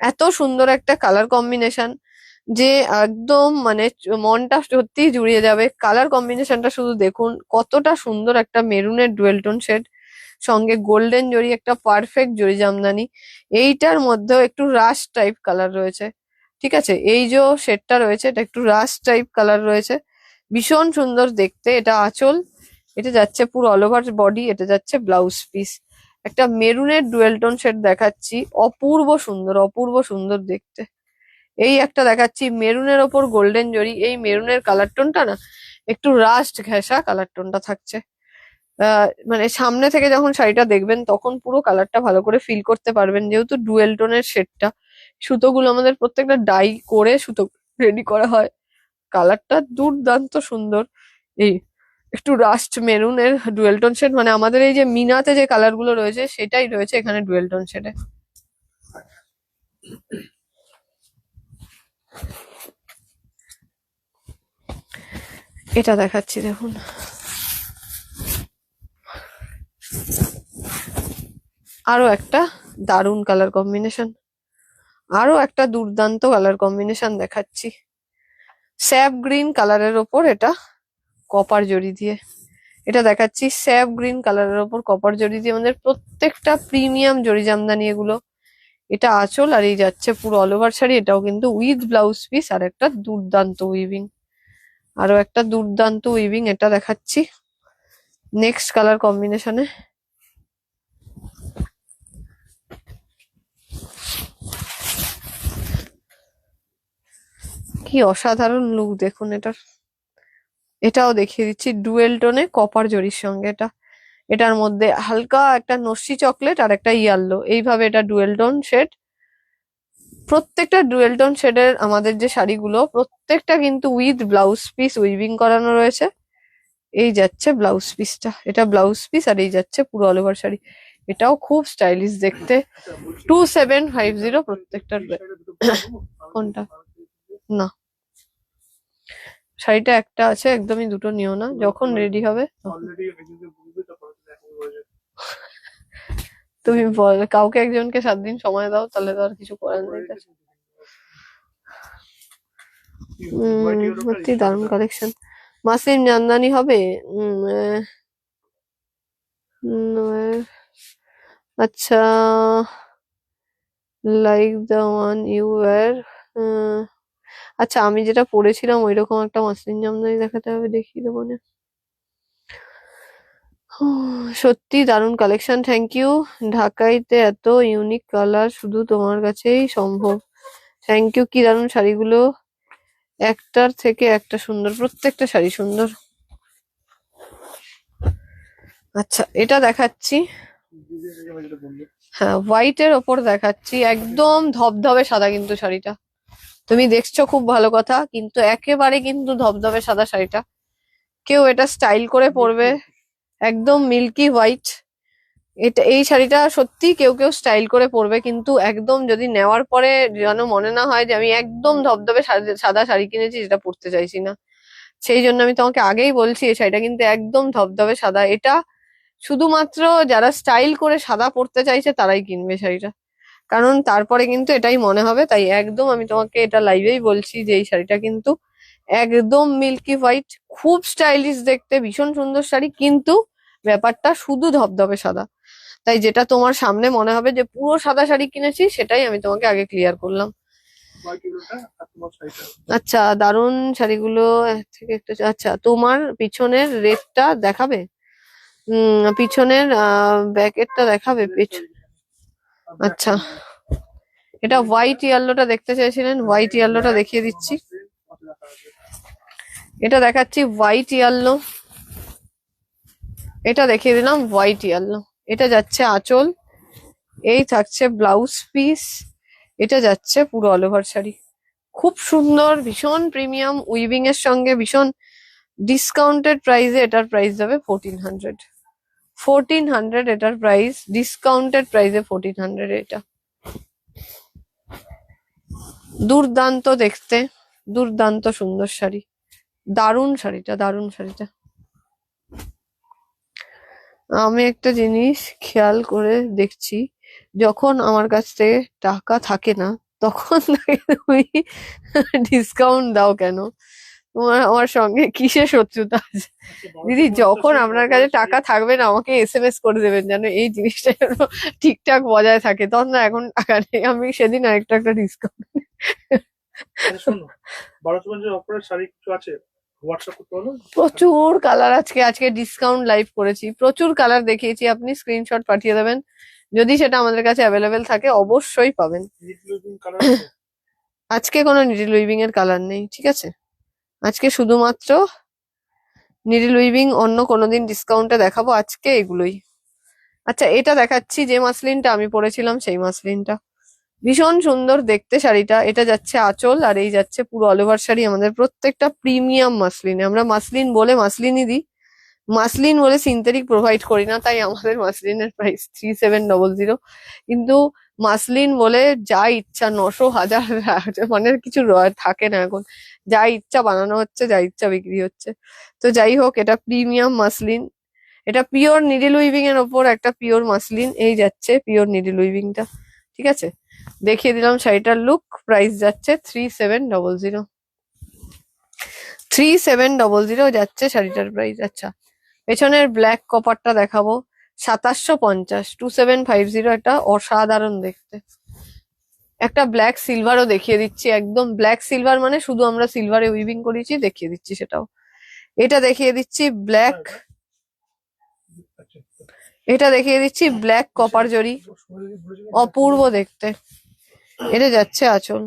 এত সুন্দর একটা কালার কম্বিনেশন যে একদম মানে মনটা সত্যিই জুড়িয়ে যাবে। কালার কম্বিনেশনটা শুধু দেখুন কতটা সুন্দর, একটা মেরুনের ডুয়েল টোন শেড সঙ্গে গোল্ডেন জরি, একটা পারফেক্ট জরি জামদানি। এইটার মধ্যেও একটু রাশ টাইপ কালার রয়েছে, ঠিক আছে? এই যে শেডটা রয়েছে এটা একটু রাশ টাইপ কালার রয়েছে, ভীষণ সুন্দর দেখতে। এটা আঁচল, এটা যাচ্ছে পুরো অল ওভার বডি, এটা যাচ্ছে ব্লাউজ পিস। একটা মেরুনের ডুয়েল টোন শেড দেখাচ্ছি, অপূর্ব সুন্দর, অপূর্ব সুন্দর দেখতে। এই একটা দেখাচ্ছি মেরুনের ওপর গোল্ডেন জরি। এই মেরুনের কালার টোনটা না একটু রাস্ট ঘেঁষা কালার টোনটা থাকছে। মানে সামনে থেকে যখন শাড়িটা দেখবেন তখন পুরো কালারটা ভালো করে ফিল করতে পারবেন, যেহেতু ডুয়েল টোনের শেডটা। সুতোগুলো আমাদের প্রত্যেকটা ডাই করে সুতো রেডি করা হয়। কালারটা দুর্দান্ত সুন্দর। এই একটু রাস্ট মেরুনের ডুয়েল টোন শেড, মানে আমাদের এই যে মিনাতে যে কালার গুলো রয়েছে সেটাই রয়েছে এখানে ডুয়েল টোন শেডে। এটা দেখাচ্ছি দেখুন, আরো একটা দারুণ কালার কম্বিনেশন, আরো একটা দুর্দান্ত কালার কম্বিনেশন দেখাচ্ছি। স্যাপ গ্রিন কালারের ওপর এটা কপার জরি দিয়ে, এটা দেখাচ্ছি স্যাপ গ্রিন কালারের ওপর কপার জরি দিয়ে। আমাদের প্রত্যেকটা প্রিমিয়াম জরি জামদানি এগুলো। এটা আঁচল, আর এই যাচ্ছে পুরো অল ওভার শাড়ি। এটাও কিন্তু উইথ ব্লাউজ পিস, আর একটা দুর্দান্ত উইভিং, আরো একটা দুর্দান্ত উইভিং এটা দেখাচ্ছি নেক্সট কালার কম্বিনেশনে। কি অসাধারণ লুক দেখুন এটার। এটাও দেখিয়ে দিচ্ছি ডুয়েল টোনে কপার জরির সঙ্গে। এটার মধ্যে হালকা একটা নস্যি চকলেট আর একটা ইয়ালো, এইভাবে এটা ডুয়েল টোন শেড। প্রত্যেকটা ডুয়েল টোন শেডের আমাদের যে শাড়িগুলো প্রত্যেকটা কিন্তু উইথ ব্লাউজ পিস উইভিং করানো রয়েছে। এই যাচ্ছে ব্লাউজ পিসটা, এটা ব্লাউজ পিস, আর এই যাচ্ছে পুরো অল ওভার শাড়ি। এটাও খুব স্টাইলিশ দেখতে। আচ্ছা বলছি 2750 প্রত্যেকটার এই শাড়িটা দুটো করে দেবো? কোনটা? না, শাড়িটা একটা আছে, একদমই দুটো নিও না, যখন রেডি হবে তখন। অলরেডি একজনকে বলবে তারপরে দেখা হয়ে যাবে। তুমি বল, কাউকে একজনকে 7 দিন সময় দাও, তাহলে তো আর কিছু করার নেই। সত্যি দারুণ কালেকশন। মাসলিন জামদানি হবে। আচ্ছা, like the one you wear. আচ্ছা, আমি যেটা পরেছিলাম ওইরকম একটা মাসলিন জামদানি দেখাতে হবে, দেখিয়ে দেবো না। সত্যি দারুণ কালেকশন, থ্যাংক ইউ। ঢাকাইতে এত ইউনিক কালার শুধু তোমার কাছেই সম্ভব। থ্যাংক ইউ, কি দারুণ শাড়িগুলো, একটার থেকে একটা সুন্দর, প্রত্যেকটা শাড়ি সুন্দর। আচ্ছা, এটা দেখাচ্ছি, যেটা বললো হ্যাঁ হোয়াইট এর ওপর দেখাচ্ছি, একদম ধবধবে সাদা কিন্তু শাড়িটা। তুমি দেখছো খুব ভালো কথা, কিন্তু একেবারে কিন্তু ধবধবে সাদা শাড়িটা। কেউ এটা স্টাইল করে পরবে, একদম মিল্কি হোয়াইট। এই শাড়িটা সত্যি কেউ কেউ স্টাইল করে পরবে, কিন্তু একদম যদি নেওয়ার পরে যেন মনে না হয় যে আমি একদম ধবধবে সাদা শাড়ি কিনেছি, যেটা পরতে চাইছি না। সেই জন্য আমি তোমাকে আগেই বলছি এই শাড়িটা কিন্তু একদম ধবধবে সাদা। এটা শুধুমাত্র যারা স্টাইল করে সাদা পরতে চাইছে তারাই কিনবে শাড়িটা, কারণ তারপরে কিন্তু এটাই মনে হবে। তাই একদম আমি তোমাকে এটা লাইভেই বলছি যে এই শাড়িটা কিন্তু একদম মিল্কি হোয়াইট, খুব স্টাইলিশ দেখতে, ভীষণ সুন্দর শাড়ি, কিন্তু ব্যাপারটা শুধু ধবধবে সাদা। তাই যেটা তোমার সামনে মনে হবে যে পুরো সাদা শাড়ি কিনেছি, সেটাই আমি তোমাকে আগে ক্লিয়ার করলাম। আচ্ছা, দারুন শাড়িগুলো এক থেকে একটা। আচ্ছা, তোমার পিছনের রেটটা দেখাবে, পিছনের ব্যাকেটটা দেখাবে আচ্ছা, এটা হোয়াইট ইয়েলোটা দেখতে চাইছিলেন, হোয়াইট ইয়েলোটা দেখিয়ে দিচ্ছি। এটা দেখাচ্ছি হোয়াইট ইয়েলো, এটা দেখিয়ে দিলাম হোয়াইট ইয়েলো। এটা যাচ্ছে আঁচল, এই থাকছে ব্লাউজ পিস, এটা যাচ্ছে পুরো অল ওভার শাড়ি। খুব সুন্দর, ভীষণ প্রিমিয়াম উইভিং এর সঙ্গে, ভীষণ ডিসকাউন্টেড প্রাইসে এটার প্রাইস যাবে 1400। 1400 এটার প্রাইস, ডিসকাউন্টেড প্রাইসে 1400 এটা। দুর্দান্ত দেখতে, দুর্দান্ত সুন্দর শাড়ি, দারুণ শাড়িটা, দারুণ শাড়িটা। আমি একটা জিনিস খেয়াল করে দেখছি, যখন আমার কাছ থেকে টাকা থাকে না তখন তাকে তুমি ডিসকাউন্ট দাও কেন? তোমার আমার সঙ্গে কিসের শত্রুতা আছে? আচ্ছা, দিদি, 1250 যখন সেই আপনার কাছে অফারের শাড়ি। টাকা থাকবে না আমাকে এসএমএস করে দেবেন, যেন এই জিনিসটা যেন ঠিকঠাক বজায় থাকে। তখন না, এখন টাকা নেই, আমি সেদিন আরেকটা একটা ডিসকাউন্ট। আচ্ছা শোনো, 1250 অফারের শাড়ি কিছু আছে, হোয়াটসঅ্যাপ করতে পারো। প্রচুর কালার, আজকে আজকে ডিসকাউন্ট লাইভ করেছি, প্রচুর কালার দেখিয়েছি, আপনি স্ক্রিনশট পাঠিয়ে দেবেন। যদি সেটা আমাদের কাছে অ্যাভেলেবেল থাকে অবশ্যই পাবেন। কালার আছে। আজকে কোনো নিডিল উইভিং এর কালার নেই, ঠিক আছে? আজকে শুধুমাত্র নিডিল উইভিং, অন্য কোনোদিন ডিসকাউন্টে দেখাবো, আজকে এগুলোই। আচ্ছা, এটা দেখাচ্ছি, যে মাসলিনটা আমি পরেছিলাম সেই মাসলিনটা, ভীষণ সুন্দর দেখতে শাড়িটা। এটা যাচ্ছে আঁচল, আর এই যাচ্ছে পুরো অল ওভার শাড়ি। আমাদের প্রত্যেকটা প্রিমিয়াম মাসলিনে, আমরা মাসলিন বলে মাসলিনই দিই, মাসলিন বলে সিনথেটিক প্রোভাইড করি না, তাই আমাদের মাসলিনের প্রাইস 3700। কিন্তু মাসলিন বলে যা ইচ্ছা 900 1000 মানে কিছু থাকে না এখন, যা ইচ্ছা বানানো হচ্ছে, যা ইচ্ছা বিক্রি হচ্ছে। তো যাই হোক, এটা প্রিমিয়াম মাসলিন, এটা পিওর নিডল উইভিং এর ওপর একটা পিওর মাসলিন, এই যাচ্ছে পিওর নিডল উইভিংটা, ঠিক আছে? দেখিয়ে দিলাম শাড়িটার লুক। প্রাইস যাচ্ছে 3700, 3700 যাচ্ছে শাড়িটার প্রাইস। আচ্ছা, পেছনের ব্ল্যাক কপারটা দেখাবো, 2750, 2750, এটা অসাধারণ দেখতে। একটা ব্ল্যাক সিলভারও দেখিয়ে দিচ্ছি, একদম ব্ল্যাক সিলভার, মানে শুধু আমরা সিলভারে উইভিং করেছি, দেখিয়ে দিচ্ছি সেটাও। এটা দেখিয়ে দিচ্ছি ব্ল্যাক, আচ্ছা, এটা দেখিয়ে দিচ্ছি ব্ল্যাক কপার জরি, অপূর্ব দেখতে। এটা যাচ্ছে আঁচল।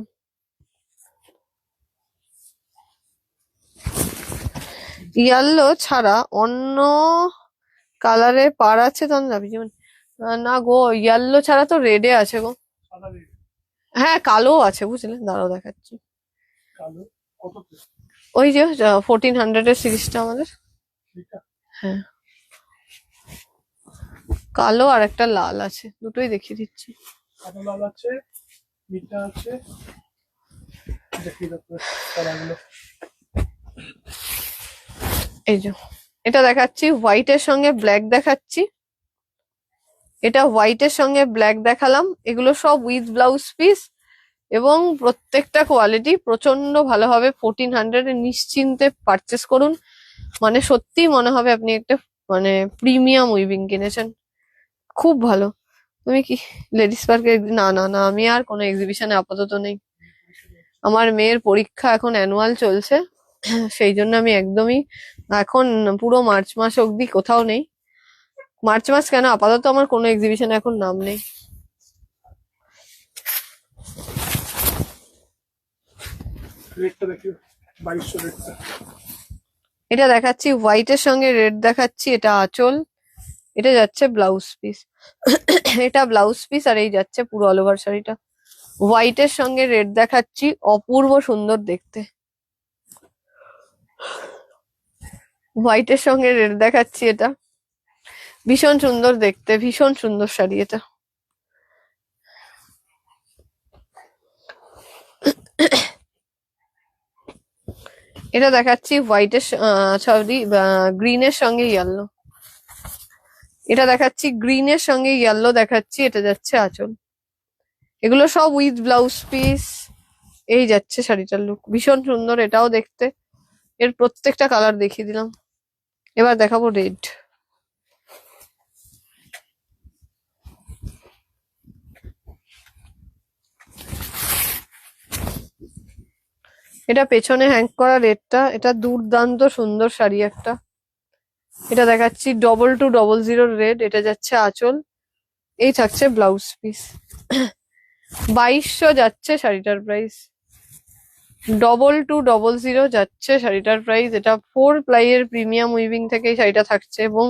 ইয়ালো ছাড়া অন্য কালারে পার আছে তো যাবি, যেমন না গো, ইয়ালো ছাড়া তো রেডে আছে গো। সাদা রেড, হ্যাঁ, কালো আছে, বুঝলেন, দাঁড়াও দেখাচ্ছি। কালো কত পিস? ওই যে 1400 এর সিরিজটা আমাদের। এটা হ্যাঁ, কালো আর একটা লাল আছে, দুটোই দেখিয়ে দিচ্ছি। কালো লাল আছে, মিঠা আছে, দেখিয়ে দাও কালারগুলো। এই যে, এটা দেখাচ্ছি হোয়াইটের সঙ্গে ব্ল্যাক দেখাচ্ছি, এটা হোয়াইটের সঙ্গে ব্ল্যাক দেখালাম। এগুলো সব উইথ ব্লাউজ পিস, এবং প্রত্যেকটা কোয়ালিটি প্রচন্ড ভালো হবে। 1400 এ নিশ্চিন্তে পারচেস করুন, মানে সত্যি মনে হবে আপনি একটা মানে প্রিমিয়াম উইভিং কিনেছেন, খুব ভালো। তুমি কি লেডিস পার্কে? না না না, আমি আর কোনো এক্সিবিশনে আপাতত নেই, আমার মেয়ের পরীক্ষা এখন অ্যানুয়াল চলছে, সেই জন্য আমি একদমই এখন পুরো মার্চ মাস অব্দি কোথাও নেই। মার্চ মাস কেন, আপাতত আমার কোনো এক্সিবিশনে এখন নাম নেই। রেডটা দেখিও, 2200 রেডটা। এটা দেখাচ্ছি হোয়াইটের সঙ্গে রেড দেখাচ্ছি, এটা আঁচল, এটা যাচ্ছে ব্লাউজ পিস, এটা ব্লাউজ পিস, আর এই যাচ্ছে পুরো অল ওভার শাড়িটা। হোয়াইটের সঙ্গে রেড দেখাচ্ছি, অপূর্ব সুন্দর দেখতে। হোয়াইটের সঙ্গে রেড দেখাচ্ছি, এটা ভীষণ সুন্দর দেখতে, ভীষণ সুন্দর শাড়ি এটা। এটা দেখাচ্ছি হোয়াইটের সরি গ্রিনের সঙ্গে ইয়েলো, এটা দেখাচ্ছি গ্রিনের সঙ্গে ইয়েলো দেখাচ্ছি, এটা যাচ্ছে আঁচল। এগুলো সব উইথ ব্লাউজ পিস, এই যাচ্ছে শাড়িটার লুক, ভীষণ সুন্দর এটাও দেখতে। এর প্রত্যেকটা কালার দেখিয়ে দিলাম, এবার দেখাবো রেড। এটা পেছনে হ্যাং করা রেডটা, এটা দুর্দান্ত সুন্দর শাড়ি একটা। এটা দেখাচ্ছি 2200 রেড, এটা যাচ্ছে আঁচল, এই থাকছে ব্লাউজ পিস। 2200 যাচ্ছে শাড়িটার প্রাইস, 2200 যাচ্ছে শাড়িটার প্রাইস। এটা 4 প্লাই এর প্রিমিয়াম উইভিং থেকে এই শাড়িটা থাকছে, এবং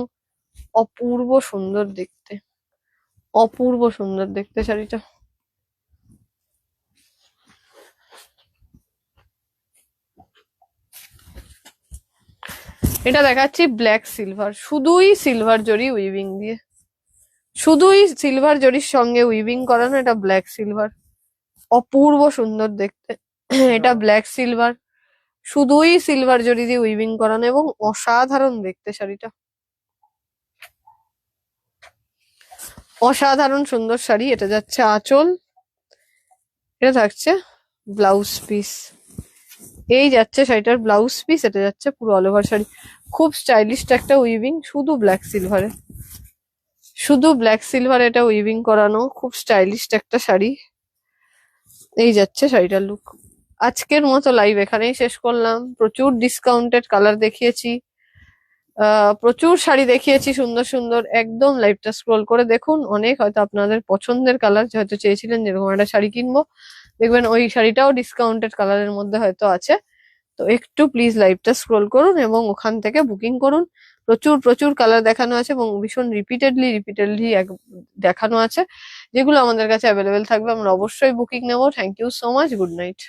অপূর্ব সুন্দর দেখতে, অপূর্ব সুন্দর দেখতে শাড়িটা। এটা দেখাচ্ছি ব্ল্যাক সিলভার, শুধুই সিলভার জরি উইভিং দিয়ে, শুধুই সিলভার জরির সঙ্গে উইভিং করানো, এটা ব্ল্যাক সিলভার, অপূর্ব সুন্দর দেখতে। এটা ব্ল্যাক সিলভার, শুধুই সিলভার জরি দিয়ে উইভিং করানো, এবং অসাধারণ দেখতে শাড়িটা। অসাধারণ সুন্দর শাড়ি। এটা যাচ্ছে আঁচল, এটা থাকছে ব্লাউজ পিস। এই যাচ্ছে শাড়িটার ব্লাউজ পিস, এটা যাচ্ছে পুরো অল ওভার শাড়ি। খুব স্টাইলিশ একটা উইভিং, শুধু ব্ল্যাক সিলভারে, শুধু ব্ল্যাক সিলভার এটা উইভিং করানো, খুব স্টাইলিশ একটা শাড়ি। এই যাচ্ছে শাড়িটার লুক। আজকের মতো লাইভ এখানেই শেষ করলাম। প্রচুর ডিসকাউন্টেড কালার দেখিয়েছি, প্রচুর শাড়ি দেখিয়েছি সুন্দর সুন্দর। একদম লাইভটা স্ক্রোল করে দেখুন, অনেক হয়তো আপনাদের পছন্দের কালার, হয়তো চেয়েছিলেন যেরকম একটা শাড়ি কিনবো, দেখবেন ওই শাড়িটাও ডিসকাউন্টেড কালারের মধ্যে হয়তো আছে। তো একটু প্লিজ লাইভটা স্ক্রোল করুন এবং ওখান থেকে বুকিং করুন। প্রচুর প্রচুর কালার দেখানো আছে এবং ভীষণ রিপিটেডলি দেখানো আছে, যেগুলো আমাদের কাছে অ্যাভেলেবেল থাকবে আমরা অবশ্যই বুকিং নেবো। Thank you so much, good night.